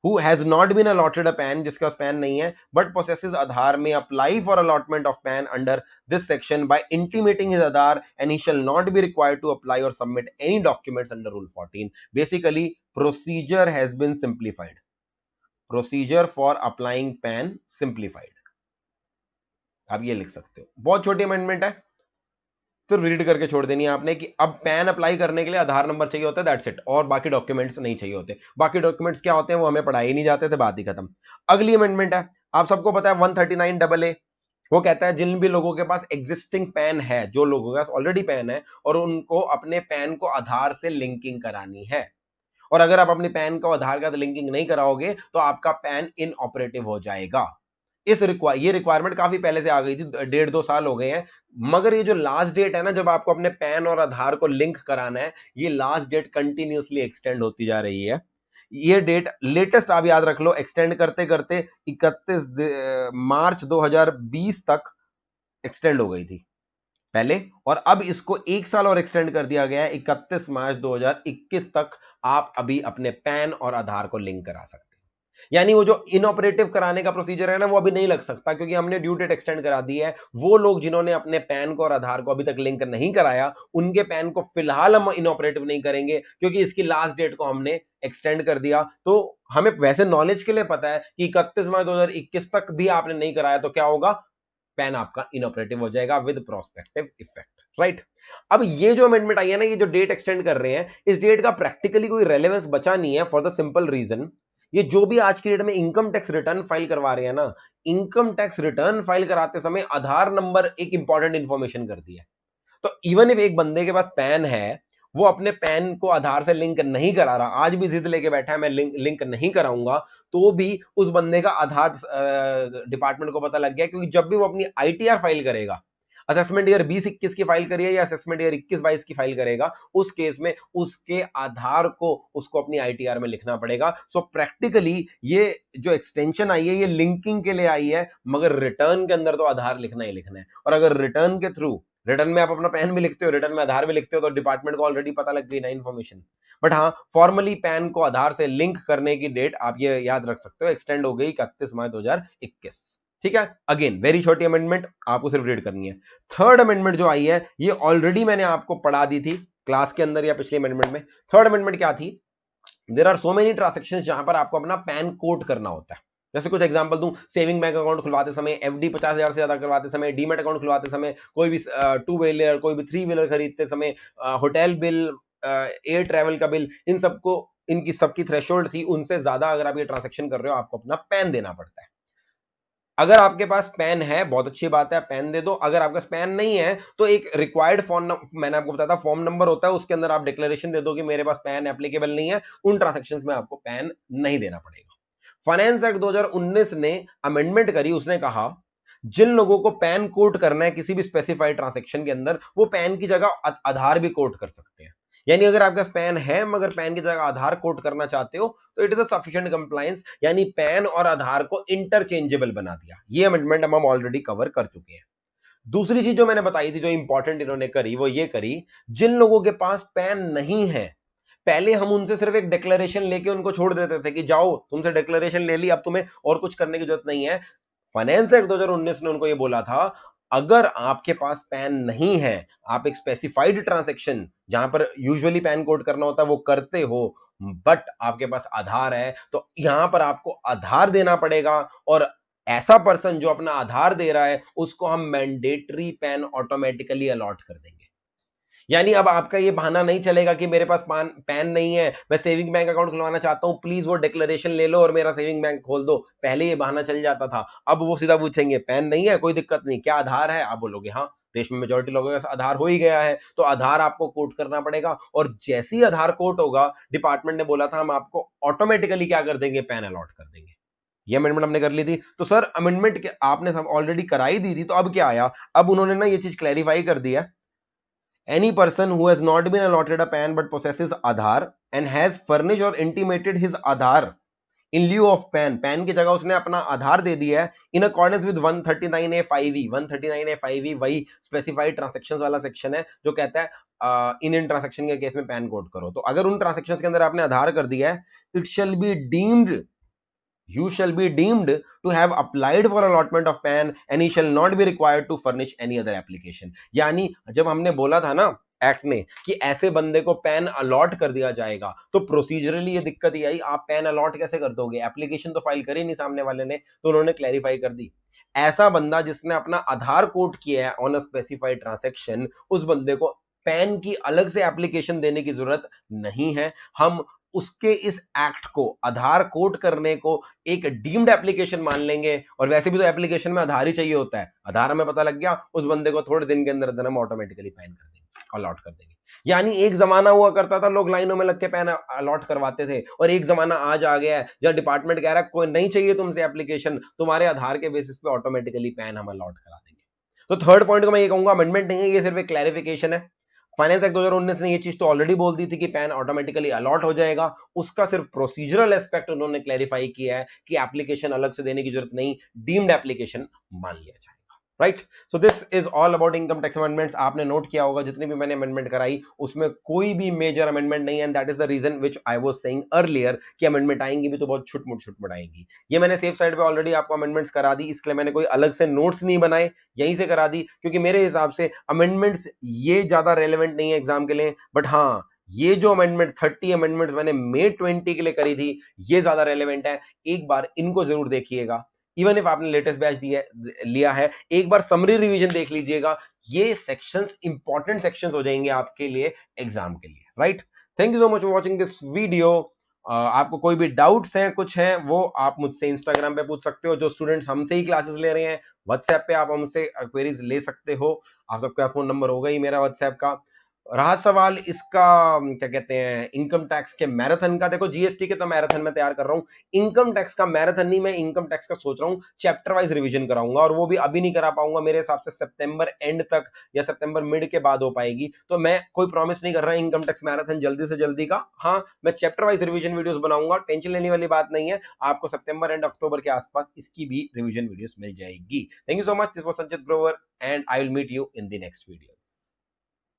who has not been allotted a PAN, जिसके पास PAN नहीं है, but possesses Aadhaar, may apply for allotment of PAN under this section by intimating his Aadhaar, and he shall not be required to apply or submit any documents under Rule 14. Basically, procedure has been simplified. Procedure for applying PAN simplified. आप ये लिख सकते हो, बहुत छोटी amendment है, सिर्फ read करके छोड़ देनी है आपने कि अब पैन अप्लाई करने के लिए आधार नंबर चाहिए होता है, दैट्स इट, और बाकी डॉक्यूमेंट्स नहीं चाहिए होते। बाकी डॉक्यूमेंट्स क्या होते हैं वो हमें पढ़ाए ही नहीं जाते थे, बात ही खत्म। अगली अमेंडमेंट है, आप सबको पता है 139AA, वो कहता है जिन भी लोगों के पास एग्जिस्टिंग पैन है, जो लोगों के पास ऑलरेडी पैन है और उनको अपने पैन को आधार से लिंकिंग करानी है, और अगर आप अपने पैन को आधार का लिंकिंग नहीं कराओगे तो आपका पैन इनऑपरेटिव हो जाएगा। ये रिक्वायरमेंट काफी पहले से आ गई थी, 1.5-2 साल हो गए हैं, मगर ये जो लास्ट डेट है ना, जब आपको अपने पैन और आधार को लिंक कराना है, ये लास्ट डेट कंटिन्यूअसली एक्सटेंड होती जा रही है। ये डेट लेटेस्ट आप याद रख लो, एक्सटेंड करते करते 31 मार्च 2020 तक एक्सटेंड हो गई थी पहले, और अब इसको 1 साल और एक्सटेंड कर दिया गया है, 31 मार्च 2021 तक आप अभी अपने पैन और आधार को लिंक करा सकते हैं। यानी वो जो इनऑपरेटिव कराने का प्रोसीजर है ना, वो अभी नहीं लग सकता, क्योंकि हमने ड्यू डेट एक्सटेंड करा दी है। वो लोग जिन्होंने अपने पैन को और आधार को अभी तक लिंक नहीं कराया, उनके पैन को फिलहाल हम इनऑपरेटिव नहीं करेंगे, क्योंकि इसकी लास्ट डेट को हमने एक्सटेंड कर दिया। तो हमें वैसे नॉलेज के लिए पता है कि 31 मार्च 2021 तक भी आपने नहीं कराया तो क्या होगा, पैन आपका इनऑपरेटिव हो जाएगा विद प्रोस्पेक्टिव इफेक्ट, राइट। अब ये जो अमेंडमेंट आई है ना, ये जो डेट एक्सटेंड कर रहे हैं, इस डेट का प्रैक्टिकली कोई रेलेवेंस बचा नहीं है, फॉर द सिंपल रीजन, ये जो भी आज की डेट में इनकम टैक्स रिटर्न फाइल करवा रहे हैं ना, इनकम टैक्स रिटर्न फाइल कराते समय आधार नंबर एक इंपॉर्टेंट इंफॉर्मेशन करती है। तो इवन इफ एक बंदे के पास पैन है, वो अपने पैन को आधार से लिंक नहीं करा रहा, आज भी जिद लेके बैठा है मैं लिंक नहीं कराऊंगा, तो भी उस बंदे का आधार डिपार्टमेंट को पता लग गया, क्योंकि जब भी वो अपनी आईटीआर फाइल करेगा, असेसमेंट ईयर 20-21 की फाइल करिए या असेसमेंट ईयर 21-22 की फाइल करेगा, उस केस में उसके आधार को उसको अपनी आईटीआर में लिखना पड़ेगा। सो प्रैक्टिकली ये जो एक्सटेंशन आई है, ये लिंकिंग के लिए आई है, मगर रिटर्न के अंदर तो आधार लिखना ही लिखना है। और अगर रिटर्न के थ्रू, रिटर्न में आप अपना पैन भी लिखते हो, रिटर्न में आधार भी लिखते हो, तो डिपार्टमेंट को ऑलरेडी पता लग गई ना इन्फॉर्मेशन। बट हाँ, फॉर्मली पैन को आधार से लिंक करने की डेट आप ये याद रख सकते हो, एक्सटेंड हो गई 31 मार्च 2021। ठीक है, अगेन वेरी छोटी अमेंडमेंट, आपको सिर्फ रीड करनी है। थर्ड अमेंडमेंट जो आई है, ये ऑलरेडी मैंने आपको पढ़ा दी थी क्लास के अंदर या पिछले अमेंडमेंट में। थर्ड अमेंडमेंट क्या थी, there are so many transactions जहां पर आपको अपना पैन कोड करना होता है। जैसे कुछ एग्जांपल दूं, सेविंग बैंक अकाउंट खुलवाते समय, एफडी 50,000 से ज्यादा करवाते समय, डीमेट अकाउंट खुलवाते समय, कोई भी 2 व्हीलर कोई भी 3 व्हीलर खरीदते समय, होटल बिल एयर ट्रैवल का बिल, इन सबको, इनकी सबकी थ्रेशोल्ड थी, उनसे ज्यादा अगर आप ये ट्रांजैक्शन कर रहे हो आपको अपना पैन देना पड़ता है। अगर आपके पास पैन है, बहुत अच्छी बात है, पैन दे दो। अगर आपके पास पैन नहीं है तो एक रिक्वायर्ड फॉर्म, मैंने आपको बताया था फॉर्म नंबर होता है, उसके अंदर आप डिक्लेरेशन दे दो कि मेरे पास पैन एप्लीकेबल नहीं है, उन ट्रांजैक्शंस में आपको पैन नहीं देना पड़ेगा। फाइनेंस एक्ट 2019 ने अमेंडमेंट करी, उसने कहा जिन लोगों को पैन कोड करना है किसी भी स्पेसिफाइड ट्रांजैक्शन के अंदर, वो पैन की जगह आधार भी कोड कर सकते हैं। यानी अगर आपके पास पैन है मगर पैन की जगह आधार कोड करना चाहते हो तो it is a sufficient compliance, यानी पैन और आधार को इंटरचेंजेबल बना दिया। ये अमेंडमेंट हम ऑलरेडी कवर कर चुके हैं। दूसरी चीज जो मैंने बताई थी, जो इंपॉर्टेंट इन्होंने करी, वो ये करी, जिन लोगों के पास पैन नहीं है, पहले हम उनसे सिर्फ एक डिक्लेरेशन लेके उनको छोड़ देते थे कि जाओ तुमसे डिक्लेरेशन ले ली, अब तुम्हें और कुछ करने की जरूरत नहीं है। फाइनेंस एक्ट 2019 ने उनको ये बोला था, अगर आपके पास पैन नहीं है, आप एक स्पेसिफाइड ट्रांजैक्शन जहां पर यूजुअली पैन कोड करना होता है वो करते हो, बट आपके पास आधार है, तो यहां पर आपको आधार देना पड़ेगा। और ऐसा पर्सन जो अपना आधार दे रहा है उसको हम मैंडेटरी पैन ऑटोमेटिकली अलॉट कर देंगे। यानी अब आपका ये बहाना नहीं चलेगा कि मेरे पास पैन नहीं है, मैं सेविंग बैंक अकाउंट खुलवाना चाहता हूं, प्लीज वो डिक्लेरेशन ले लो और मेरा सेविंग बैंक खोल दो। पहले ये बहाना चल जाता था, अब वो सीधा पूछेंगे पैन नहीं है, कोई दिक्कत नहीं, क्या आधार है? आप बोलोगे हाँ, देश में मेजोरिटी लोगों के पास आधार हो ही गया है, तो आधार आपको कोड करना पड़ेगा। और जैसे ही आधार कोड होगा, डिपार्टमेंट ने बोला था हम आपको ऑटोमेटिकली क्या कर देंगे, पैन अलॉट कर देंगे। ये अमेंडमेंट हमने कर ली थी। तो सर अमेंडमेंट आपने सब ऑलरेडी कराई दी थी, तो अब क्या आया? अब उन्होंने ना ये चीज क्लैरिफाई कर दिया, any person who has not been allotted a PAN but possesses Aadhaar and has furnished or intimated his Aadhaar in lieu of PAN की जगह उसने अपना आधार दे दिया है in accordance with 139A5E, 139A5E वही स्पेसिफाइड ट्रांजैक्शंस वाला सेक्शन है जो कहता है इन ट्रांजैक्शन के केस में पैन कोड करो। तो अगर उन ट्रांजैक्शंस के अंदर आपने आधार कर दिया है, it shall be deemed, you shall be deemed to have applied for allotment of PAN and he shall not be required to furnish any other application। यानी जब हमने बोला था ना एक्ट ने कि ऐसे बंदे को पैन अलॉट कर दिया जाएगा, तो प्रोसीजरली ये दिक्कत ही आई, आप पैन अलॉट कैसे कर दोगे? एप्लीकेशन तो फाइल करी नहीं सामने वाले ने, तो उन्होंने क्लैरिफाई कर दी, ऐसा बंदा जिसने अपना आधार कोड किया है ऑन अ स्पेसिफाइड ट्रांजैक्शन, उस बंदे को पैन की अलग से एप्लीकेशन देने की जरूरत नहीं है। हम उसके इस एक्ट को, आधार कोड करने को, एक डीम्ड एप्लीकेशन मान लेंगे। और वैसे भी तो एप्लीकेशन में आधार ही चाहिए होता है, आधार हमें पता लग गया, उस बंदे को थोड़े दिन के अंदर हम ऑटोमेटिकली पैन कर देंगे, अलॉट कर देंगे। यानी एक जमाना हुआ करता था लोग लाइनों में लग के पैन अलॉट करवाते थे, और एक जमाना आज आ गया है जब डिपार्टमेंट कह रहा है कोई नहीं चाहिए तुमसे एप्लीकेशन, तुम्हारे आधार के बेसिस पे ऑटोमेटिकली पैन हम अलॉट करा देंगे। तो थर्ड पॉइंट को मैं ये कहूंगा अमेंडमेंट नहीं है, ये सिर्फ एक क्लैरिफिकेशन है। फाइनेंस एक्ट 2019 ने ये चीज तो ऑलरेडी बोल दी थी कि पैन ऑटोमेटिकली अलॉट हो जाएगा, उसका सिर्फ प्रोसीजरल एस्पेक्ट उन्होंने क्लैरिफाई किया है कि एप्लीकेशन अलग से देने की जरूरत नहीं, डीम्ड एप्लीकेशन मान लिया जाएगा। Right, so this is all about income tax amendments. आपने नोट किया होगा जितनी भी मैंने अमेंडमेंट कराई उसमें कोई भी मेजर अमेंडमेंट नहीं है, and that is the reason which I was saying earlier कि अमेंडमेंट आएंगी भी तो बहुत छुटमुट आएंगी। ये मैंने सेफ साइड पे ऑलरेडी आपको अमेंडमेंट्स करा दी, इसके लिए मैंने कोई अलग से नोट्स नहीं बनाए, यहीं से करा दी, क्योंकि मेरे हिसाब से अमेंडमेंट्स ये ज्यादा रेलेवेंट नहीं है एग्जाम के लिए। बट हाँ, ये जो अमेंडमेंट 30 अमेंडमेंट मैंने May 20 के लिए करी थी, ये ज्यादा रेलेवेंट है, एक बार इनको जरूर देखिएगा। इवन इफ आपने लेटेस्ट बैच लिया है, एक बार समरी रिवीजन देख लीजिएगा, ये सेक्शंस इंपॉर्टेंट सेक्शंस हो जाएंगे आपके लिए एग्जाम के लिए। Right, thank you so much for watching this video. आपको कोई भी डाउट्स हैं, कुछ हैं, वो आप मुझसे इंस्टाग्राम पे पूछ सकते हो। जो स्टूडेंट्स हमसे ही क्लासेस ले रहे हैं, व्हाट्सएप पे आप हमसे क्वेरीज ले सकते हो। आप सबका फोन नंबर होगा ही मेरा व्हाट्सएप का। रहा सवाल इसका क्या कहते हैं, इनकम टैक्स के मैराथन का, देखो जीएसटी के तो मैराथन में तैयार कर रहा हूं, इनकम टैक्स का मैराथन नहीं, मैं इनकम टैक्स का सोच रहा हूं चैप्टर वाइज रिवीजन कराऊंगा, और वो भी अभी नहीं करा पाऊंगा, मेरे हिसाब से सितंबर एंड तक या सितंबर मिड के बाद हो पाएगी। तो मैं कोई प्रॉमिस नहीं कर रहा इनकम टैक्स मैराथन जल्दी से जल्दी का। हाँ, मैं चैप्टर वाइज रिवीजन वीडियोस बनाऊंगा, टेंशन लेने वाली बात नहीं है, आपको सितंबर एंड अक्टूबर के आसपास इसकी भी रिवीजन वीडियोस मिल जाएगी। Thank you so much, this was Sanchit Grover and I will meet you in the next videos.